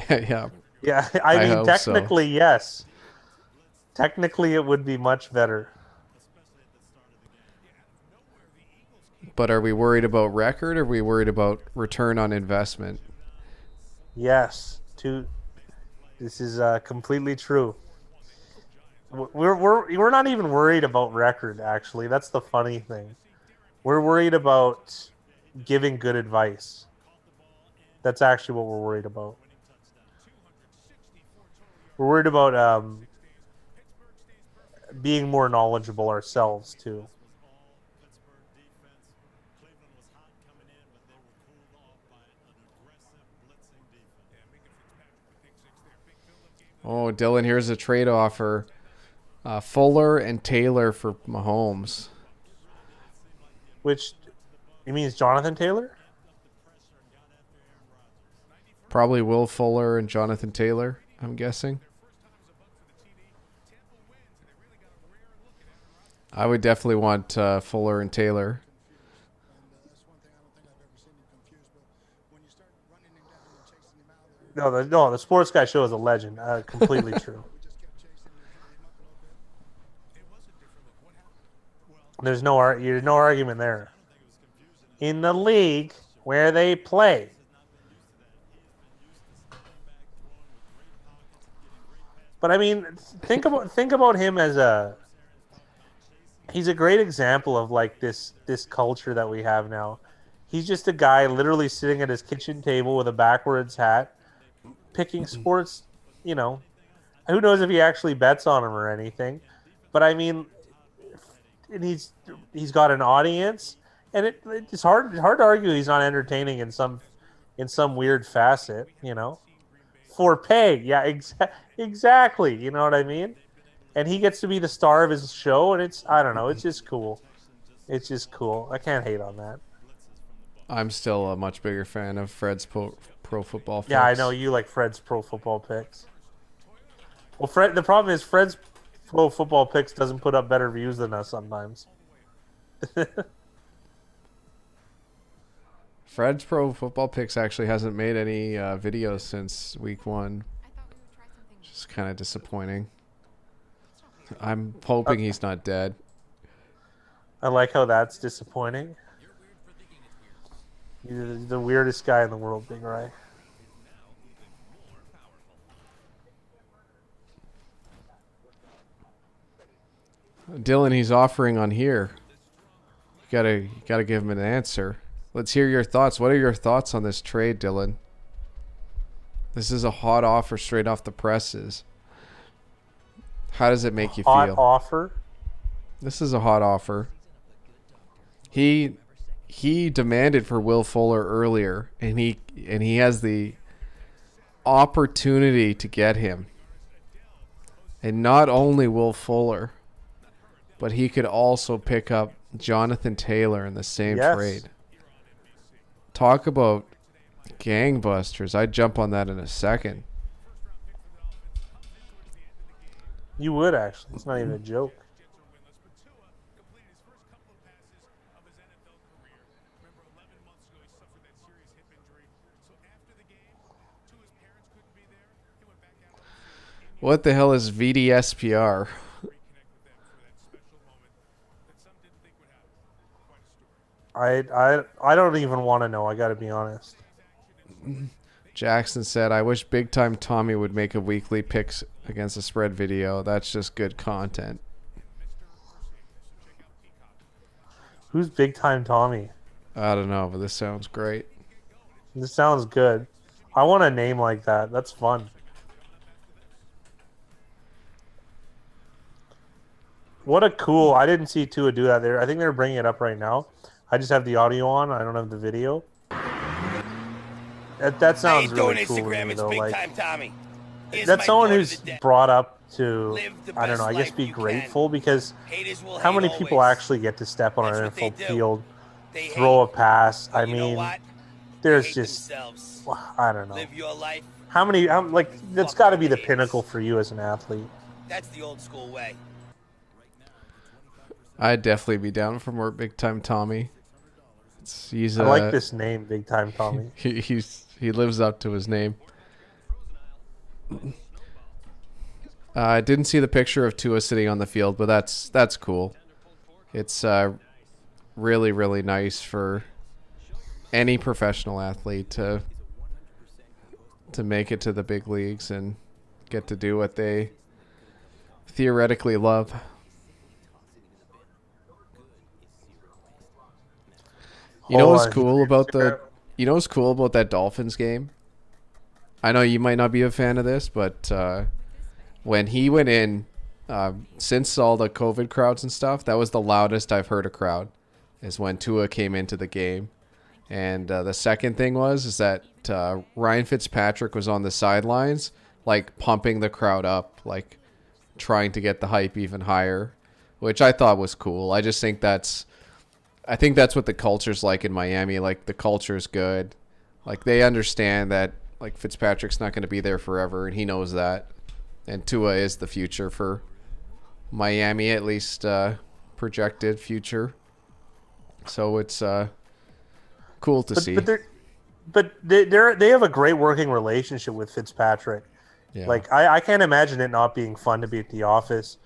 Yeah. Yeah, I mean, hope technically, yes. Technically, it would be much better. But are we worried about record or are we worried about return on investment? Yes, this is completely true. We're not even worried about record. Actually, that's the funny thing. We're worried about giving good advice. That's actually what we're worried about. We're worried about being more knowledgeable ourselves too. Oh, Dylan, here's a trade offer. Fuller and Taylor for Mahomes. Which, you mean Jonathan Taylor? Probably Will Fuller and Jonathan Taylor, I'm guessing. I would definitely want Fuller and Taylor. No, the sports guy show is a legend. Completely true. There's no argument there. In the league where they play. But I mean, think about him as he's a great example of like this culture that we have now. He's just a guy literally sitting at his kitchen table with a backwards hat, picking sports. You know, who knows if he actually bets on them or anything. But I mean, and he's got an audience, and it's hard to argue he's not entertaining in some weird facet. You know, for pay, yeah, exactly. You know what I mean? And he gets to be the star of his show, and I don't know, it's just cool. It's just cool. I can't hate on that. I'm still a much bigger fan of Fred's pro football picks. Yeah, I know you like Fred's pro football picks. Well, the problem is Fred's pro football picks doesn't put up better views than us sometimes. Fred's pro football picks actually hasn't made any videos since week 1. Which is kind of disappointing. I'm hoping he's not dead. I like how that's disappointing. You're the weirdest guy in the world, Big Ray. Dylan, he's offering on here. You gotta give him an answer. Let's hear your thoughts. What are your thoughts on this trade, Dylan? This is a hot offer straight off the presses. How does it make you feel? Hot offer? This is a hot offer. He demanded for Will Fuller earlier, and he has the opportunity to get him. And not only Will Fuller, but he could also pick up Jonathan Taylor in the same trade. Talk about gangbusters. I'd jump on that in a second. You would actually. It's not even a joke. What the hell is VDSPR? I don't even want to know. I got to be honest. Jackson said, I wish Big Time Tommy would make a weekly picks against the spread video. That's just good content. Who's Big Time Tommy? I don't know, but this sounds great. This sounds good. I want a name like that. That's fun. What a cool... I didn't see Tua do that there. I think they're bringing it up right now. I just have the audio on. I don't have the video. That sounds really cool to me, though. Like, that's someone who's brought up to, I don't know, I guess be grateful, because how many people actually get to step on an NFL field, throw a pass? I mean, there's just, I don't know. How many, like, that's got to be the pinnacle for you as an athlete. That's the old school way. I'd definitely be down for more Big Time Tommy. I like this name, Big Time Tommy. He lives up to his name. I didn't see the picture of Tua sitting on the field, but that's cool. It's really, really nice for any professional athlete to make it to the big leagues and get to do what they theoretically love. You know what's cool about that Dolphins game? I know you might not be a fan of this, but when he went in, since all the COVID crowds and stuff, that was the loudest I've heard a crowd, is when Tua came into the game. And the second thing is that Ryan Fitzpatrick was on the sidelines, like pumping the crowd up, like trying to get the hype even higher, which I thought was cool. I think that's what the culture's like in Miami. Like, the culture's good. Like, they understand that Like Fitzpatrick's not going to be there forever, and he knows that. And Tua is the future for Miami, at least projected future. So it's cool to see. They have a great working relationship with Fitzpatrick. Yeah. Like I can't imagine it not being fun to be at the office.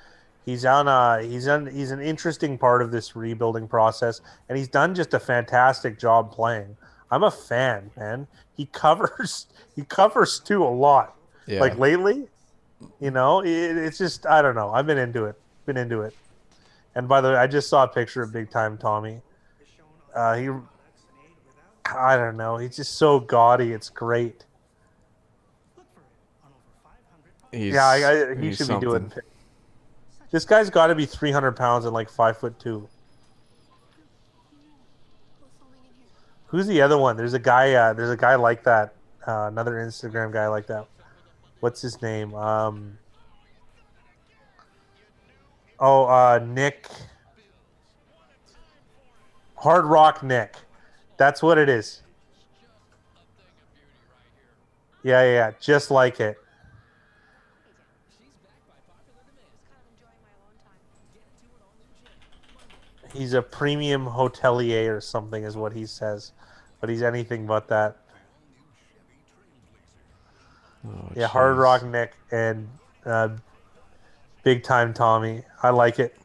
He's an interesting part of this rebuilding process, and he's done just a fantastic job playing. I'm a fan, man. He covers too a lot. Yeah. Like lately, it's just I don't know. I've been into it. And by the way, I just saw a picture of Big Time Tommy. I don't know. He's just so gaudy. It's great. He's, He he's should something. be doing. This guy's got to be 300 pounds and like 5'2". Who's the other one? There's a guy. There's a guy like that. Another Instagram guy like that. What's his name? Nick. Hard Rock Nick. That's what it is. Yeah. Just like it. He's a premium hotelier or something is what he says. But he's anything but that. Oh, Yeah, Hard jeez. Rock Nick and Big Time Tommy. I like it.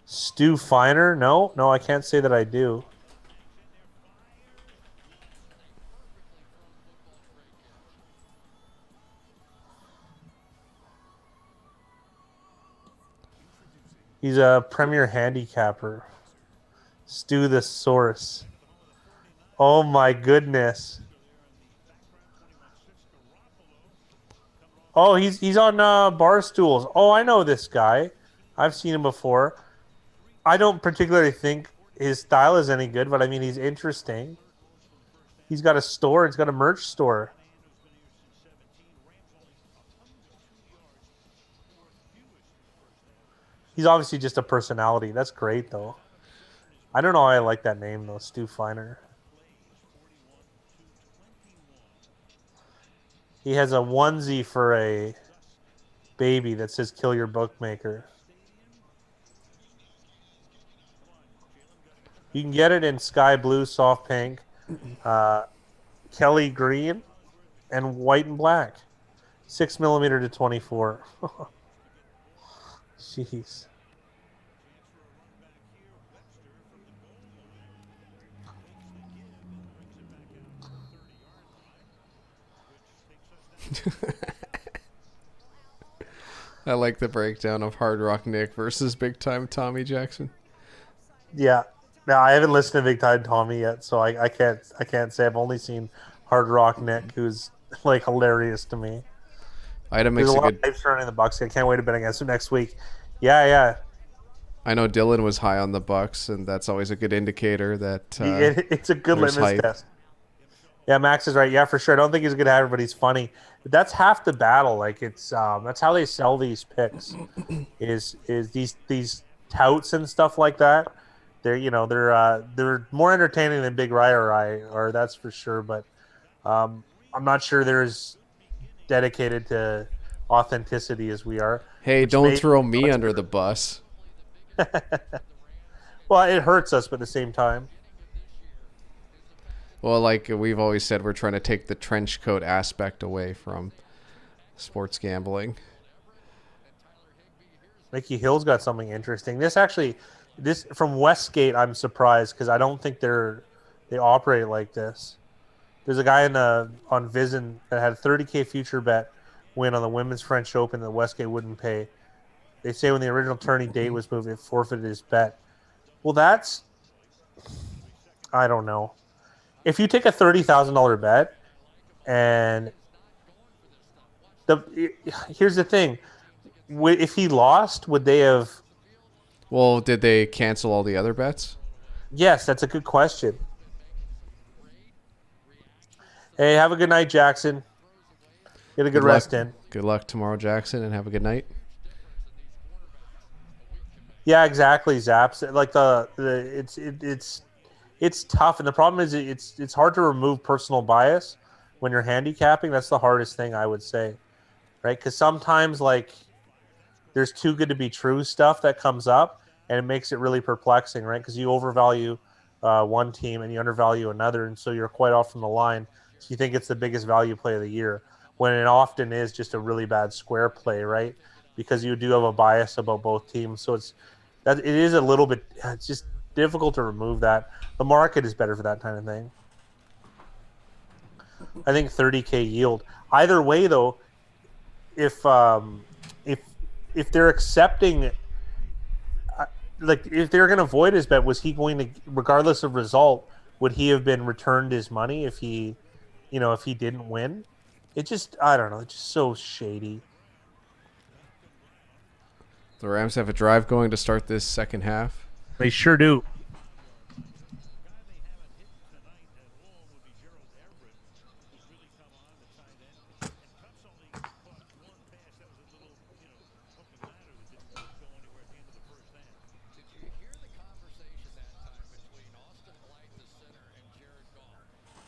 Stu Finer? No, I can't say that I do. He's a premier handicapper. Stu the Source. Oh my goodness. Oh, he's on Barstools. Oh, I know this guy. I've seen him before. I don't particularly think his style is any good, but I mean he's interesting. He's got a store. He's got a merch store. He's obviously just a personality. That's great, though. I don't know why I like that name, though. Stu Finer. He has a onesie for a baby that says "Kill Your Bookmaker." You can get it in sky blue, soft pink, Kelly green, and white and black. 6mm to 24. Jeez. I like the breakdown of Hard Rock Nick versus Big Time Tommy Jackson. Yeah. No, I haven't listened to Big Time Tommy yet, so I can't say. I've only seen Hard Rock Nick, who's like hilarious to me. Ida There's makes a a lot good. of hype surrounding the Bucks. I can't wait to bet against them next week. Yeah. I know Dylan was high on the Bucks, and that's always a good indicator that It's a good there's litmus hype. test. Yeah, Max is right. Yeah, for sure. I don't think he's a good hatter, but he's funny. That's half the battle. Like it's that's how they sell these picks. is these touts and stuff like that. They're more entertaining than Big Rye or I, or that's for sure. But I'm not sure they're as dedicated to authenticity as we are. Hey, which don't may- throw me under the bus. Well, it hurts us, but at the same time. Well, like we've always said, we're trying to take the trench coat aspect away from sports gambling. Mickey Hill's got something interesting. This from Westgate, I'm surprised because I don't think they operate like this. There's a guy on Vision that had a 30K future bet win on the Women's French Open that Westgate wouldn't pay. They say when the original tourney date was moved, it forfeited his bet. Well, I don't know. If you take a $30,000 bet and here's the thing. If he lost, would they have... Well, did they cancel all the other bets? Yes, that's a good question. Hey, have a good night, Jackson. Get a good rest in. Good luck tomorrow, Jackson, and have a good night. Yeah, exactly, Zaps. Like it's tough, and the problem is it's hard to remove personal bias when you're handicapping. That's the hardest thing I would say, right? Because sometimes like there's too good to be true stuff that comes up, and it makes it really perplexing, right? Because you overvalue one team and you undervalue another, and so you're quite off from the line. So you think it's the biggest value play of the year when it often is just a really bad square play, right? Because you do have a bias about both teams, so it is a little bit. It's just difficult to remove that. The market is better for that kind of thing. I think 30K yield. Either way, though, if if if they're accepting like if they're going to void his bet, was he going to, regardless of result, would he have been returned his money if he, if he didn't win? It just, I don't know, it's just so shady. The Rams have a drive going to start this second half. They sure do. Did you hear the conversation that time between Austin Blythe, the center, and Jared Goff?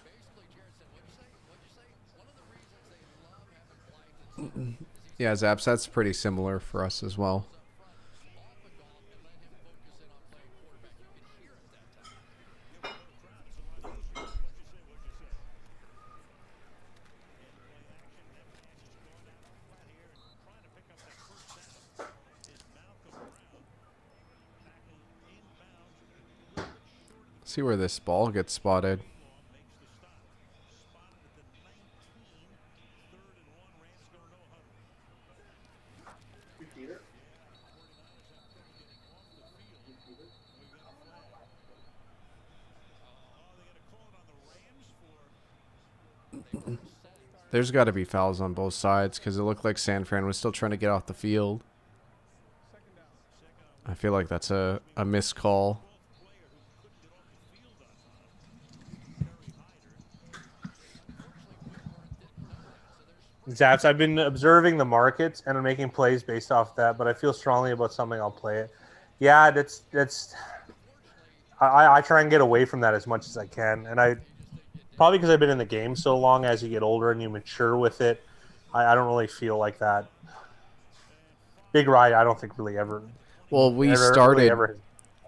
Basically, Jared said, "What'd you say? What'd you say?" One of the reasons they love having Blythe at center is he's Yeah, Zaps, that's pretty similar for us as well. up front off of Goff and let him focus in on playing quarterback. You could hear it that time. See where this ball gets spotted. There's got to be fouls on both sides because it looked like San Fran was still trying to get off the field. I feel like that's a missed call. Zaps, I've been observing the markets and I'm making plays based off that, but I feel strongly about something. I'll play it. Yeah, that's. I try and get away from that as much as I can, and I probably because I've been in the game so long. As you get older and you mature with it, I don't really feel like that. Big Ride, I don't think really ever, Well, we ever really started ever.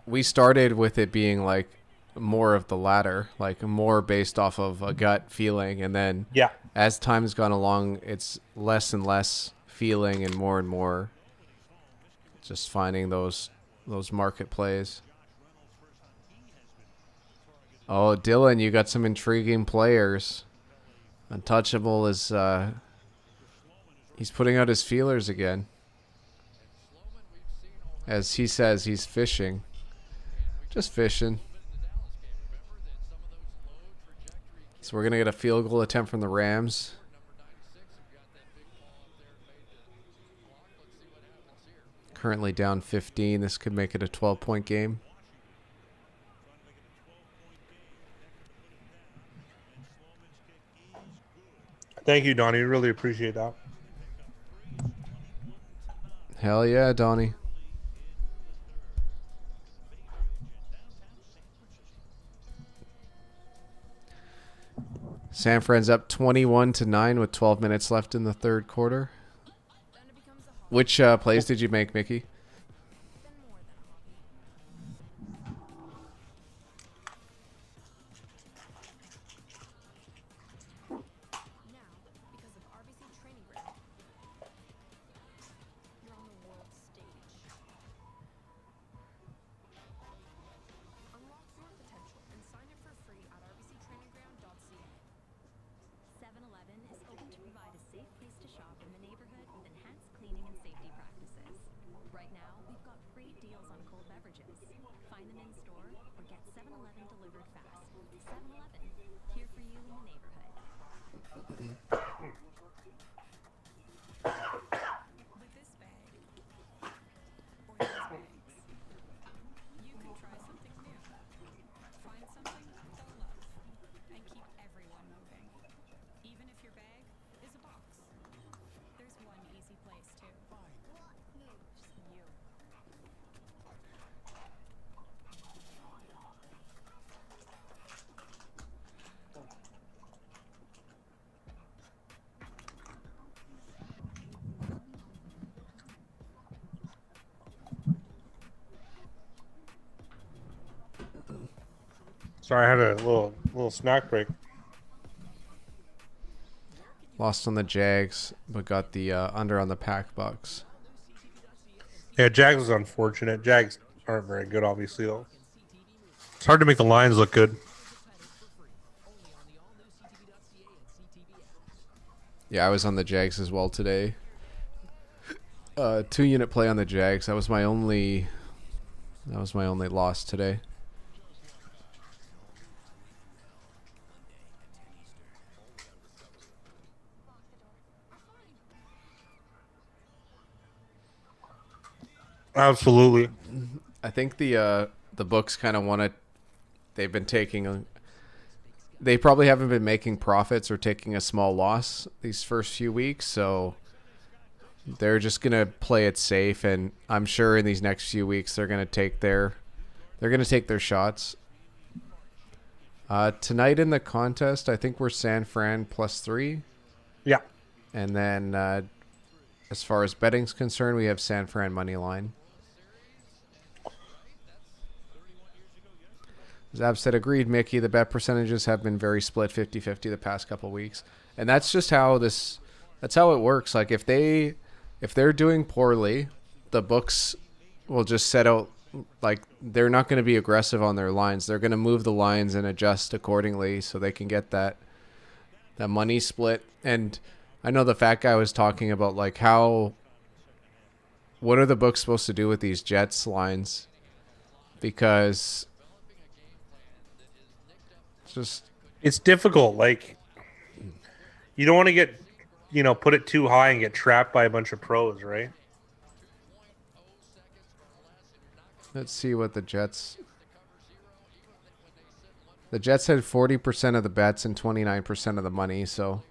we started with it being like more of the latter, like more based off of a gut feeling, and then Yeah, as time's gone along, it's less and less feeling and more just finding those market plays. Oh, Dylan, you got some intriguing players. Untouchable is he's putting out his feelers again. As he says, he's fishing. Just fishing. So we're going to get a field goal attempt from the Rams. Currently down 15. This could make it a 12-point game. thank you, Donnie. Really appreciate that. Hell yeah, Donnie. San Fran's up 21-9 with 12 minutes left in the third quarter. Which plays did you make, Mickey? Sorry, I had a little snack break. Lost on the Jags, but got the under on the Pack Bucks. Yeah, Jags is unfortunate. Jags aren't very good, obviously, though. It's hard to make the Lions look good. Yeah, I was on the Jags as well today. 2-unit play on the Jags. That was my only loss today. Absolutely. I think the books kind of want to. They've been taking. They probably haven't been making profits or taking a small loss these first few weeks, so they're just gonna play it safe. And I'm sure in these next few weeks they're gonna take their shots. Tonight in the contest, I think we're San Fran +3, Yeah. and then as far as betting's concerned, we have San Fran money line. Zab said, agreed, Mickey. The bet percentages have been very split 50-50 the past couple weeks. And that's just how that's how it works. Like if they're doing poorly, the books will just set out, like they're not going to be aggressive on their lines. They're going to move the lines and adjust accordingly so they can get that money split. And I know the fat guy was talking about like what are the books supposed to do with these Jets lines? Because it's difficult. Like, you don't want to get, put it too high and get trapped by a bunch of pros, right? let's see what the Jets had 40% of the bets and 29% of the money, so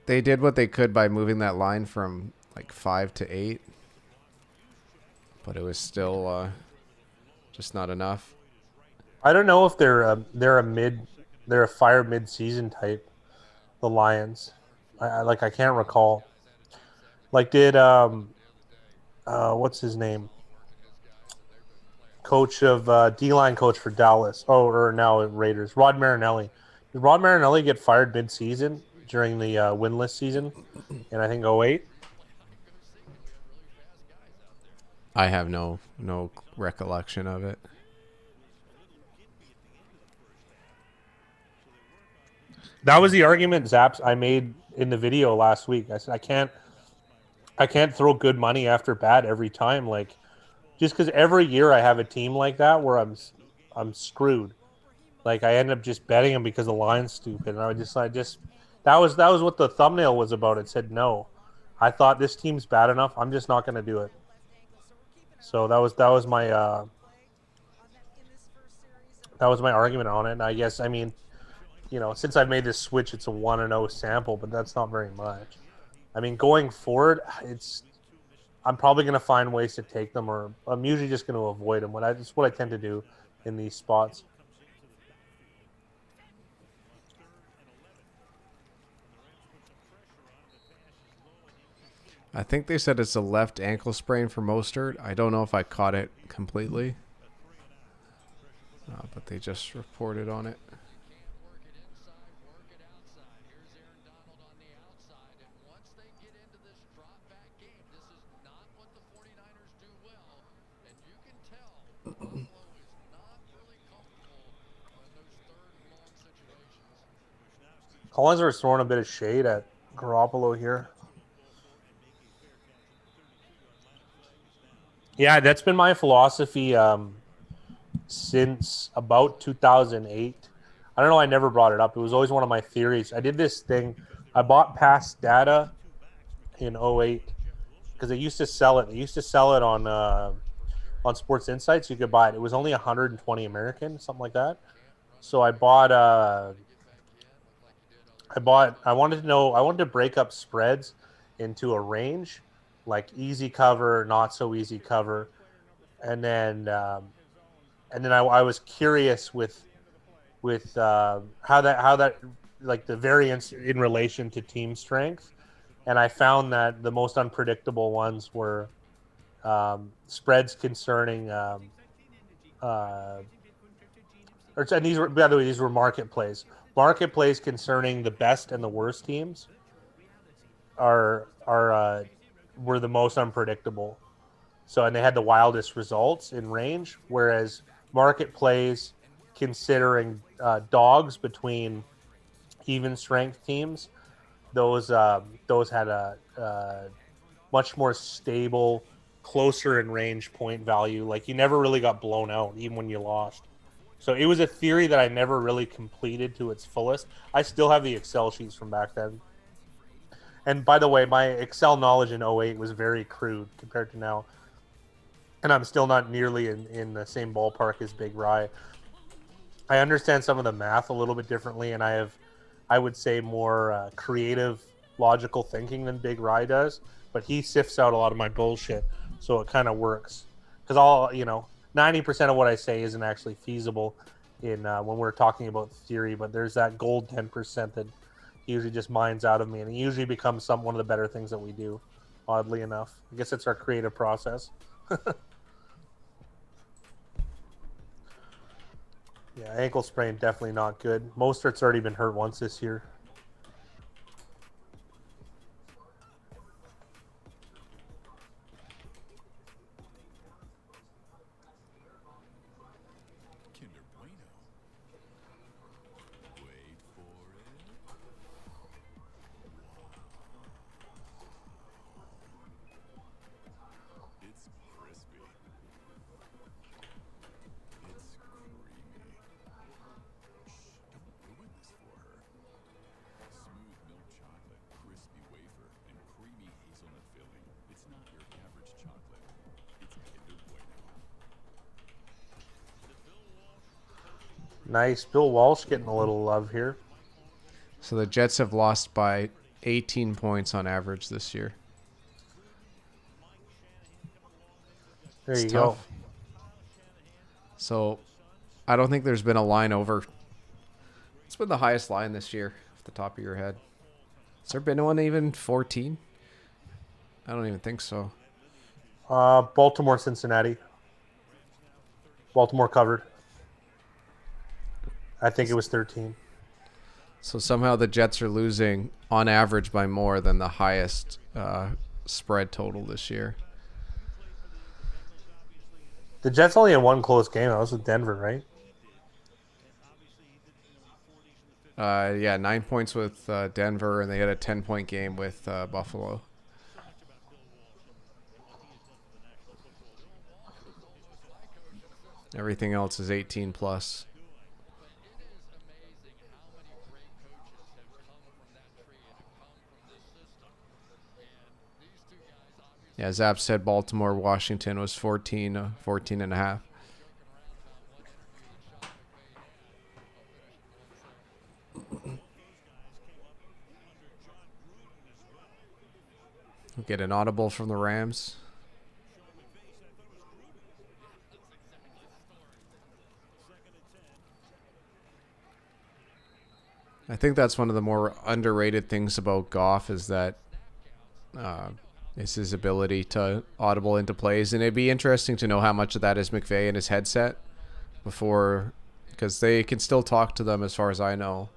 they did what they could by moving that line from like 5 to 8, but it was still just not enough. I don't know if they're a fire mid-season type, the Lions. I can't recall. Like, did what's his name? Coach of D-line coach for Dallas. Oh, or now Raiders. Rod Marinelli. Did Rod Marinelli get fired mid-season during the winless season? And I think 08? I have no recollection of it. That was the argument, Zaps, I made in the video last week. I said I can't throw good money after bad every time. Like, just because every year I have a team like that where I'm screwed. Like, I end up just betting them because the line's stupid. And I just that was what the thumbnail was about. It said no. I thought this team's bad enough. I'm just not going to do it. So that was my argument on it. And I guess, I mean, since I've made this switch, it's a 1-0 sample, but that's not very much. I mean, going forward, I'm probably going to find ways to take them, or I'm usually just going to avoid them. That's what I tend to do in these spots. I think they said it's a left ankle sprain for Mostert. I don't know if I caught it completely, but they just reported on it. Collins are throwing a bit of shade at Garoppolo here. Yeah, that's been my philosophy since about 2008. I don't know. I never brought it up. It was always one of my theories. I did this thing. I bought past data in 08 because they used to sell it. They used to sell it on Sports Insights. You could buy it. It was only 120 American, something like that. So I bought. I wanted to break up spreads into a range, like easy cover, not so easy cover, and then I was curious with how that like the variance in relation to team strength, and I found that the most unpredictable ones were spreads concerning and these were, by the way, these were market plays concerning the best and the worst teams were the most unpredictable. So, and they had the wildest results in range, whereas market plays considering dogs between even strength teams, those had a much more stable, closer in range point value. Like you never really got blown out, even when you lost. So it was a theory that I never really completed to its fullest. I still have the Excel sheets from back then. And by the way, my Excel knowledge in '08 was very crude compared to now. And I'm still not nearly in the same ballpark as Big Rye. I understand some of the math a little bit differently, and I would say, more creative, logical thinking than Big Rye does. But he sifts out a lot of my bullshit, so it kind of works. Because 90% of what I say isn't actually feasible in when we're talking about theory. But there's that gold 10% that he usually just mines out of me, and it usually becomes one of the better things that we do. Oddly enough, I guess it's our creative process. Yeah, ankle sprain definitely not good. Mostert's already been hurt once this year. Kinder Bueno. Wait for it. Wow. It's crispy. It's creamy. Shh, don't ruin this for her. Smooth milk chocolate, crispy wafer, and creamy hazelnut filling. It's not your average chocolate. It's Kinder Bueno. Nice. Bill Walsh getting a little love here. So the Jets have lost by 18 points on average this year. There It's you tough. go. So I don't think there's been a line over. It's been the highest line this year off the top of your head. Has there been one even 14? I don't even think so. Baltimore, Cincinnati. Baltimore covered. I think it was 13. So somehow the Jets are losing on average by more than the highest spread total this year. The Jets only had one close game. That was with Denver, right? Yeah, 9 points with Denver, and they had a 10-point game with Buffalo. Everything else is 18 plus. Yeah, Zap said Baltimore, Washington was 14 and a half. We'll get an audible from the Rams. I think that's one of the more underrated things about Goff is that is his ability to audible into plays. And it'd be interesting to know how much of that is McVay and his headset before, because they can still talk to them as far as I know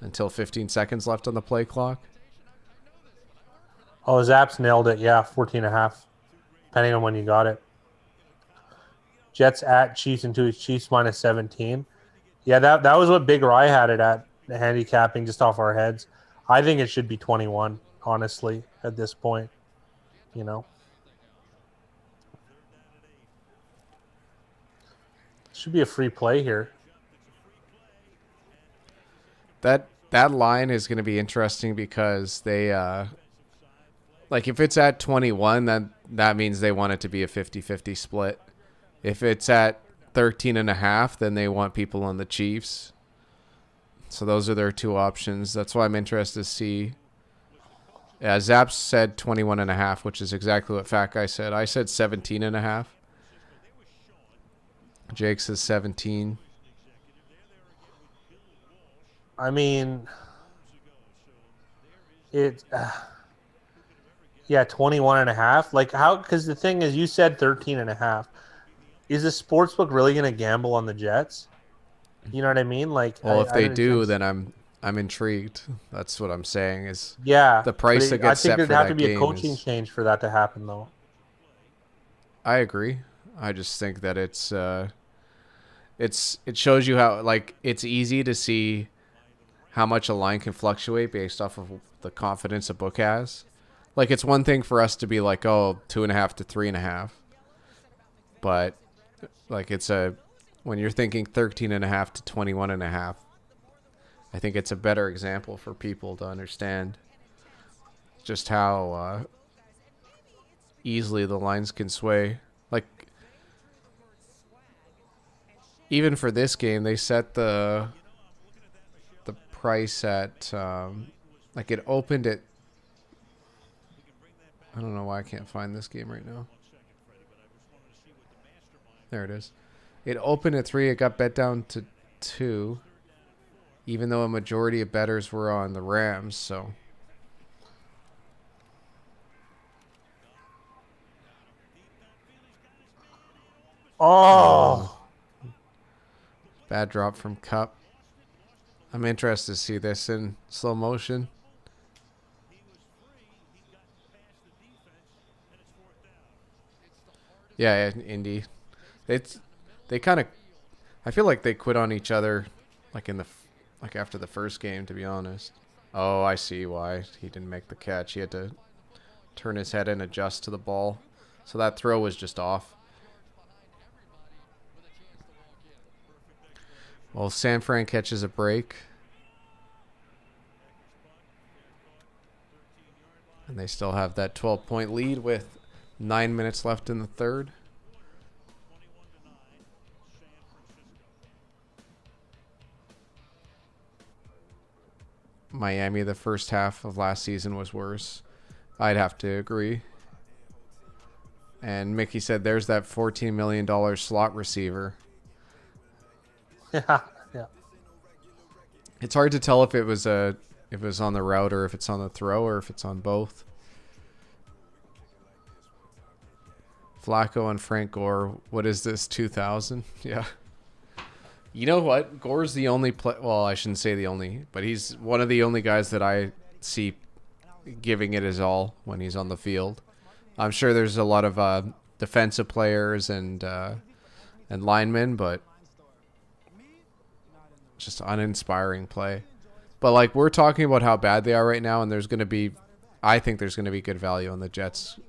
until 15 seconds left on the play clock. Oh, Zaps nailed it. Yeah, 14 and a half, depending on when you got it. Jets at Chiefs into Chiefs minus 17. Yeah, that was what Big Rye had it at, the handicapping just off our heads. I think it should be 21, honestly, at this point. You know, should be a free play here. That line is going to be interesting because they like if it's at 21, that means they want it to be a 50-50 split. If it's at 13 and a half, then they want people on the Chiefs. So those are their two options. That's why I'm interested to see. Yeah, Zaps said 21 and a half, which is exactly what Fat Guy said. I said 17 and a half. Jake says 17. I mean, it, yeah, 21 and a half. Like how, because the thing is, you said 13 and a half. is the sportsbook really going to gamble on the Jets? You know what I mean? Like, Well, if I they don't do, just, then I'm intrigued. That's what I'm saying is yeah, the but price that I gets think set there'd for have to that be a game coaching is. change for that to happen, though. I agree. I just think that it shows you how like it's easy to see how much a line can fluctuate based off of the confidence a book has. Like it's one thing for us to be like, oh, 2.5 to 3.5, but like it's a when you're thinking 13.5 to 21.5, I think it's a better example for people to understand just how easily the lines can sway. Like even for this game, they set the price at like it opened at. I don't know why I can't find this game right now. There it is. It opened at 3. It got bet down to 2, even though a majority of bettors were on the Rams. So Oh, bad drop from Cup. I'm interested to see this in slow motion. Yeah, Indy. They kind of. I feel like they quit on each other, like like after the first game. To be honest. Oh, I see why he didn't make the catch. He had to turn his head and adjust to the ball, so that throw was just off. Well, San Fran catches a break. And they still have that 12-point lead with 9 minutes left in the third. Miami, the first half of last season was worse. I'd have to agree. And Mickey said there's that $14 million slot receiver. yeah, yeah. It's hard to tell if it was on the route or if it's on the throw or if it's on both. Flacco and Frank Gore. What is this, 2000? Yeah. You know what? Gore's the only well, I shouldn't say the only, but he's one of the only guys that I see giving it his all when he's on the field. I'm sure there's a lot of defensive players and linemen, but just uninspiring play. But like we're talking about how bad they are right now, and I think there's going to be good value on the Jets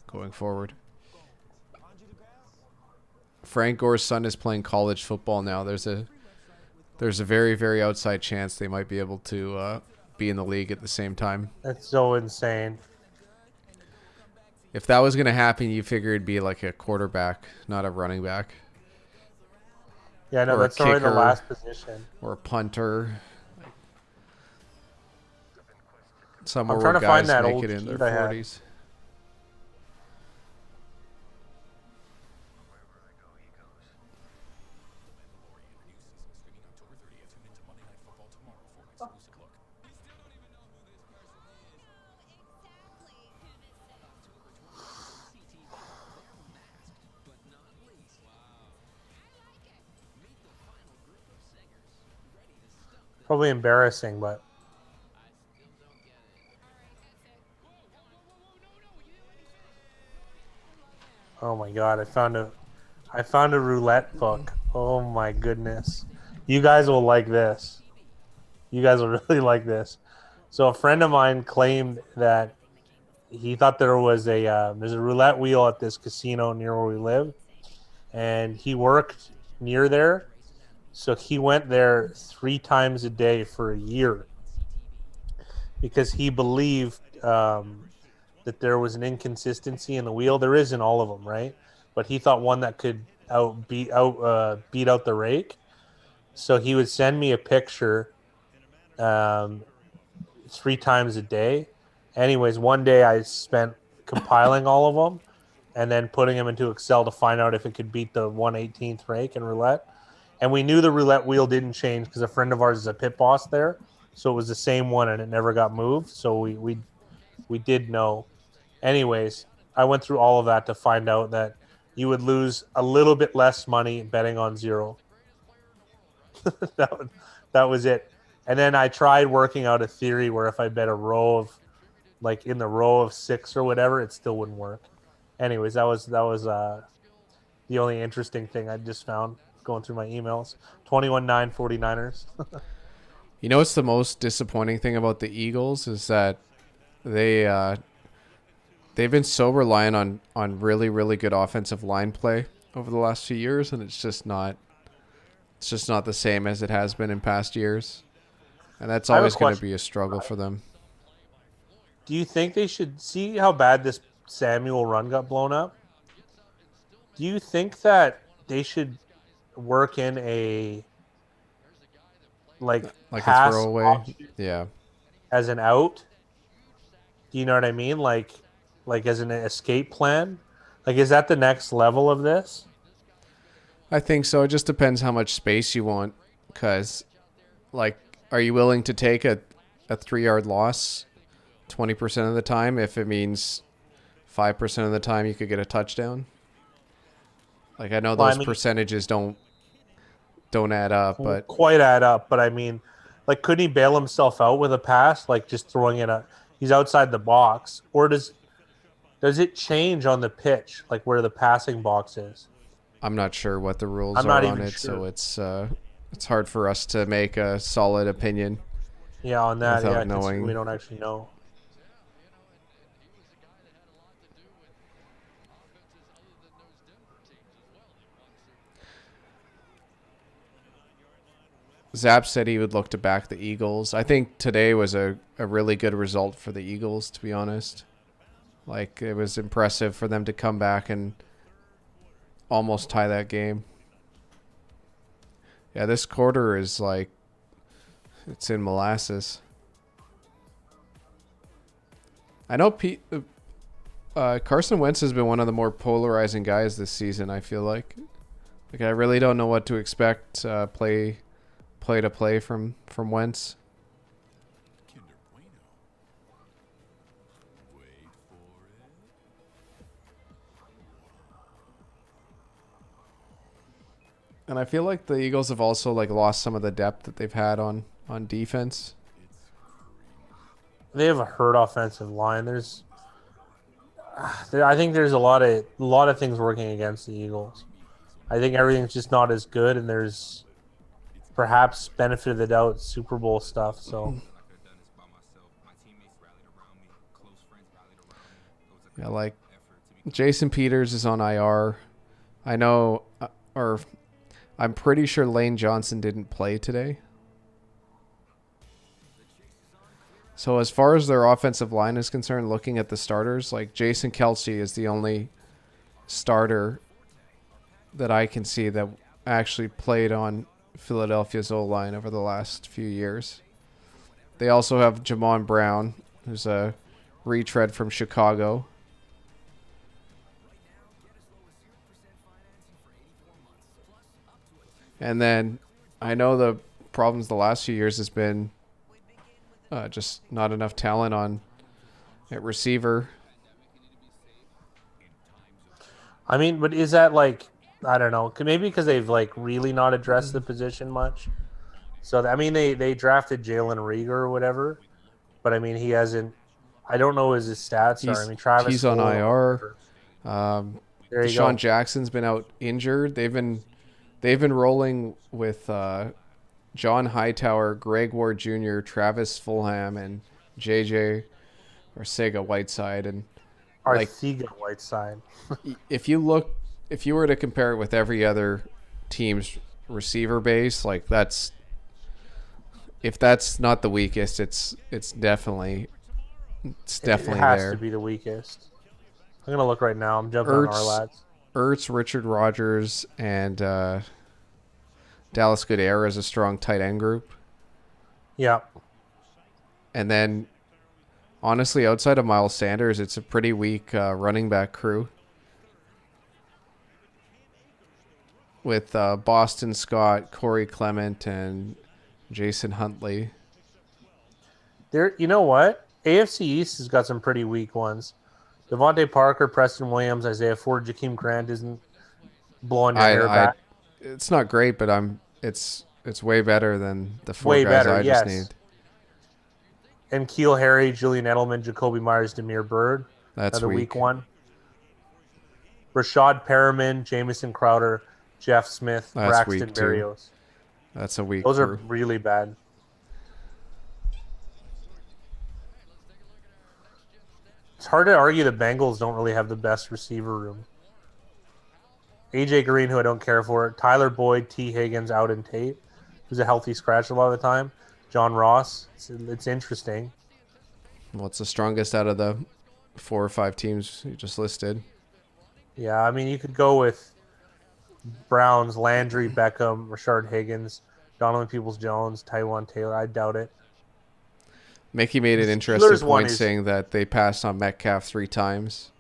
going forward. Frank Gore's son is playing college football now. There's a very, very outside chance they might be able to be in the league at the same time. That's so insane. If that was going to happen, you figure it'd be like a quarterback, not a running back. Yeah, no, Or a that's already the kicker. last position. Or a punter. Somewhere I'm trying where to find guys that make old it in their sheet I had. 40s. Probably embarrassing, but oh my god, I found a roulette book. Oh my goodness. You guys will like this. You guys will really like this. So a friend of mine claimed that he thought there's a roulette wheel at this casino near where we live, and he worked near there. So he went there 3 times a day for a year because he believed that there was an inconsistency in the wheel. There is in all of them, right? But he thought one that could beat out the rake. So he would send me a picture 3 times a day. Anyways, one day I spent compiling all of them and then putting them into Excel to find out if it could beat the 1/18th rake in roulette. And we knew the roulette wheel didn't change because a friend of ours is a pit boss there. So it was the same one and it never got moved. So we did know. Anyways, I went through all of that to find out that you would lose a little bit less money betting on zero. that was it. And then I tried working out a theory where if I bet a row of like in the row of 6 or whatever, it still wouldn't work. Anyways, that was the only interesting thing I just found going through my emails. 21-9 49ers. You know what's the most disappointing thing about the Eagles is that they they've been so reliant on really really good offensive line play over the last few years, and it's just not the same as it has been in past years, and that's I have a always going to question. be a struggle for them. Do you think they should see how bad this Samuel run got blown up? Do you think that they should work in a like Like a pass throwaway, option yeah. as an out? Do you know what I mean? Like as an escape plan? Like is that the next level of this? I think so. It just depends how much space you want, because like, are you willing to take a 3-yard loss 20% of the time if it means 5% of the time you could get a touchdown? Like, I know Well, I those mean, percentages don't add up, but quite add up, but I mean, like couldn't he bail himself out with a pass, like just throwing it a he's outside the box, or does it change on the pitch, like where the passing box is? I'm not sure what the rules I'm are not on even it, so sure. it's hard for us to make a solid opinion Yeah, on that, yeah, without considering we knowing. don't actually know. Zap said he would look to back the Eagles. I think today was a really good result for the Eagles, to be honest. Like, it was impressive for them to come back and almost tie that game. Yeah, this quarter is like, it's in molasses. I know Carson Wentz has been one of the more polarizing guys this season, I feel like. Like, I really don't know what to expect play to play from Wentz. Kinder Bueno. Wait for it. And I feel like the Eagles have also like lost some of the depth that they've had on defense. They have a hurt offensive line. I think there's a lot of things working against the Eagles. I think everything's just not as good, and there's perhaps benefit of the doubt Super Bowl stuff. So Yeah, like Jason Peters is on IR. I know, or I'm pretty sure Lane Johnson didn't play today. So as far as their offensive line is concerned, looking at the starters, like Jason Kelsey is the only starter that I can see that actually played on Philadelphia's O-line over the last few years. They also have Jamon Brown, who's a retread from Chicago. And then I know the problems the last few years has been just not enough talent at receiver. I mean, but is that like I don't know? Maybe because they've like really not addressed the position much. So I mean, they drafted Jalen Rieger or whatever, but I mean he hasn't. I don't know what his stats are. I mean Travis. He's on Cole, IR. there you Deshaun go. Jackson's been out injured. They've been rolling with John Hightower, Greg Ward Jr., Travis Fulham, and JJ Arcega Whiteside. And like, Arcega Whiteside. if you were to compare it with every other team's receiver base, like if that's not the weakest, it's definitely It has there. to be the weakest. I'm gonna look right now. I'm jumping on our lads. Ertz, Richard Rodgers, and Dallas Goedert is a strong tight end group. Yeah. And then, honestly, outside of Miles Sanders, it's a pretty weak running back crew. With Boston Scott, Corey Clement, and Jason Huntley. You know what? AFC East has got some pretty weak ones. Devontae Parker, Preston Williams, Isaiah Ford, Jakeem Grant isn't blowing your hair I back. it's not great, but it's way better than the four Way guys better, I just yes. named. And Keel Harry, Julian Edelman, Jacoby Myers, Demir Bird. That's Another weak. weak one. Rashad Perriman, Jamison Crowder, Jeff Smith, That's Braxton weak, too. Berrios. That's a weak Those are crew. really bad. It's hard to argue the Bengals don't really have the best receiver room. AJ Green, who I don't care for. Tyler Boyd, T. Higgins, Auden Tate, who's a healthy scratch a lot of the time. John Ross. It's interesting. What's the strongest out of the 4 or 5 teams you just listed? Yeah, I mean, you could go with Browns, Landry, Beckham, Rashard Higgins, Donovan Peoples-Jones, Tywan Taylor. I doubt it. Mickey made an The interesting Steelers one point is- saying that they passed on Metcalf 3 times.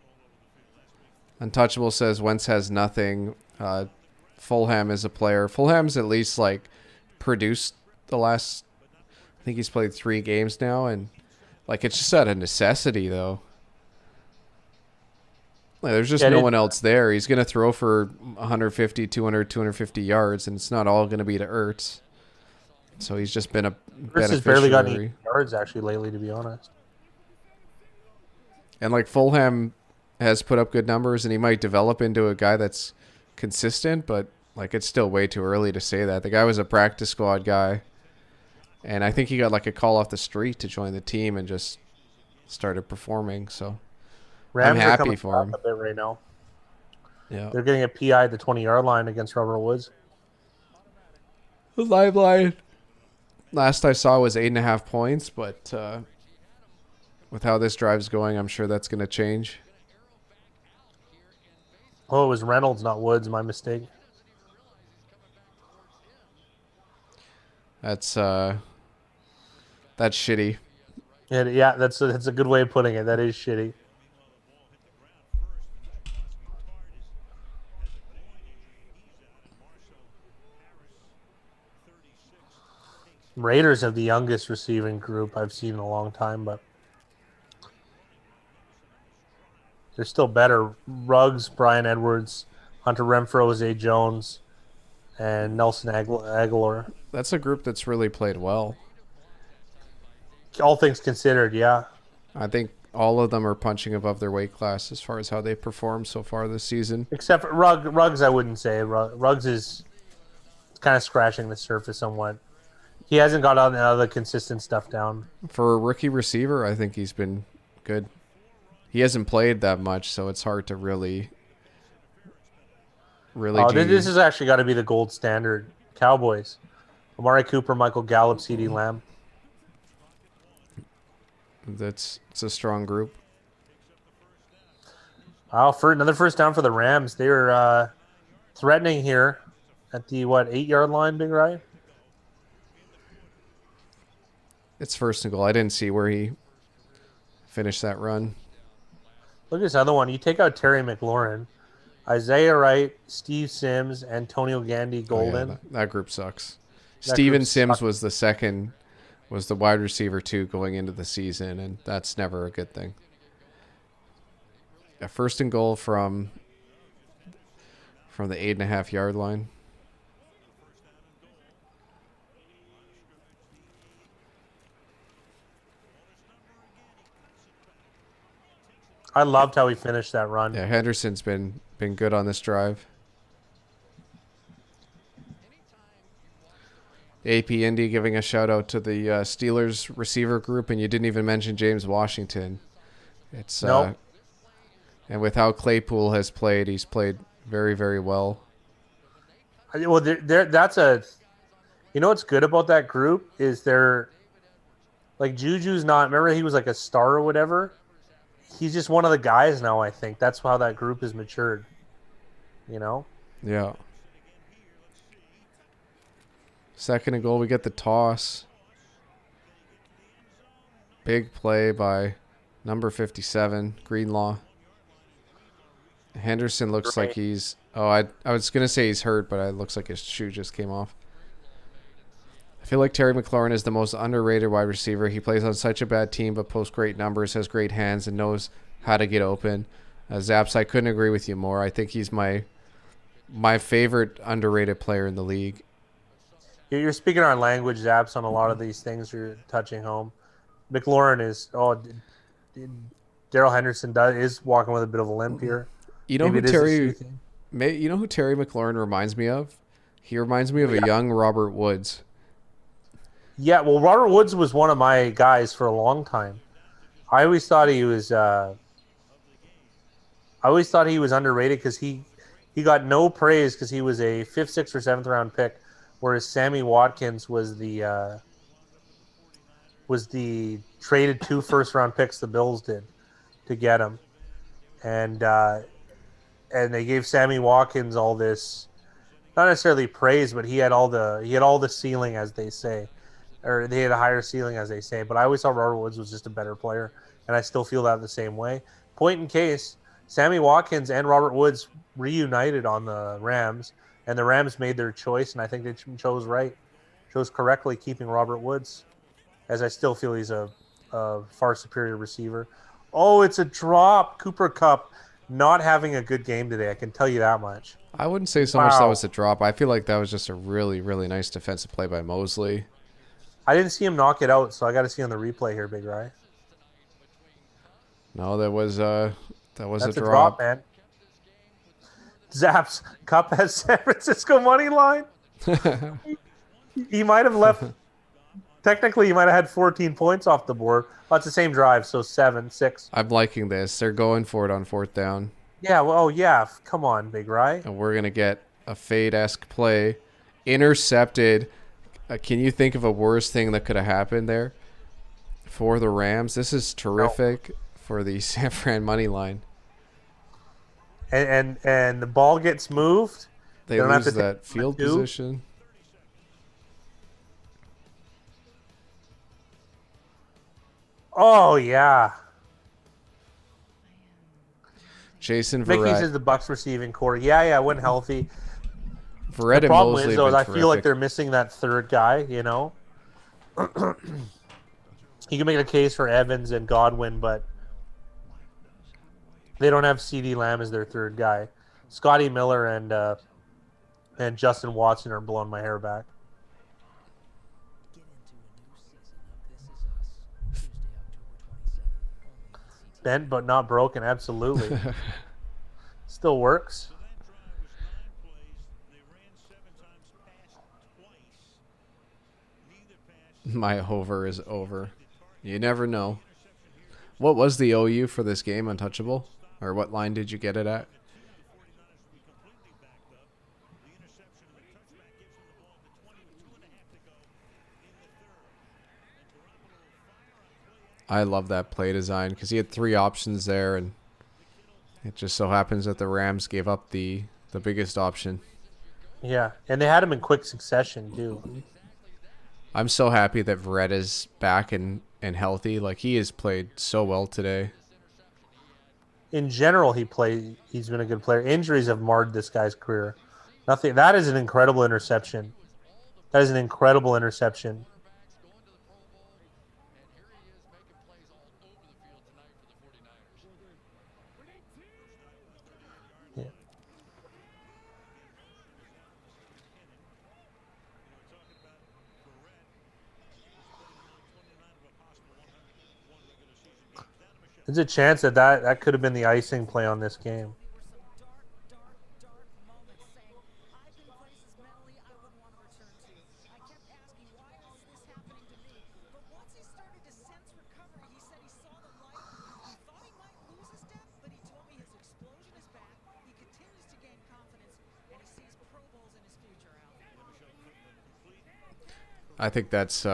Untouchable says Wentz has nothing. Fulham is a player. Fulham's at least like produced the last. I think he's played 3 games now, and like it's just out of necessity though. Like, there's just Yeah, no it- one else there. He's gonna throw for 150, 200, 250 yards, and it's not all gonna be to Ertz. So he's just been a Chris has barely got beneficiary. any yards actually lately, to be honest. And like Fulham has put up good numbers, and he might develop into a guy that's consistent, but like it's still way too early to say that. The guy was a practice squad guy, and I think he got like a call off the street to join the team and just started performing. So Rams I'm are happy coming for back him. a bit right now. Yeah, They're getting a PI at the 20-yard line against Robert Woods. the live line last I saw was 8.5 points, but with how this drive's going, I'm sure that's going to change. Oh, it was Reynolds, not Woods. My mistake. That's shitty. Yeah, that's a good way of putting it. That is shitty. Raiders have the youngest receiving group I've seen in a long time, but they're still better. Ruggs, Brian Edwards, Hunter Renfrow, Zay Jones, and Nelson Aguilar. That's a group that's really played well. All things considered, yeah. I think all of them are punching above their weight class as far as how they performed so far this season. Except for Ruggs, I wouldn't say. Ruggs is kind of scratching the surface somewhat. He hasn't got all the consistent stuff down. For a rookie receiver, I think he's been good. He hasn't played that much, so it's hard to really Oh, do- this has actually got to be the gold standard. Cowboys. Amari Cooper, Michael Gallup, CeeDee Lamb. it's a strong group. Oh, for another first down for the Rams. They're threatening here at the 8-yard line, Big Ryan? It's first and goal. I didn't see where he finished that run. Look at this other one. You take out Terry McLaurin, Isaiah Wright, Steve Sims, Antonio Gandy Oh, yeah, Golden. that group sucks. That Steven group Sims sucks. was the wide receiver 2 going into the season, and that's never a good thing. Yeah, first and goal from the 8.5-yard line. I loved how he finished that run. Yeah, Henderson's been good on this drive. AP Indy giving a shout out to the Steelers receiver group, and you didn't even mention James Washington. It's Nope. And with how Claypool has played, he's played very, very well. Well, that's you know what's good about that group is they're like Juju's not. Remember he was like a star or whatever. He's just one of the guys now. I think that's how that group has matured. You know. Yeah. Second and goal, we get the toss. Big play by number 57, Greenlaw. Henderson looks like he's... Oh, I was going to say he's hurt, but it looks like his shoe just came off. I feel like Terry McLaurin is the most underrated wide receiver. He plays on such a bad team, but posts great numbers, has great hands, and knows how to get open. Zaps, I couldn't agree with you more. I think he's my favorite underrated player in the league. You're speaking our language, Zaps, on a lot of these things. You're touching home. McLaurin is Daryl Henderson is walking with a bit of a limp here. You know Maybe who it is a shoe Terry? thing. You know who Terry McLaurin reminds me of? He reminds me of a young Robert Woods. Yeah, well, Robert Woods was one of my guys for a long time. I always thought he was. Underrated because he got no praise because he was a 5th, 6th, or 7th round pick, whereas Sammy Watkins was the traded 2 first-round picks the Bills did to get him, and they gave Sammy Watkins all this, not necessarily praise, but he had all the ceiling, as they say, or they had a higher ceiling, as they say. But I always thought Robert Woods was just a better player, and I still feel that the same way. Point in case, Sammy Watkins and Robert Woods reunited on the Rams, and the Rams made their choice, and I think they chose correctly, keeping Robert Woods, as I still feel he's a far superior receiver. Oh, it's a drop. Cooper Kupp not having a good game today. I can tell you that much. I wouldn't say so much that was a drop. I feel like that was just a really, really nice defensive play by Mosley. I didn't see him knock it out, so I got to see on the replay here, Big Rye. No, that was a That's drop. Man. Zaps, Kupp has San Francisco money line. He might have left. Technically, he might have had 14 points off the board. Oh, it's the same drive, so 7, 6. I'm liking this. They're going for it on 4th down. Yeah, well, oh, yeah. Come on, Big Rye. And we're going to get a fade-esque play. Intercepted. Can you think of a worse thing that could have happened there for the Rams? This is terrific for the San Fran money line. And the ball gets moved. They lose that field position. Oh, yeah. Jason Mickey's Verrett. is the Bucks receiving core. Yeah, when healthy. Verrett The and problem Mosley is, though, have is I been feel like terrific. they're missing that third guy, you know? You can make a case for Evans and Godwin, but they don't have CeeDee Lamb as their third guy. Scotty Miller and Justin Watson are blowing my hair back. Bent but not broken, absolutely. Still works. My over is over. You never know. What was the OU for this game, Untouchable? Or what line did you get it at? I love that play design because he had 3 options there, and it just so happens that the Rams gave up the biggest option. Yeah, and they had him in quick succession, too. I'm so happy that Verrett is back and healthy. Like, he has played so well today. In general, he's been a good player. Injuries have marred this guy's career. Nothing. That is an incredible interception. That is an incredible interception. Yeah. There's a chance that could have been the icing play on this game. I think that's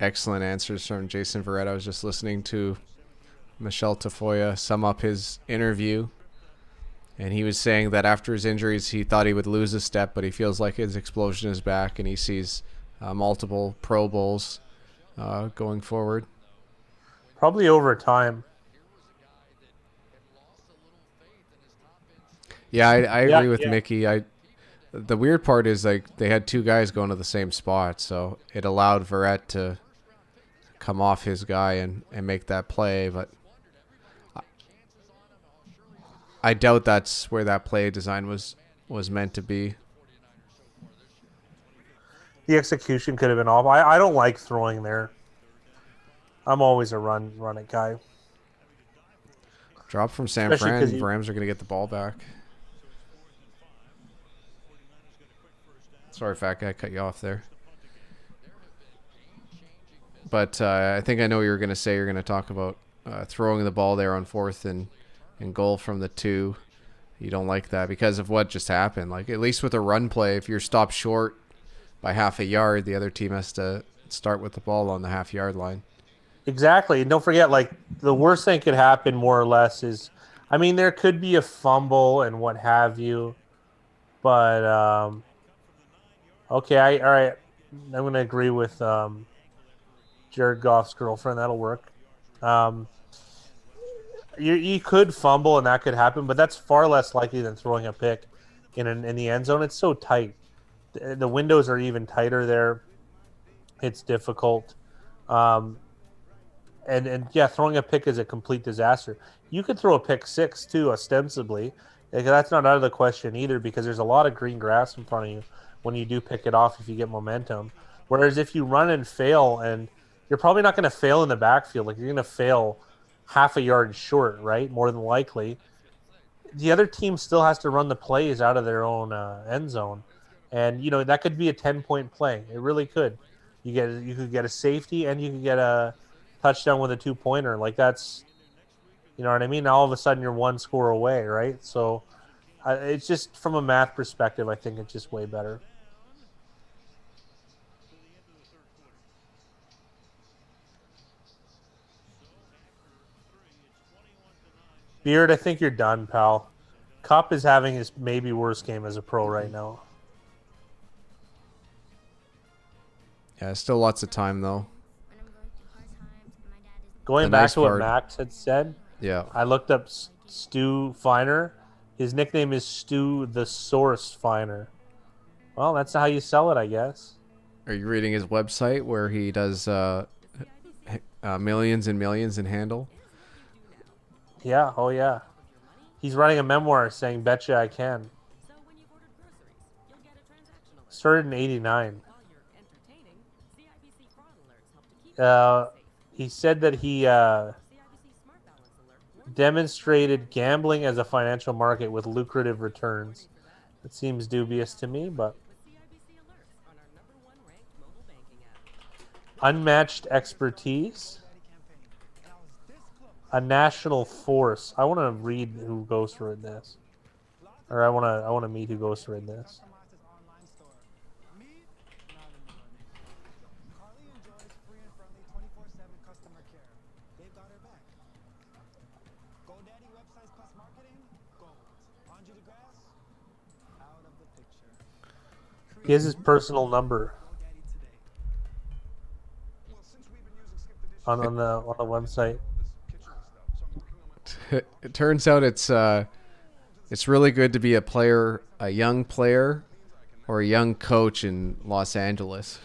excellent answers from Jason Verrett. I was just listening to Michelle Tafoya sum up his interview, and he was saying that after his injuries he thought he would lose a step, but he feels like his explosion is back, and he sees multiple Pro Bowls going forward. Probably over time. Yeah, I agree with Mickey. The weird part is, like, they had 2 guys going to the same spot, so it allowed Verrett to come off his guy and make that play. But I doubt that's where that play design was meant to be. The execution could have been off. I don't like throwing there. I'm always a run it guy. Drop from San Especially 'cause Fran. you- Rams are going to get the ball back. Sorry, fat guy, cut you off there. But I think I know what you're going to say. You're going to talk about throwing the ball there on 4th and goal from the 2. You don't like that because of what just happened. Like, at least with a run play, if you're stopped short by half a yard, the other team has to start with the ball on the half-yard line. Exactly. And don't forget, like, the worst thing could happen more or less is, I mean, there could be a fumble and what have you. But, okay, all right. I'm going to agree with Jared Goff's girlfriend. That'll work. You could fumble and that could happen, but that's far less likely than throwing a pick in the end zone. It's so tight. The windows are even tighter there. It's difficult. And yeah, throwing a pick is a complete disaster. You could throw a pick 6 too, ostensibly. Like, that's not out of the question either because there's a lot of green grass in front of you when you do pick it off if you get momentum. Whereas if you run and fail, and you're probably not going to fail in the backfield, like you're going to fail half a yard short, right? More than likely. The other team still has to run the plays out of their own end zone. And, you know, that could be a 10-point play. It really could. You could get a safety and you could get a touchdown with a 2-pointer. Like, that's, you know what I mean? Now all of a sudden you're 1 score away, right? So it's just from a math perspective, I think it's just way better. Beard, I think you're done, pal. Cup is having his maybe worst game as a pro right now. Yeah, still lots of time, though. Going The back nice to what part- Max had said, Yeah. I looked up Stu Feiner. His nickname is Stu the Source Feiner. Well, that's how you sell it, I guess. Are you reading his website where he does millions and millions in handle? Yeah, oh yeah. He's writing a memoir saying, "Betcha I can." Started in '89. He said that he demonstrated gambling as a financial market with lucrative returns. It seems dubious to me, but unmatched expertise, a national force. I want to read who goes for this, or I want to meet who goes for this. Carly enjoys free and friendly 24/7 customer care. They've got her back. GoDaddy websites plus marketing, gold. Andre DeGrasse, out of the picture. He has his personal number GoDaddy today. Well, since we've been using Skip the Dishes on the website. this kitchen stuff, so I'm working on my It turns out it's really good to be a young player, or a young coach in Los Angeles.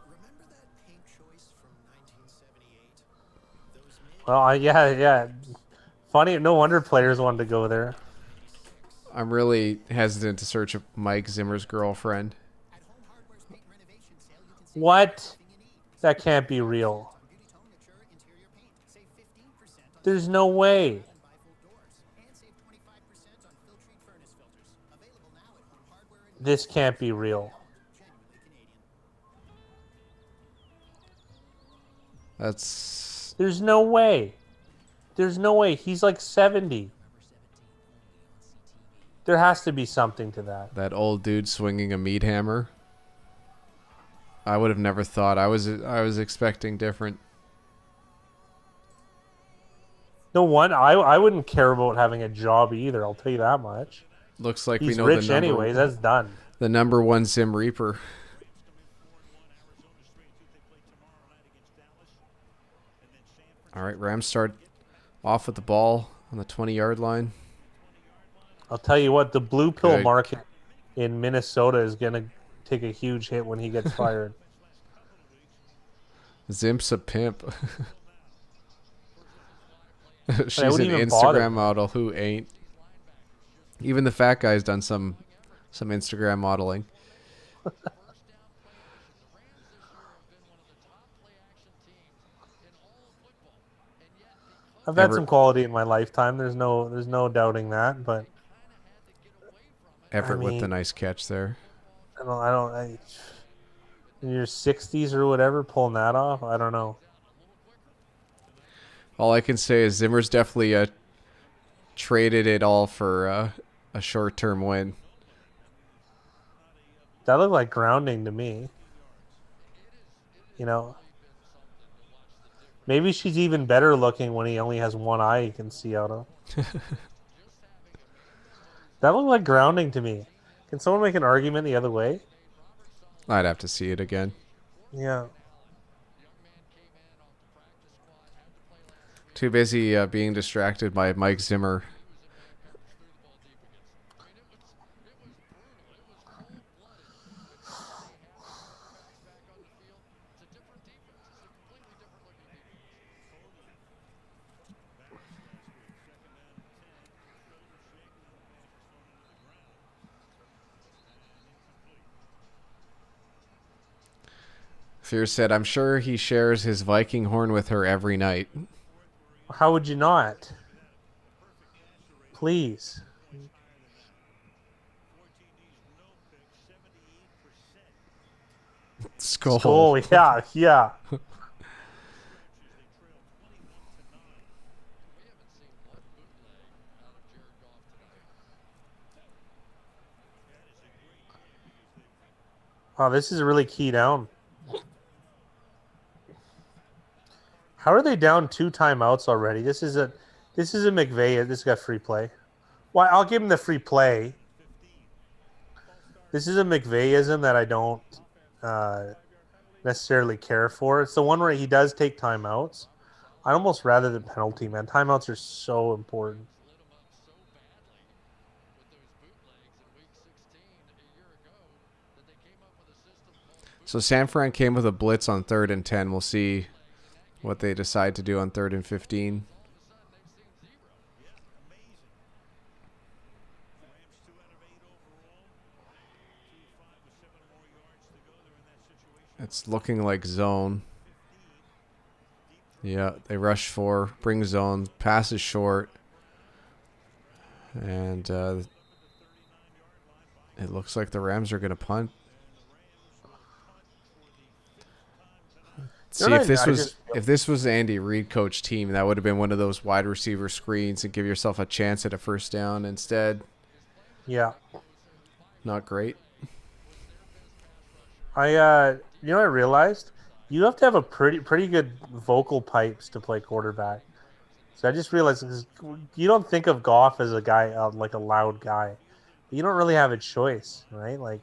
Remember that paint choice from 1978? Those mid Well, yeah. Funny, no wonder players wanted to go there. I'm really hesitant to search up Mike Zimmer's girlfriend. at Home Hardware's paint renovation sale, you can save What? everything you need. That can't be real. Beauty Tonature interior paint. Save 15% on There's no way. bifold doors and save 25% on Filtrete furnace filters. Available now at Home Hardware and This can't be real. genuinely Canadian. That's There's no way. There's no way. He's like 70. There has to be something to that. that old dude swinging a meat hammer. I would have never thought. I was expecting different. No one. I wouldn't care about having a job either. I'll tell you that much. Looks like He's we know rich the number, anyways. That's done. the number one Sim Reaper. All right, Rams start off with the ball on the 20-yard line. I'll tell you what. The blue pill Good. market in Minnesota is gonna take a huge hit when he gets fired. Zimp's a pimp. She's wouldn't an even bother. Instagram model. Who ain't? Even the fat guy's done some Instagram modeling. I've had Everett some quality in my lifetime. There's no doubting that. But I Everett with the mean, nice catch there. in your 60s or whatever, pulling that off, I don't know. All I can say is Zimmer's definitely traded it all for a short-term win. That looked like grounding to me. You know, maybe she's even better looking when he only has one eye he can see out of. That looked like grounding to me. Can someone make an argument the other way? I'd have to see it again. Yeah. Too busy being distracted by Mike Zimmer. Fear said, I'm sure he shares his Viking horn with her every night. How would you not? Please. Skull. Yeah, yeah. Oh, this is really key down. How are they down 2 timeouts already? This is a McVay. This got free play. Well, I'll give him the free play. This is a McVayism that I don't necessarily care for. It's the one where he does take timeouts. I'd almost rather the penalty, man. Timeouts are so important. So San Fran came with a blitz on 3rd and 10. We'll see what they decide to do on 3rd and 15. It's looking like zone. Yeah, they rush 4, bring zone, pass is short. And it looks like the Rams are going to punt. See, if this was Andy Reid coach team, that would have been one of those wide receiver screens and give yourself a chance at a first down. Instead, yeah, not great. I realized you have to have a pretty good vocal pipes to play quarterback. So I just realized you don't think of Goff as a guy like a loud guy. You don't really have a choice, right? Like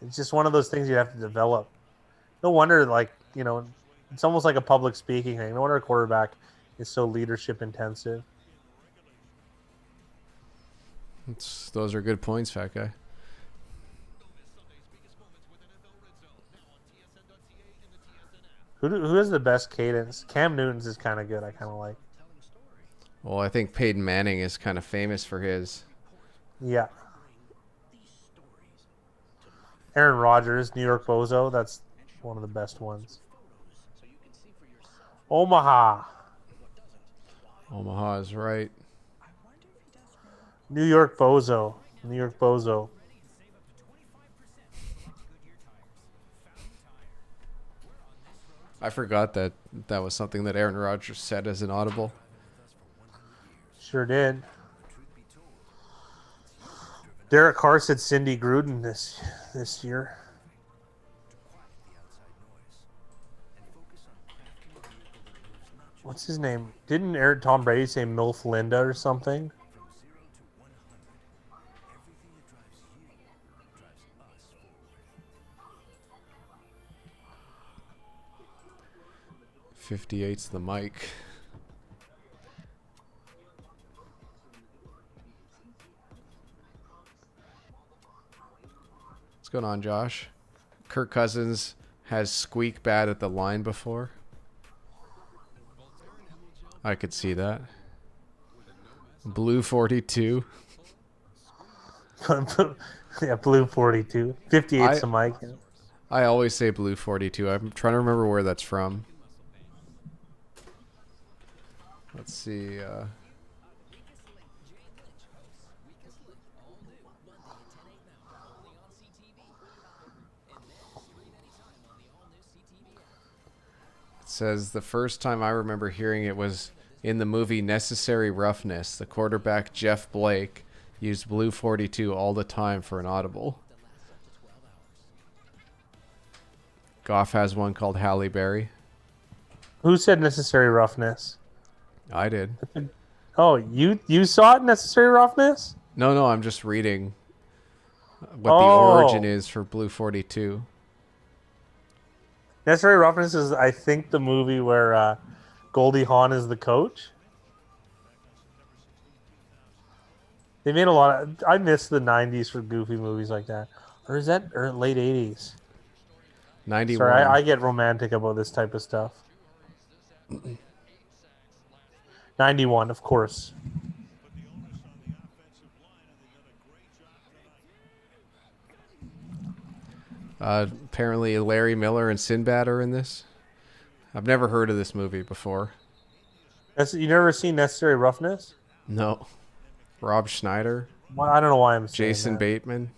it's just one of those things you have to develop. No wonder, it's almost like a public speaking thing. No wonder a quarterback is so leadership intensive. Those are good points, fat guy. Who has the best cadence? Cam Newton's is kind of good. I kind of like. Well, I think Peyton Manning is kind of famous for his. Yeah. Aaron Rodgers, New York Bozo. That's one of the best ones. Omaha. Omaha is right. New York Bozo. New York Bozo. I forgot that was something that Aaron Rodgers said as an audible. Sure did. Derek Carr said Cindy Gruden this year. What's his name? Didn't Tom Brady say MILF Linda or something? .58's the mic. What's going on, Josh? Kirk Cousins has squeak bad at the line before. I could see that. Blue 42. Yeah, blue 42. 58's I a mic. I always say blue 42. I'm trying to remember where that's from. Let's see. It says the first time I remember hearing it was in the movie Necessary Roughness. The quarterback Jeff Blake used blue 42 all the time for an audible. Goff has one called Halle Berry. Who said necessary roughness? I did. Oh, you saw it, necessary roughness? No, I'm just reading what the origin Oh. is for blue 42. Necessary roughness is, I think, the movie where Goldie Hawn is the coach. They made a lot of. I miss the '90s for goofy movies like that, or is that or late '80s? 91. Sorry, I get romantic about this type of stuff. 91, of course. Apparently Larry Miller and Sinbad are in this. I've never heard of this movie before. You never seen Necessary Roughness? No. Rob Schneider, Well, I don't know why I'm saying Jason that. Bateman,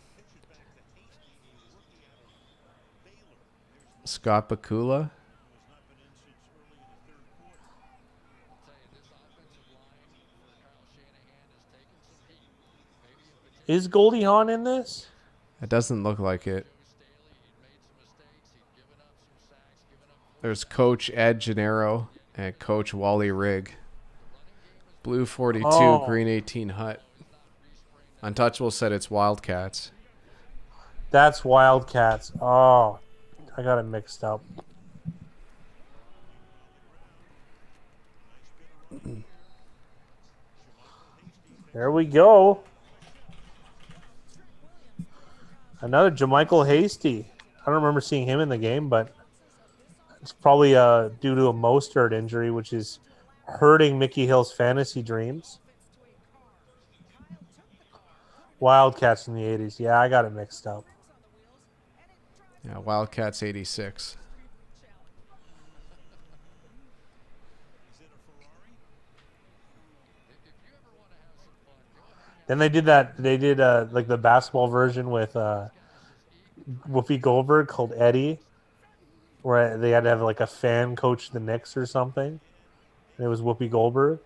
Scott Bakula. Is Goldie Hawn in this? It doesn't look like it. There's Coach Ed Gennaro and Coach Wally Rigg. Blue 42, Oh. Green 18 Hut. Untouchable said it's Wildcats. That's Wildcats. Oh, I got it mixed up. There we go. Another Jamichael Hasty. I don't remember seeing him in the game, but it's probably due to a Mostert injury, which is hurting Mickey Hill's fantasy dreams. Wildcats in the 80s. Yeah, I got it mixed up. Yeah, Wildcats 86. Then they did that. They did like the basketball version with Whoopi Goldberg called Eddie, where they had to have like a fan coach the Knicks or something. And it was Whoopi Goldberg,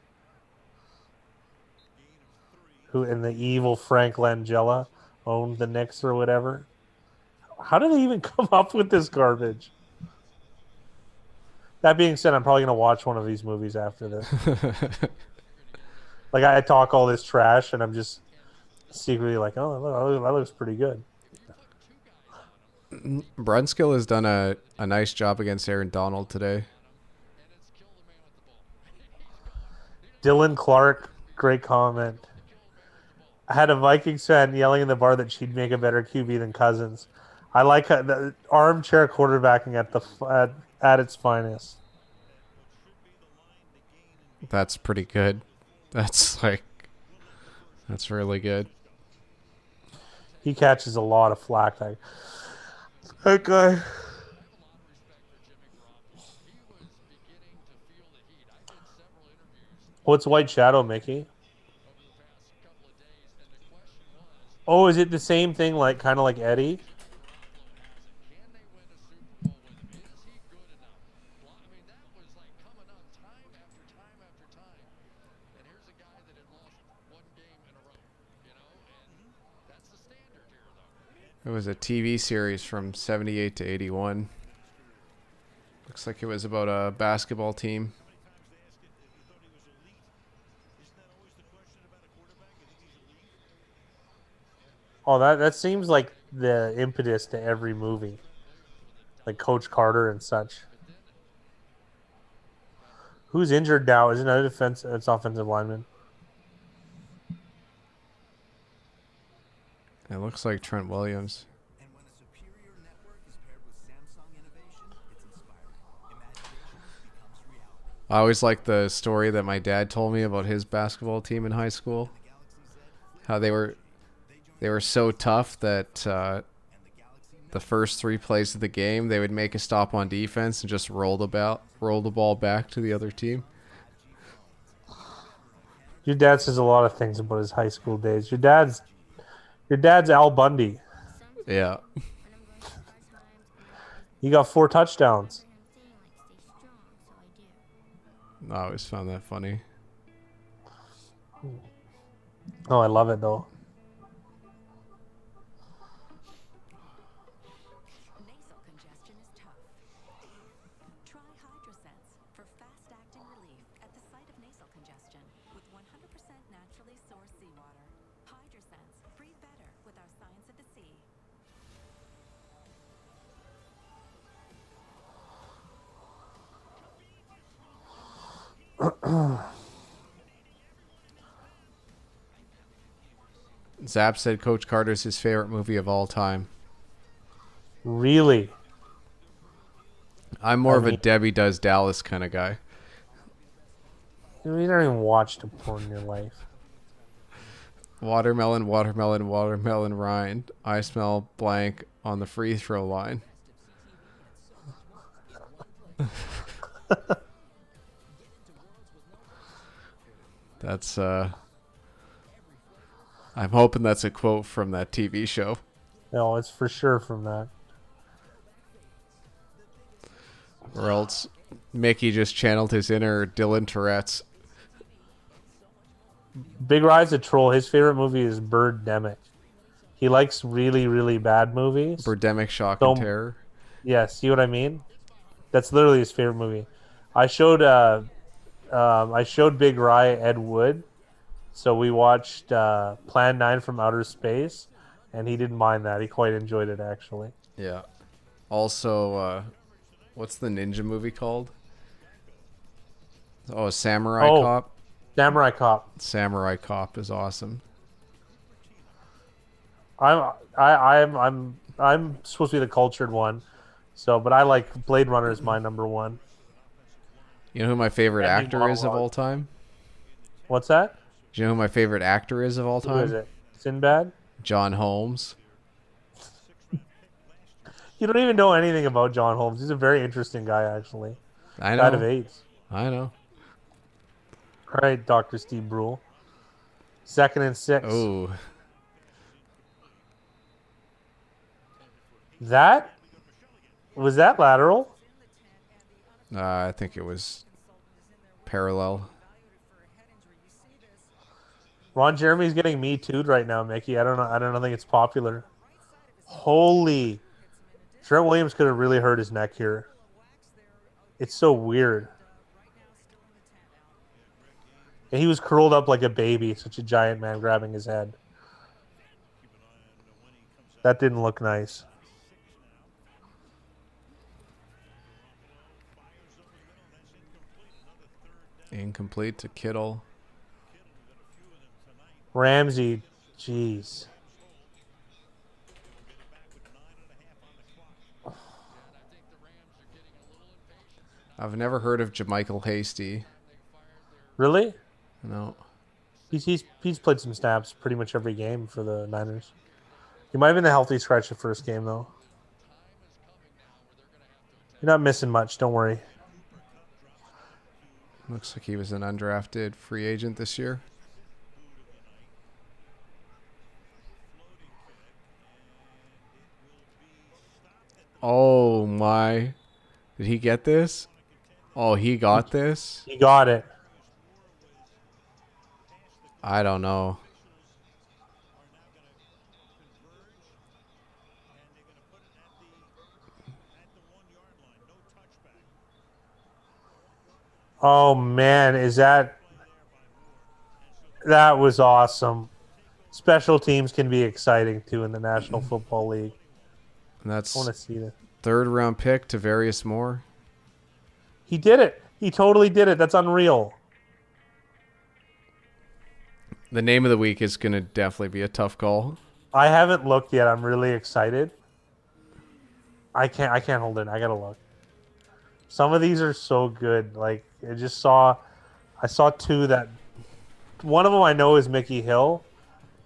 who and the evil Frank Langella owned the Knicks or whatever. How did they even come up with this garbage? That being said, I'm probably gonna watch one of these movies after this. Like I talk all this trash, and I'm just secretly like, "Oh, that looks pretty good." Brunskill has done a nice job against Aaron Donald today. Dylan Clark, great comment. I had a Vikings fan yelling in the bar that she'd make a better QB than Cousins. I like the armchair quarterbacking at its finest. That's pretty good. That's really good. He catches a lot of flack. That guy. What's White Shadow, Mickey? Oh, is it the same thing, like kind of like Eddie? It was a TV series from 78 to 81. Looks like it was about a basketball team. Oh, that seems like the impetus to every movie, like Coach Carter and such. Who's injured now? Is another defense? It's offensive lineman. It looks like Trent Williams. And when a superior network is paired with Samsung innovation, it's inspiring. Imagination becomes reality. I always liked the story that my dad told me about his basketball team in high school. How they were so tough that the first 3 plays of the game they would make a stop on defense and just roll the ball back to the other team. Your dad says a lot of things about his high school days. Your dad's Al Bundy. Yeah. He got 4 touchdowns. I always found that funny. Oh, I love it though. Nasal congestion is tough. Try HydroSense for fast-acting relief at the site of nasal congestion with 100% naturally sourced seawater. HydroSense, breathe better with our science of the sea. Zap said Coach Carter's his favorite movie of all time. Really? I'm more I of a mean- Debbie Does Dallas kind of guy. You never even watched a porn in your life. Watermelon, watermelon, watermelon rind. I smell blank on the free throw line. That's I'm hoping that's a quote from that TV show. No, it's for sure from that. Or else Mickey just channeled his inner Dylan Tourette's. Big Rise a troll. His favorite movie is Birdemic. He likes really, really bad movies. Birdemic Shock So- and Terror. Yeah, see what I mean? That's literally his favorite movie. I showed Big Rye Ed Wood, so we watched Plan 9 from Outer Space, and he didn't mind that. He quite enjoyed it actually. Yeah. Also, what's the ninja movie called? Oh, Samurai Oh. Cop. Samurai Cop. Samurai Cop is awesome. I'm supposed to be the cultured one, but I like Blade Runner is my number one. You know who my favorite Andy actor is of monologue. all time? What's that? Do you know who my favorite actor is of all Who time? is it? Sinbad? John Holmes. You don't even know anything about John Holmes. He's a very interesting guy, actually. I Died of know. AIDS. I know. All right, Dr. Steve Brule. 2nd and 6. Oh, Was that lateral? I think it was parallel. Ron Jeremy's getting me too'd right now, Mickey. I don't think it's popular. Holy. Trent Williams could have really hurt his neck here. It's so weird. And he was curled up like a baby, such a giant man grabbing his head. That didn't look nice. Incomplete to Kittle. Ramsey, jeez. I've never heard of Jamichael Hasty. Really? No. He's played some snaps pretty much every game for the Niners. He might have been the healthy scratch the first game, though. You're not missing much, don't worry. Looks like he was an undrafted free agent this year. Oh my. Did he get this? Oh, he got this? He got it. I don't know. Oh man, that was awesome. Special teams can be exciting too in the National Football League. And that's I want to see that. 3rd round pick to Various Moore. He did it. He totally did it. That's unreal. The name of the week is going to definitely be a tough call. I haven't looked yet. I'm really excited. I can't hold it. I gotta look. Some of these are so good. Like I saw two that one of them I know is Mickey Hill.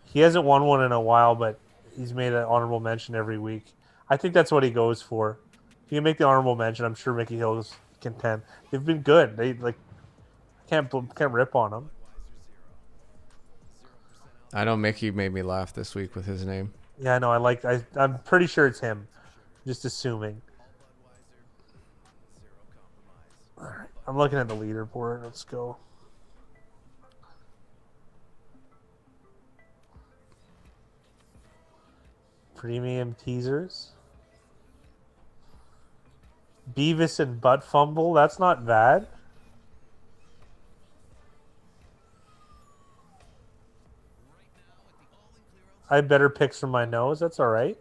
He hasn't won one in a while, but he's made an honorable mention every week. I think that's what he goes for. If you can make the honorable mention, I'm sure Mickey Hill is content. They've been good. They like can't rip on them. I know Mickey made me laugh this week with his name. Yeah, I know. I'm pretty sure it's him. Just assuming. All right, I'm looking at the leaderboard. Let's go. Premium teasers. Beavis and Butt Fumble. That's not bad. I had better picks from my nose. That's all right.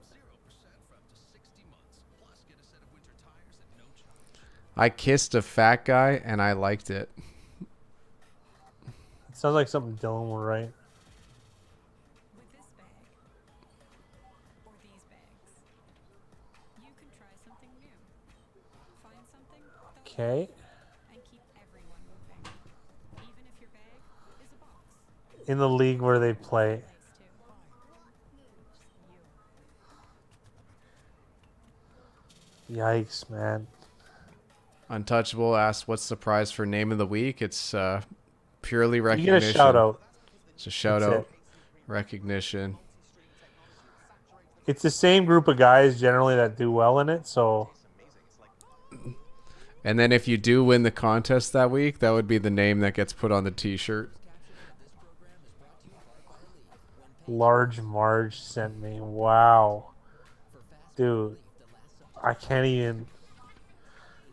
I kissed a fat guy and I liked it. It sounds like something Dylan would write. With this bag, or these bags, you can try something new. Find something that Okay. and keep everyone moving. Even if your bag is a box. In the league where they play. Yikes, man. Untouchable asked, "What's the prize for name of the week?" It's purely You recognition. get a shout out. It's a shout That's out, it. recognition. It's the same group of guys generally that do well in it, so And then if you do win the contest that week, that would be the name that gets put on the T-shirt. Large Marge sent me. Wow. Dude, I can't even.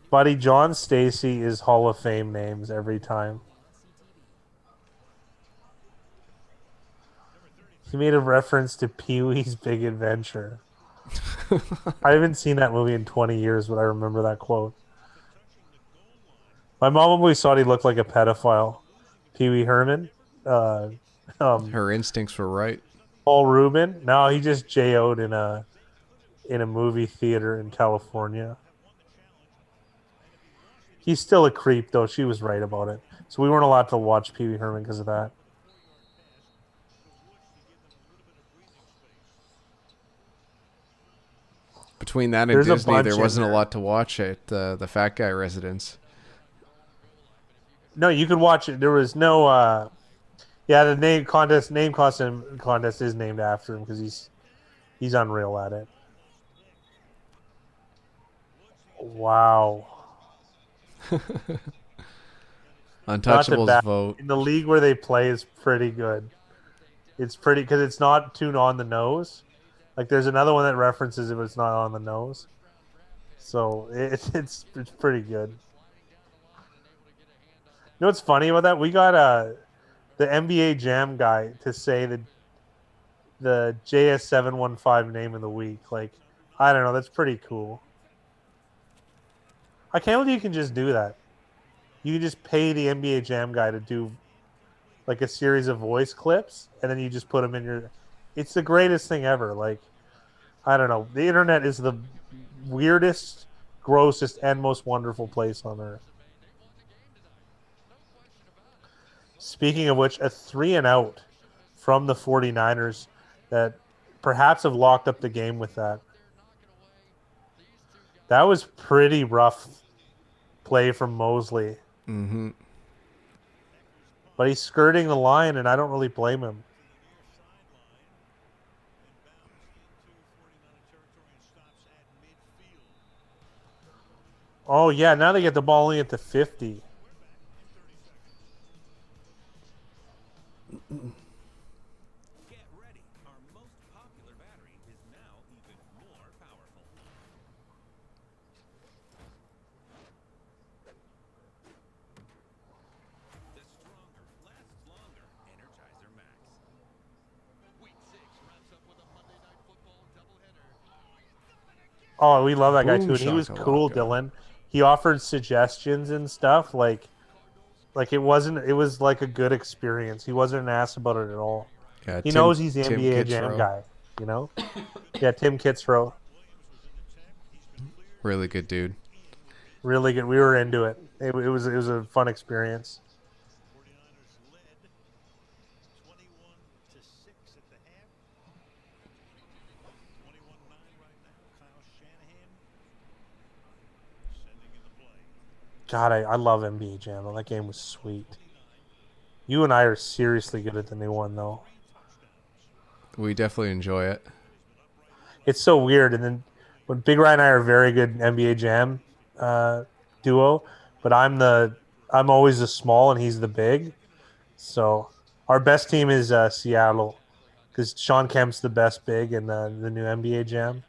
Buddy, John Stacy is Hall of Fame names every time. He made a reference to Pee-wee's Big Adventure. I haven't seen that movie in 20 years, but I remember that quote. My mom always thought he looked like a pedophile. Pee-wee Herman. Her instincts were right. Paul Rubin. No, he just J.O.'d in a movie theater in California. He's still a creep, though. She was right about it. So we weren't allowed to watch Pee Wee Herman because of that. Between that and There's a Disney, bunch there in wasn't a there. lot to watch at the Fat Guy residence. No, you could watch it. There was no. Yeah, the name contest is named after him because he's unreal at it. Wow. Untouchables bad. vote. In the league where they play is pretty good. It's pretty because it's not too on the nose. Like there's another one that references it, but it's not on the nose. So it's pretty good. You know what's funny about that? We got the NBA Jam guy to say the JS715 name of the week. Like, I don't know. That's pretty cool. I can't believe you can just do that. You can just pay the NBA Jam guy to do like a series of voice clips, and then you just put them in your. It's the greatest thing ever. Like, I don't know. The internet is the weirdest, grossest, and most wonderful place on earth. Speaking of which, a 3-and-out from the 49ers that perhaps have locked up the game with that. That was pretty rough play from Mosley. Mm-hmm. But he's skirting the line, and I don't really blame him. Oh, yeah, now they get the ball only at the 50. Get ready. Our most popular battery is now even more powerful. The stronger lasts longer. Energizer Max. Week 6 wraps up with a Monday Night Football doubleheader. Oh, we love that guy, Boom too. And he was cool, shakalaka. Dylan. He offered suggestions and stuff. Like it was like a good experience. He wasn't an ass about it at all. Yeah, He knows he's the Tim NBA Jam Kitzrow. guy, you know? Yeah, Tim Kitzrow. Really good dude. Really good. We were into it. It was a fun experience. 49ers led 21-6 at the half. 21-9 right now. Kyle Shanahan sending in the play. God, I love NBA Jam. That game was sweet. You and I are seriously good at the new one though. We definitely enjoy it. It's so weird. And then when Big Ryan and I are very good NBA Jam duo, but I'm always the small and he's the big. So our best team is Seattle because Sean Kemp's the best big in the new NBA Jam,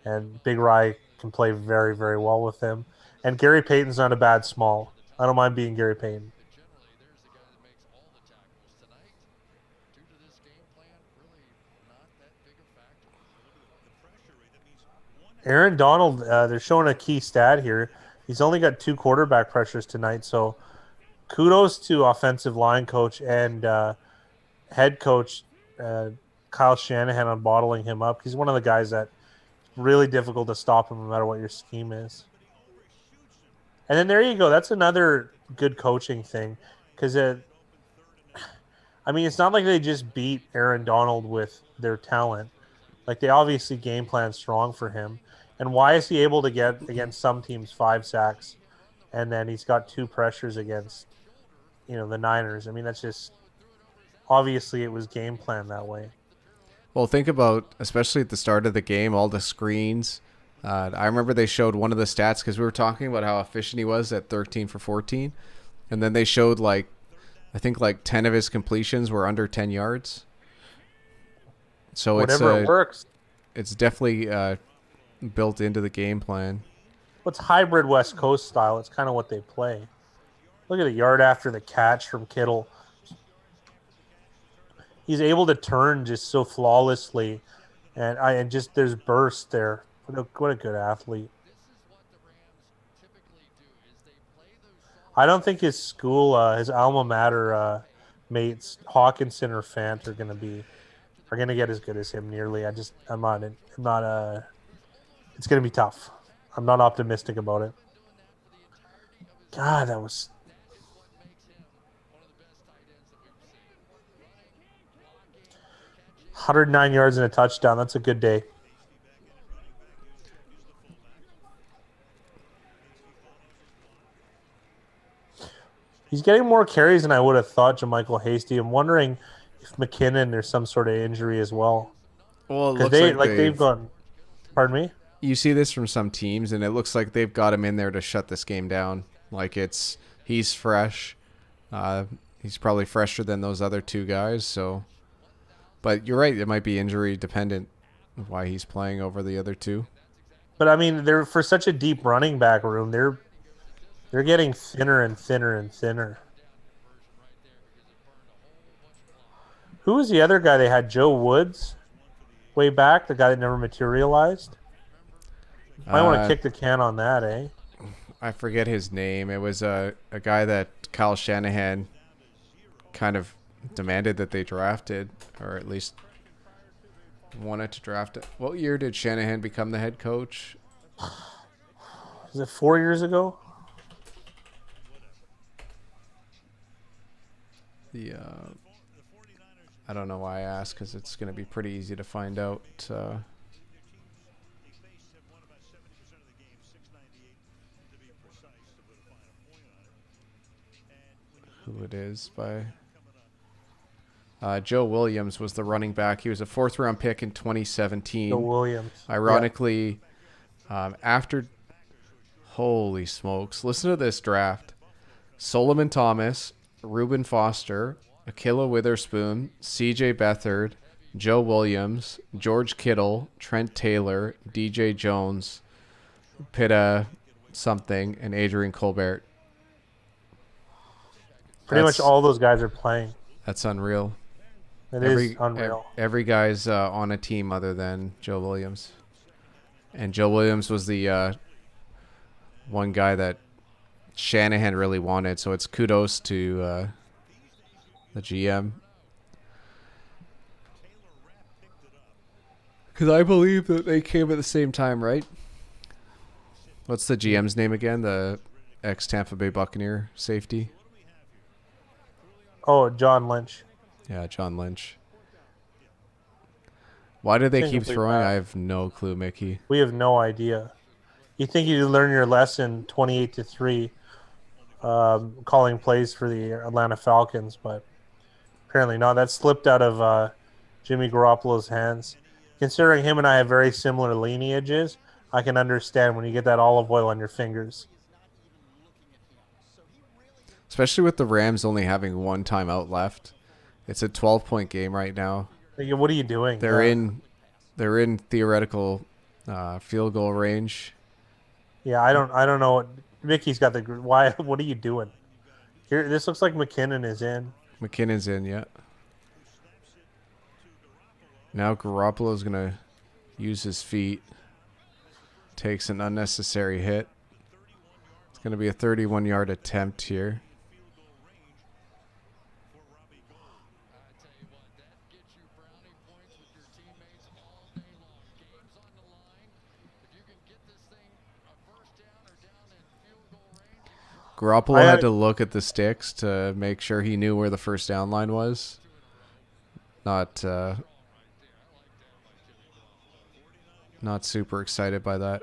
and Big Rye can play very very well with him. And Gary Payton's not a bad small. I don't mind being Gary Payton. And generally, there's the guy that makes all the tackles. Tonight, due to this game plan, really not that big a factor. Aaron Donald, they're showing a key stat here. He's only got 2 quarterback pressures tonight, so kudos to offensive line coach and head coach Kyle Shanahan on bottling him up. He's one of the guys that really difficult to stop him no matter what your scheme is. And then there you go. That's another good coaching thing because I mean, it's not like they just beat Aaron Donald with their talent. Like they obviously game plan strong for him. And why is he able to get against some teams 5 sacks, and then he's got 2 pressures against, the Niners? I mean, that's just obviously it was game plan that way. Well, think about, especially at the start of the game, all the screens. I remember they showed one of the stats because we were talking about how efficient he was at 13 for 14. And then they showed I think 10 of his completions were under 10 yards. So Whatever it works. It's definitely built into the game plan. What's hybrid West Coast style? It's kind of what they play. Look at the yard after the catch from Kittle. He's able to turn just so flawlessly, and just there's burst there. What a good athlete. I don't think his school, his alma mater mates, Hawkinson or Fant, are gonna get as good as him nearly. I'm not. It's gonna be tough. I'm not optimistic about it. God, that was 109 yards and a touchdown. That's a good day. He's getting more carries than I would have thought, JaMychal Hasty. I'm wondering if McKinnon, there's some sort of injury as well. Well, it Because looks they've gone. Pardon me? You see this from some teams, and it looks like they've got him in there to shut this game down. He's fresh. He's probably fresher than those other 2 guys. So, but you're right. It might be injury dependent of why he's playing over the other 2. But I mean, they're for such a deep running back room. They're getting thinner and thinner and thinner. Who was the other guy they had? Joe Woods, way back, the guy that never materialized. Might want to kick the can on that, eh? I forget his name. It was a guy that Kyle Shanahan kind of demanded that they drafted, or at least wanted to draft it. What year did Shanahan become the head coach? Was it 4 years ago? I don't know why I asked, because it's going to be pretty easy to find out who it is by. Joe Williams was the running back. He was a 4th-round pick in 2017. Joe Williams. Ironically, after... Holy smokes. Listen to this draft. Solomon Thomas, Reuben Foster, Akilla Witherspoon, C.J. Beathard, Joe Williams, George Kittle, Trent Taylor, D.J. Jones, Pitta something, and Adrian Colbert. Pretty much all those guys are playing. That's unreal. It is unreal. Every guy's on a team other than Joe Williams. And Joe Williams was the one guy that Shanahan really wanted, so it's kudos to the GM. Because I believe that they came at the same time, right? What's the GM's name again? The ex Tampa Bay Buccaneer safety. Oh, John Lynch. Yeah, John Lynch. Why do they It's keep incomplete throwing? I pass. have no clue, Mickey. We have no idea. You think you learn your lesson 28-3, calling plays for the Atlanta Falcons, but apparently not. That slipped out of Jimmy Garoppolo's hands. Considering him and I have very similar lineages, I can understand when you get that olive oil on your fingers. Especially with the Rams only having one timeout left. It's a 12-point game right now. Like, what are you doing? They're in theoretical field goal range. Yeah, I don't know. Mickey's got the why. What are you doing? Here, this looks like McKinnon is in. McKinnon's in yet. Now Garoppolo's going to use his feet. Takes an unnecessary hit. It's going to be a 31-yard attempt here. Garoppolo had to look at the sticks to make sure he knew where the first down line was. Not super excited by that.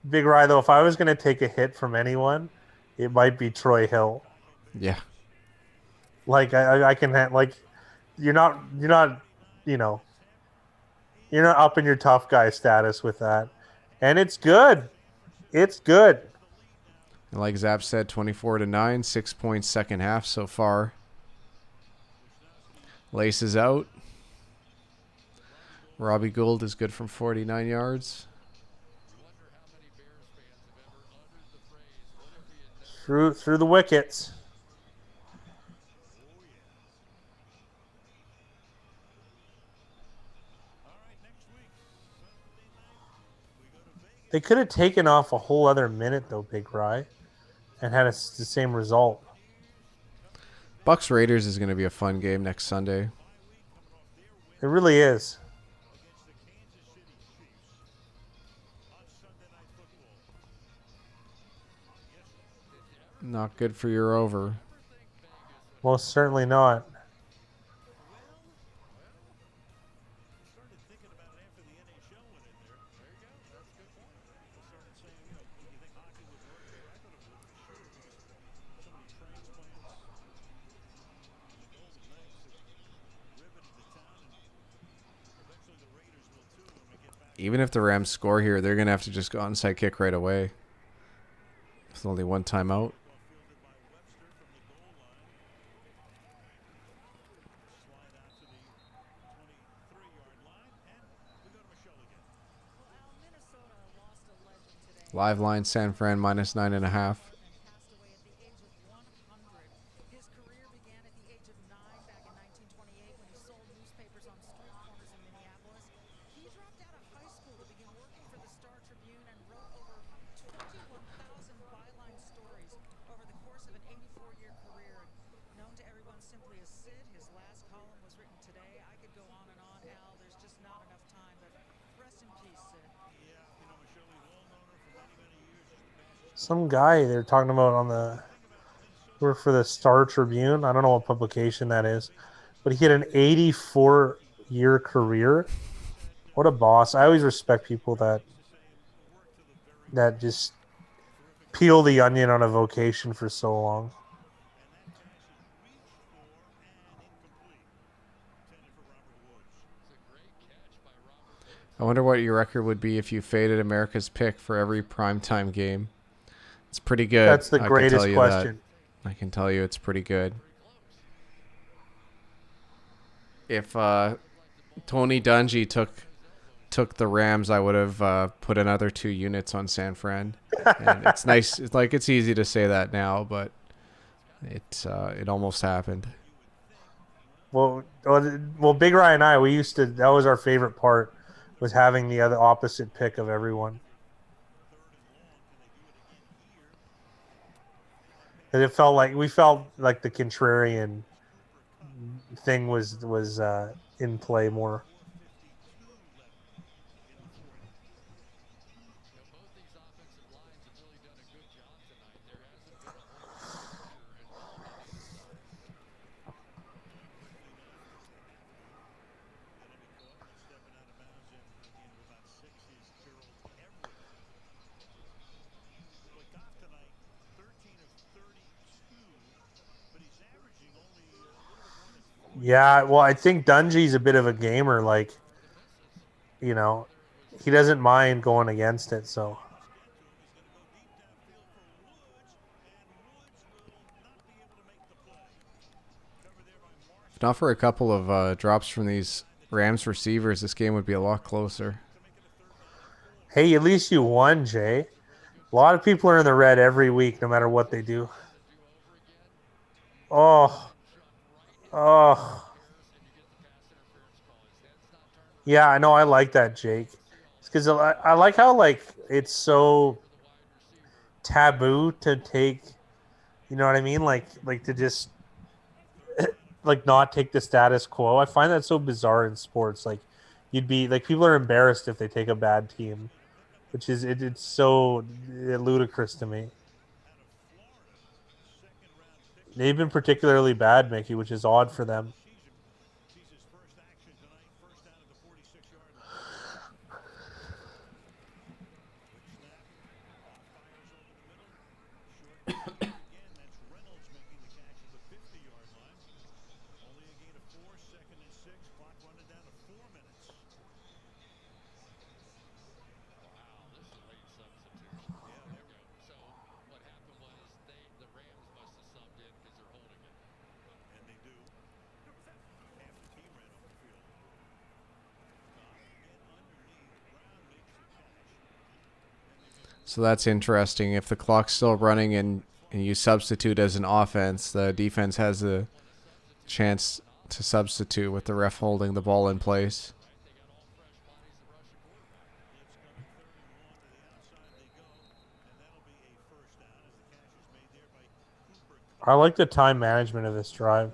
Big Rye, though, if I was going to take a hit from anyone, it might be Troy Hill. Yeah. Like I can like, you're not you know, you're not up in your tough guy status with that, and it's good. It's good. And like Zap said, 24-9, 6 points second half so far. Laces out. Robbie Gould is good from 49 yards. Through the wickets. They could have taken off a whole other minute though, Big Rye, and had the same result. Bucks Raiders is going to be a fun game next Sunday. It really is. Not good for your over. Most certainly not. Even if the Rams score here, they're going to have to just go onside kick right away. With only one timeout. Live line San Fran -9.5. His career began at the age of 9 back in 1928 when he sold newspapers on street corners in Minneapolis. He dropped out of high school to begin working for the Star Tribune and wrote over 21,000 byline stories over the course of an 84-year career. Known to everyone simply as Sid, his last column was written today. I could go on and on, Al. There's just not enough time, but rest in peace, Sid. Some guy they're talking about on the work for the Star Tribune. I don't know what publication that is, but he had an 84-year career. What a boss! I always respect people that just peel the onion on a vocation for so long. I wonder what your record would be if you faded America's pick for every primetime game. It's pretty good. That's the greatest question. I can tell you it's pretty good. If Tony Dungy took the Rams, I would have put another 2 units on San Fran. And it's nice. It's like it's easy to say that now, but it almost happened. Well, Big Ryan and I, that was our favorite part, was having the other opposite pick of everyone. And we felt like the contrarian thing was in play more. Yeah, well, I think Dungy's a bit of a gamer. Like, you know, he doesn't mind going against it. So If not for a couple of drops from these Rams receivers, this game would be a lot closer. hey, at least you won, Jay. A lot of people are in the red every week, no matter what they do. Oh, oh, yeah, I know. I like that, Jake. It's because I like how like it's so taboo to take. You know what I mean? Like to just like not take the status quo. I find that so bizarre in sports. Like you'd be like people are embarrassed if they take a bad team, which is it's so ludicrous to me. They've been particularly bad, Mickey, which is odd for them. So that's interesting. If the clock's still running and you substitute as an offense, the defense has a chance to substitute with the ref holding the ball in place. I like the time management of this drive.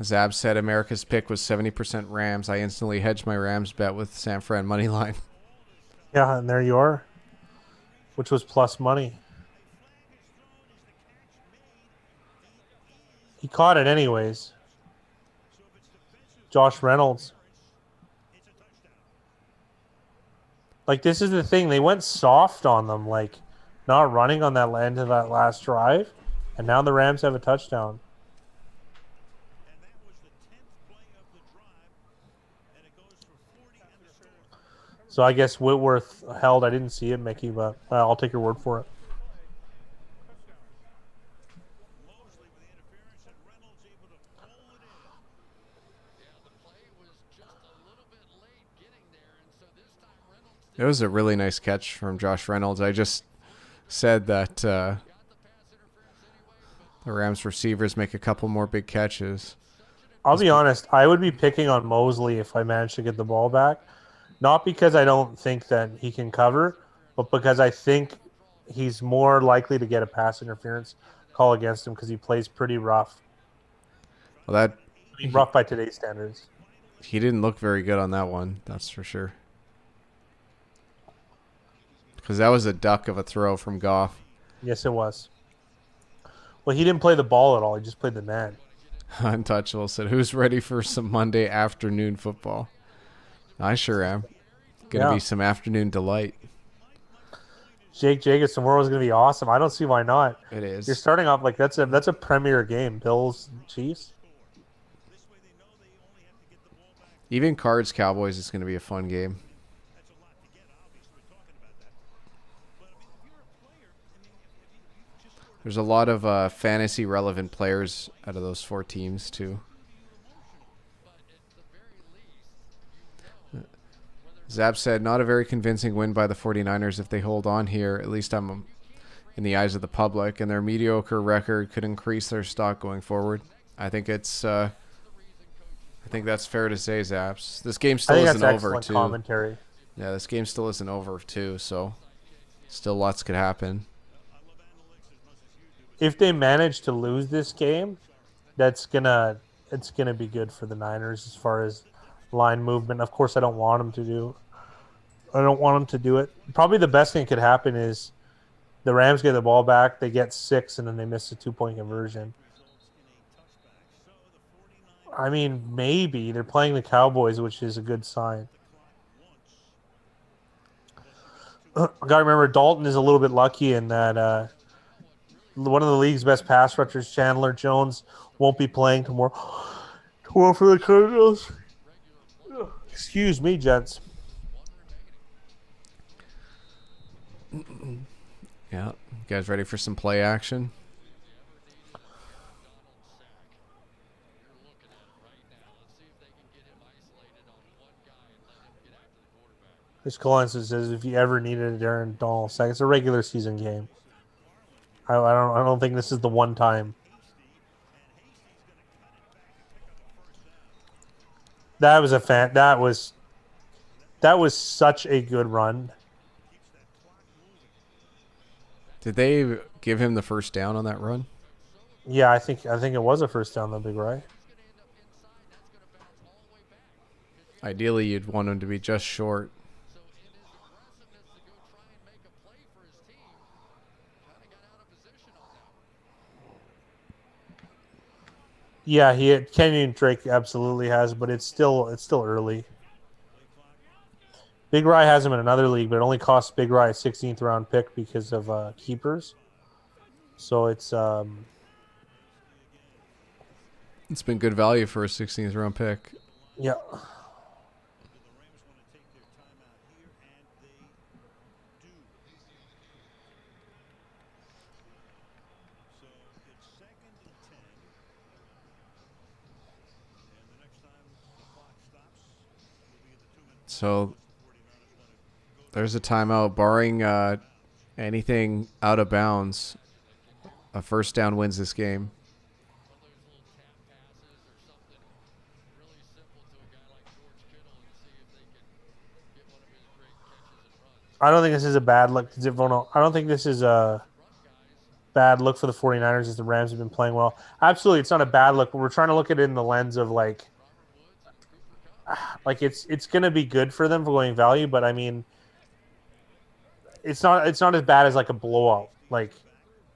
Zab said America's pick was 70% Rams. I instantly hedged my Rams bet with San Fran money line. Yeah, and there you are, which was plus money. He caught it anyways. Josh Reynolds. Like this is the thing. They went soft on them, like not running on that end of that last drive, and now the Rams have a touchdown. So I guess Whitworth held. I didn't see it, Mickey, but I'll take your word for it. It was a really nice catch from Josh Reynolds. I just said that the Rams receivers make a couple more big catches. I'll be honest. I would be picking on Mosley if I managed to get the ball back. Not because I don't think that he can cover, but because I think he's more likely to get a pass interference call against him because he plays pretty rough. Well, that I mean, rough by today's standards. He didn't look very good on that one, that's for sure. Because that was a duck of a throw from Goff. Yes, it was. Well, he didn't play the ball at all. He just played the man. Untouchable said, "Who's ready for some Monday afternoon football?" I sure am. Gonna be some afternoon delight. Jake Jacobs tomorrow is gonna be awesome. I don't see why not. It is. You're starting off like that's a premier game. Bills Chiefs. Even Cards Cowboys is gonna be a fun game. There's a lot of fantasy relevant players out of those four teams too. Zab said, not a very convincing win by the 49ers if they hold on here, at least in the eyes of the public, and their mediocre record could increase their stock going forward. I think it's I think that's fair to say, Zaps. This game still isn't over too. Commentary. Yeah, this game still isn't over too, so still lots could happen. If they manage to lose this game, it's gonna be good for the Niners as far as line movement. Of course, I don't want them to do it. Probably the best thing that could happen is the Rams get the ball back, they get 6, and then they miss a 2-point conversion. I mean, maybe they're playing the Cowboys, which is a good sign. Gotta remember, Dalton is a little bit lucky in that one of the league's best pass rushers, Chandler Jones, won't be playing tomorrow. Tomorrow for the Cardinals. Excuse me, gents. Yeah. You guys ready for some play action? Chris Collins says if you ever needed a Darren Donald sack, it's a regular season game. I don't think this is the one time. That was a fan. That was such a good run. Did they give him the first down on that run? Yeah, I think it was a first down, though, Big Ry. Ideally, you'd want him to be just short. Yeah, Kenyon Drake absolutely has, but it's still early. Big Ry has him in another league, but it only costs Big Ry a 16th round pick because of keepers. So it's It's been good value for a 16th round pick. yeah. So there's a timeout. Barring anything out of bounds, a first down wins this game. I don't think this is a bad look. I don't think this is a bad look for the 49ers as the Rams have been playing well. Absolutely, it's not a bad look, but we're trying to look at it in the lens of like it's going to be good for them for going value, but I mean, it's not as bad as like a blowout, like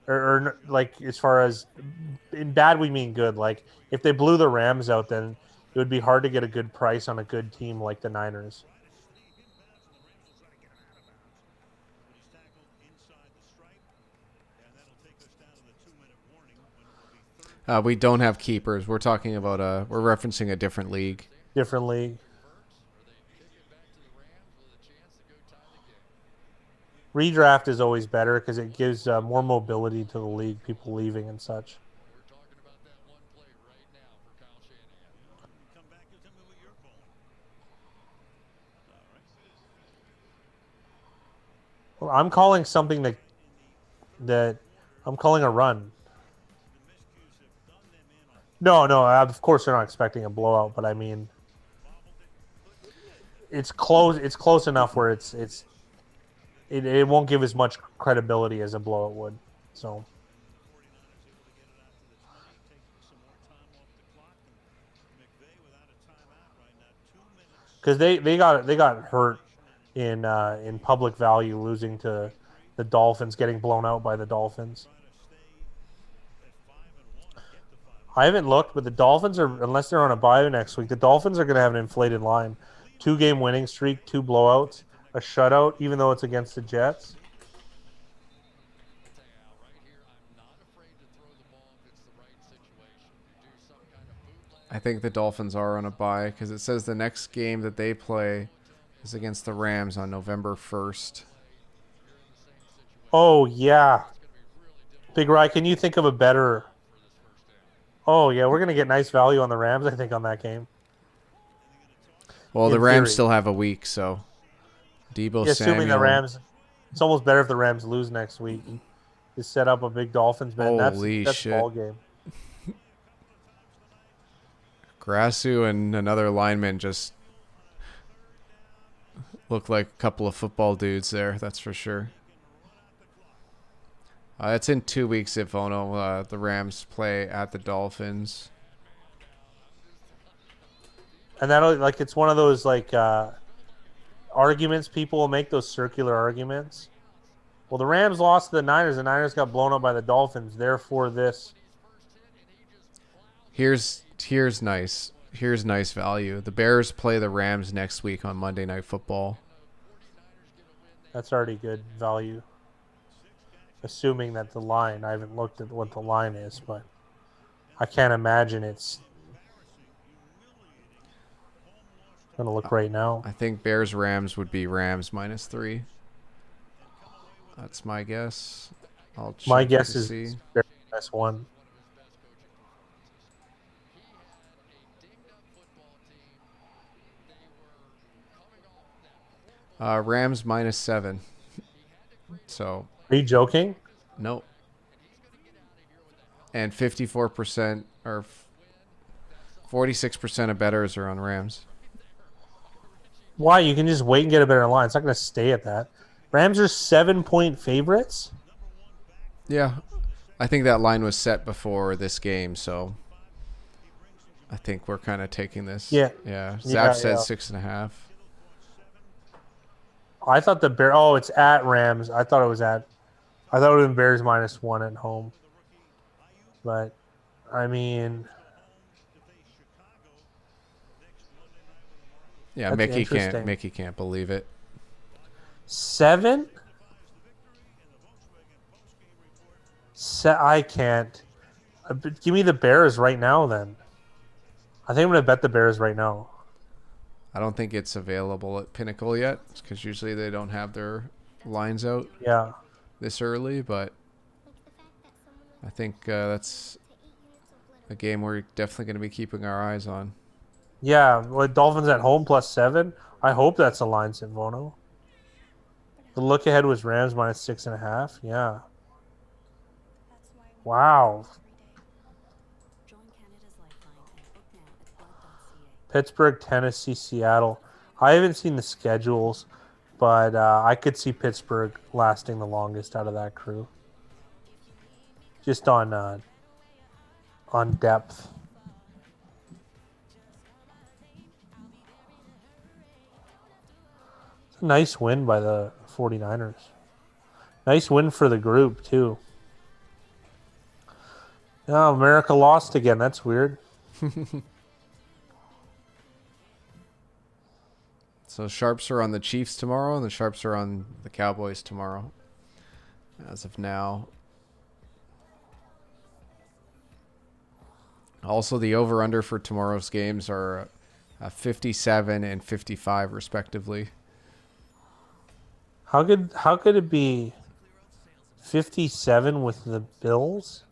or like as far as in bad we mean good. Like if they blew the Rams out, then it would be hard to get a good price on a good team like the Niners. We don't have keepers. We're talking about we're referencing a different league. Different league. Redraft is always better because it gives more mobility to the league, people leaving and such. Well, I'm calling something that I'm calling a run. No, of course they're not expecting a blowout, but I mean, it's close. It's close enough where it won't give as much credibility as a blowout would. So, because they got hurt in public value, losing to the Dolphins, getting blown out by the Dolphins. I haven't looked, but the Dolphins are, unless they're on a bye next week, the Dolphins are going to have an inflated line. 2-game winning streak, 2 blowouts, a shutout, even though it's against the Jets. I think the Dolphins are on a bye because it says the next game that they play is against the Rams on November 1st. Oh, yeah. Big Ry, can you think of a better... Oh, yeah, we're going to get nice value on the Rams, I think, on that game. Well, In the Rams theory. still have a week, so Debo Yeah, Samuel. assuming the Rams... It's almost better if the Rams lose next week. Just set up a big Dolphins bet. Holy That's shit. ball game. Grasu and another lineman just look like a couple of football dudes there, that's for sure. It's in 2 weeks if Ono, the Rams play at the Dolphins. And that'll, like, it's one of those, like, arguments people will make, those circular arguments. Well, the Rams lost to the Niners got blown up by the Dolphins, therefore this. Here's nice. Here's nice value. The Bears play the Rams next week on Monday Night Football. That's already good value. Assuming that the line, I haven't looked at what the line is, but I can't imagine it's. I'm gonna look right now. I think Bears Rams would be Rams -3. That's my guess. I'll check My guess to is see. best one. Rams -7. So Are you joking? nope. And 54% or 46% of bettors are on Rams. Why? You can just wait and get a better line. It's not going to stay at that. Rams are 7-point favorites. Yeah, I think that line was set before this game, so I think we're kind of taking this. Yeah. Yeah. Zap Yeah, said yeah. 6.5. I thought the Bear. Oh, it's at Rams. I thought it was at. I thought it would have been Bears -1 at home. But, I mean, Yeah, That's interesting. Mickey can't believe it. 7? I can't. Give me the Bears right now, then. I think I'm going to bet the Bears right now. I don't think it's available at Pinnacle yet because usually they don't have their lines out Yeah. this early, but I think that's a game we're definitely going to be keeping our eyes on. Yeah, with Dolphins at home +7. I hope that's a line, Sinvono. The look ahead was Rams -6.5. Yeah. Wow. Pittsburgh, Tennessee, Seattle. I haven't seen the schedules, but I could see Pittsburgh lasting the longest out of that crew. Just on depth. It's a nice win by the 49ers. Nice win for the group, too. Oh, America lost again. That's weird. So Sharps are on the Chiefs tomorrow, and the Sharps are on the Cowboys tomorrow. As of now. Also, the over/under for tomorrow's games are 57 and 55, respectively. How could it be 57 with the Bills?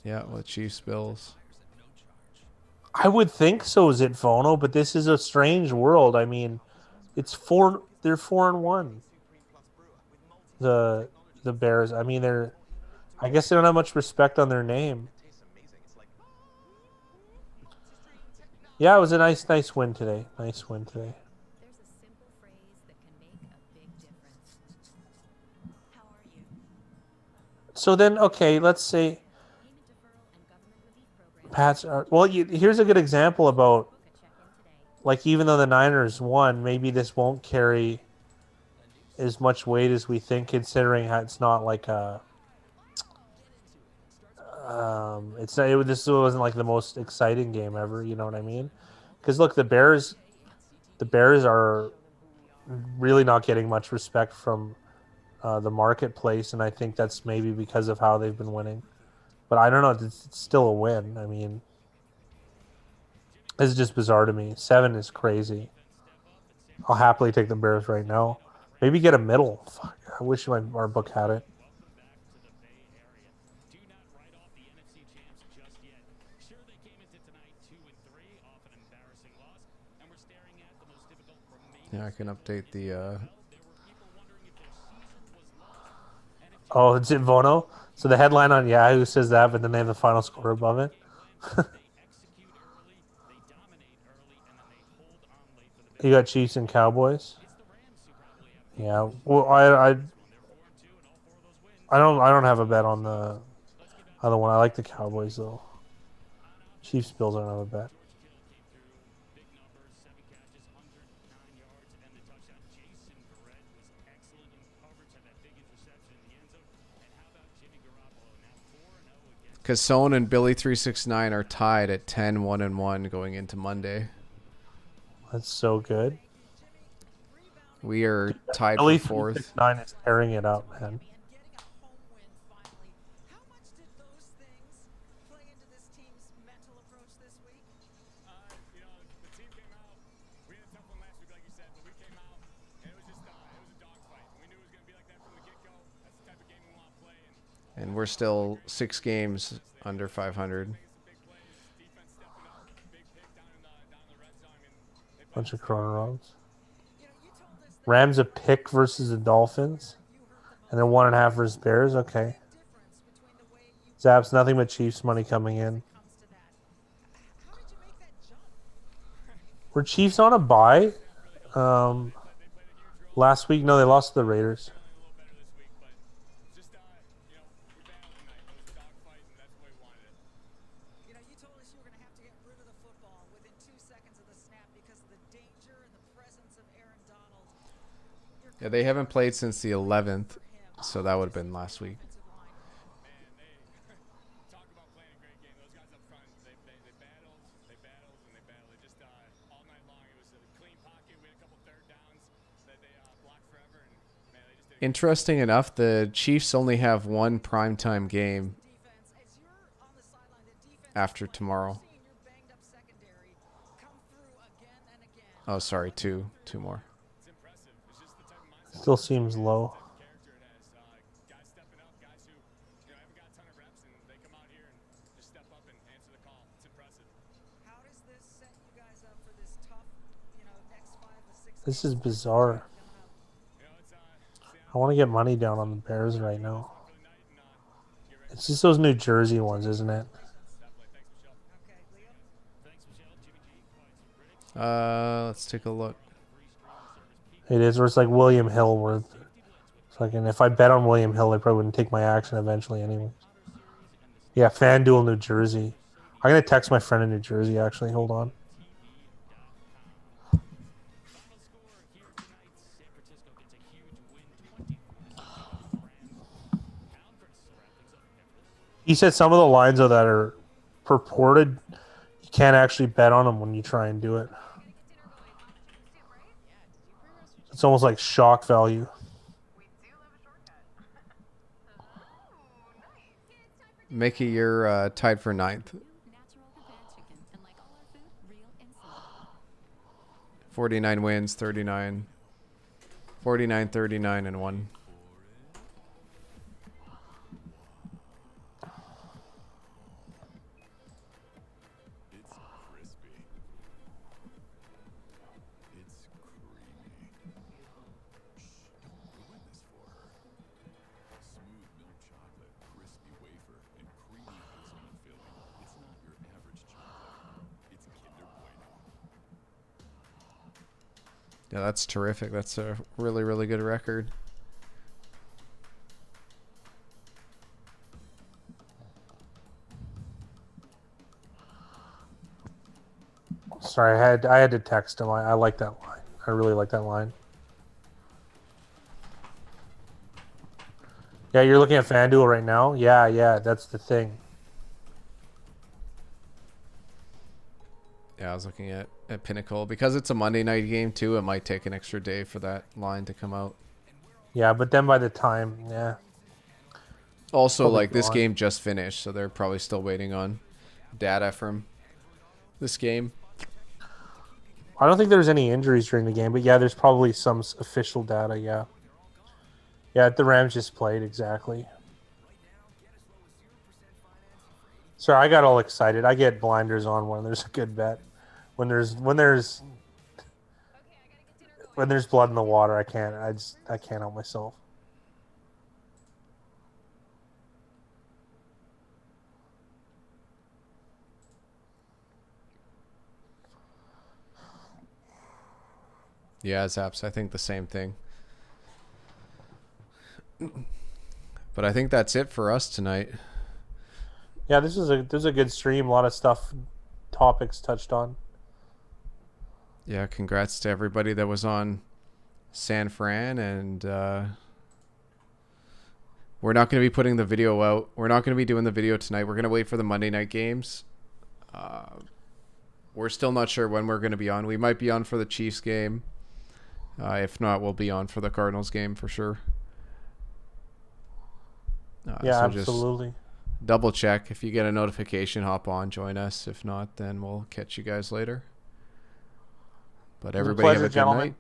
Yeah, with Chiefs Bills. I would think so, Zitvono, but this is a strange world. I mean, it's they're 4-1. The Bears. I mean, I guess they don't have much respect on their name. Yeah, it was a nice win today. Nice win today. There's a simple phrase that can make a big difference. How are you? So then, okay, let's say Payment deferral and government relief programs. Pats are. Well, here's a good example about, like, even though the Niners won, maybe this won't carry as much weight as we think, considering how it's not like a. It's not. This wasn't like the most exciting game ever. You know what I mean? Because look, the Bears are really not getting much respect from the marketplace, and I think that's maybe because of how they've been winning. But I don't know. It's still a win. I mean, this is just bizarre to me. 7 is crazy. I'll happily take the Bears right now. Maybe get a middle. Fuck, I wish our book had it. Yeah, I can update the. Oh, it's in Vono. So the headline on Yahoo says that, but then they have the final score above it. You got Chiefs and Cowboys. Yeah. Well, I don't have a bet on the other one. I like the Cowboys though. Chiefs Bills I don't have a bet. Cassone and Billy369 are tied at 10-1-1 going into Monday. That's so good. We are tied for Philly fourth. 369 is tearing it up, man. And getting a home win finally. How much did those things play into this team's mental approach this week? You know, the team came out. We had a tough one last week, like you said, but we came out and it was just it was a dogfight. We knew it was going to be like that from the get-go. That's the type of game we want to play. And we're still 6 games under 500. Defense stepping up, big pick down in the red zone. I mean, Bunch of corner runs. You know, you told us that Rams a pick versus the Dolphins. And then 1.5 versus Bears. Okay. difference between the way you Zaps, nothing but Chiefs money coming in. comes to that. How did you make that jump? Were Chiefs on a bye? Last week? No, they lost to the Raiders. a little better this week, but just, you know, we battled tonight. It was a dogfight, and that's the way we wanted it. You know, you told us you were going to have to get rid of the football within 2 seconds of the snap because of the danger and the presence of Aaron Donald. Yeah, they haven't played since the 11th, so that would have been last week. Man, they talk about playing a great game. Those guys up front, they battled, and they battled. It just all night long. It was a clean pocket. We had a couple third downs that they blocked forever, and man, they just did. Interesting enough, the Chiefs only have one primetime game Defense, as you're on the sideline, the defense after tomorrow. seeing your banged up secondary come through again and again. Oh, sorry, two more. It's impressive. It's just the type of mindset, Still seems low. character it has. Guys stepping up, guys who haven't got a ton of reps, and they come out here and just step up and answer the call. It's impressive. How does this set you guys up for this tough, next 5 to 6 This is bizarre. coming up? You know, it's I want to get money down on the Bears right now. It's just those New Jersey ones, isn't it? Okay, Liam? Let's take a look. It is, or it's like William Hill worth. Fucking, if I bet on William Hill, they probably wouldn't take my action eventually anyway. Yeah, FanDuel New Jersey. I'm going to text my friend in New Jersey, actually. Hold on. He said some of the lines, though, that are purported, you can't actually bet on them when you try and do it. It's almost like shock value. Mickey, you're tied for 9th. Natural prepared chicken, and like all our food, real insulin. 49 wins, 39. 49, 39, and 1. It's crispy. It's creamy. Shh, don't ruin this for her. Smooth milk chocolate, crispy wafer, and creamy hazelnut filling. It's not your average chocolate. It's Kinder Bueno. Yeah, that's terrific. That's a really, really good record. Sorry, I had to text him. I like that line. I really like that line. Yeah, you're looking at FanDuel right now? Yeah, that's the thing. Yeah, I was looking at Pinnacle. Because it's a Monday night game, too, it might take an extra day for that line to come out. Yeah, but then by the time, yeah. Also, Probably like, this gone. game just finished, so they're probably still waiting on data from this game. I don't think there's any injuries during the game, but yeah, there's probably some official data, yeah. Yeah, the Rams just played, exactly. Sorry, I got all excited. I get blinders on when there's a good bet. When there's blood in the water, I can't help myself. Yeah, Zaps, I think the same thing. But I think that's it for us tonight. Yeah, this is a good stream. A lot of stuff, topics touched on. Yeah, congrats to everybody that was on San Fran, and we're not going to be putting the video out. We're not going to be doing the video tonight. We're going to wait for the Monday night games. We're still not sure when we're going to be on. We might be on for the Chiefs game, If not, we'll be on for the Cardinals game for sure. Yeah, so absolutely. Just double check. If you get a notification, hop on, join us. If not, then we'll catch you guys later. But a everybody have pleasure, a good gentlemen. night.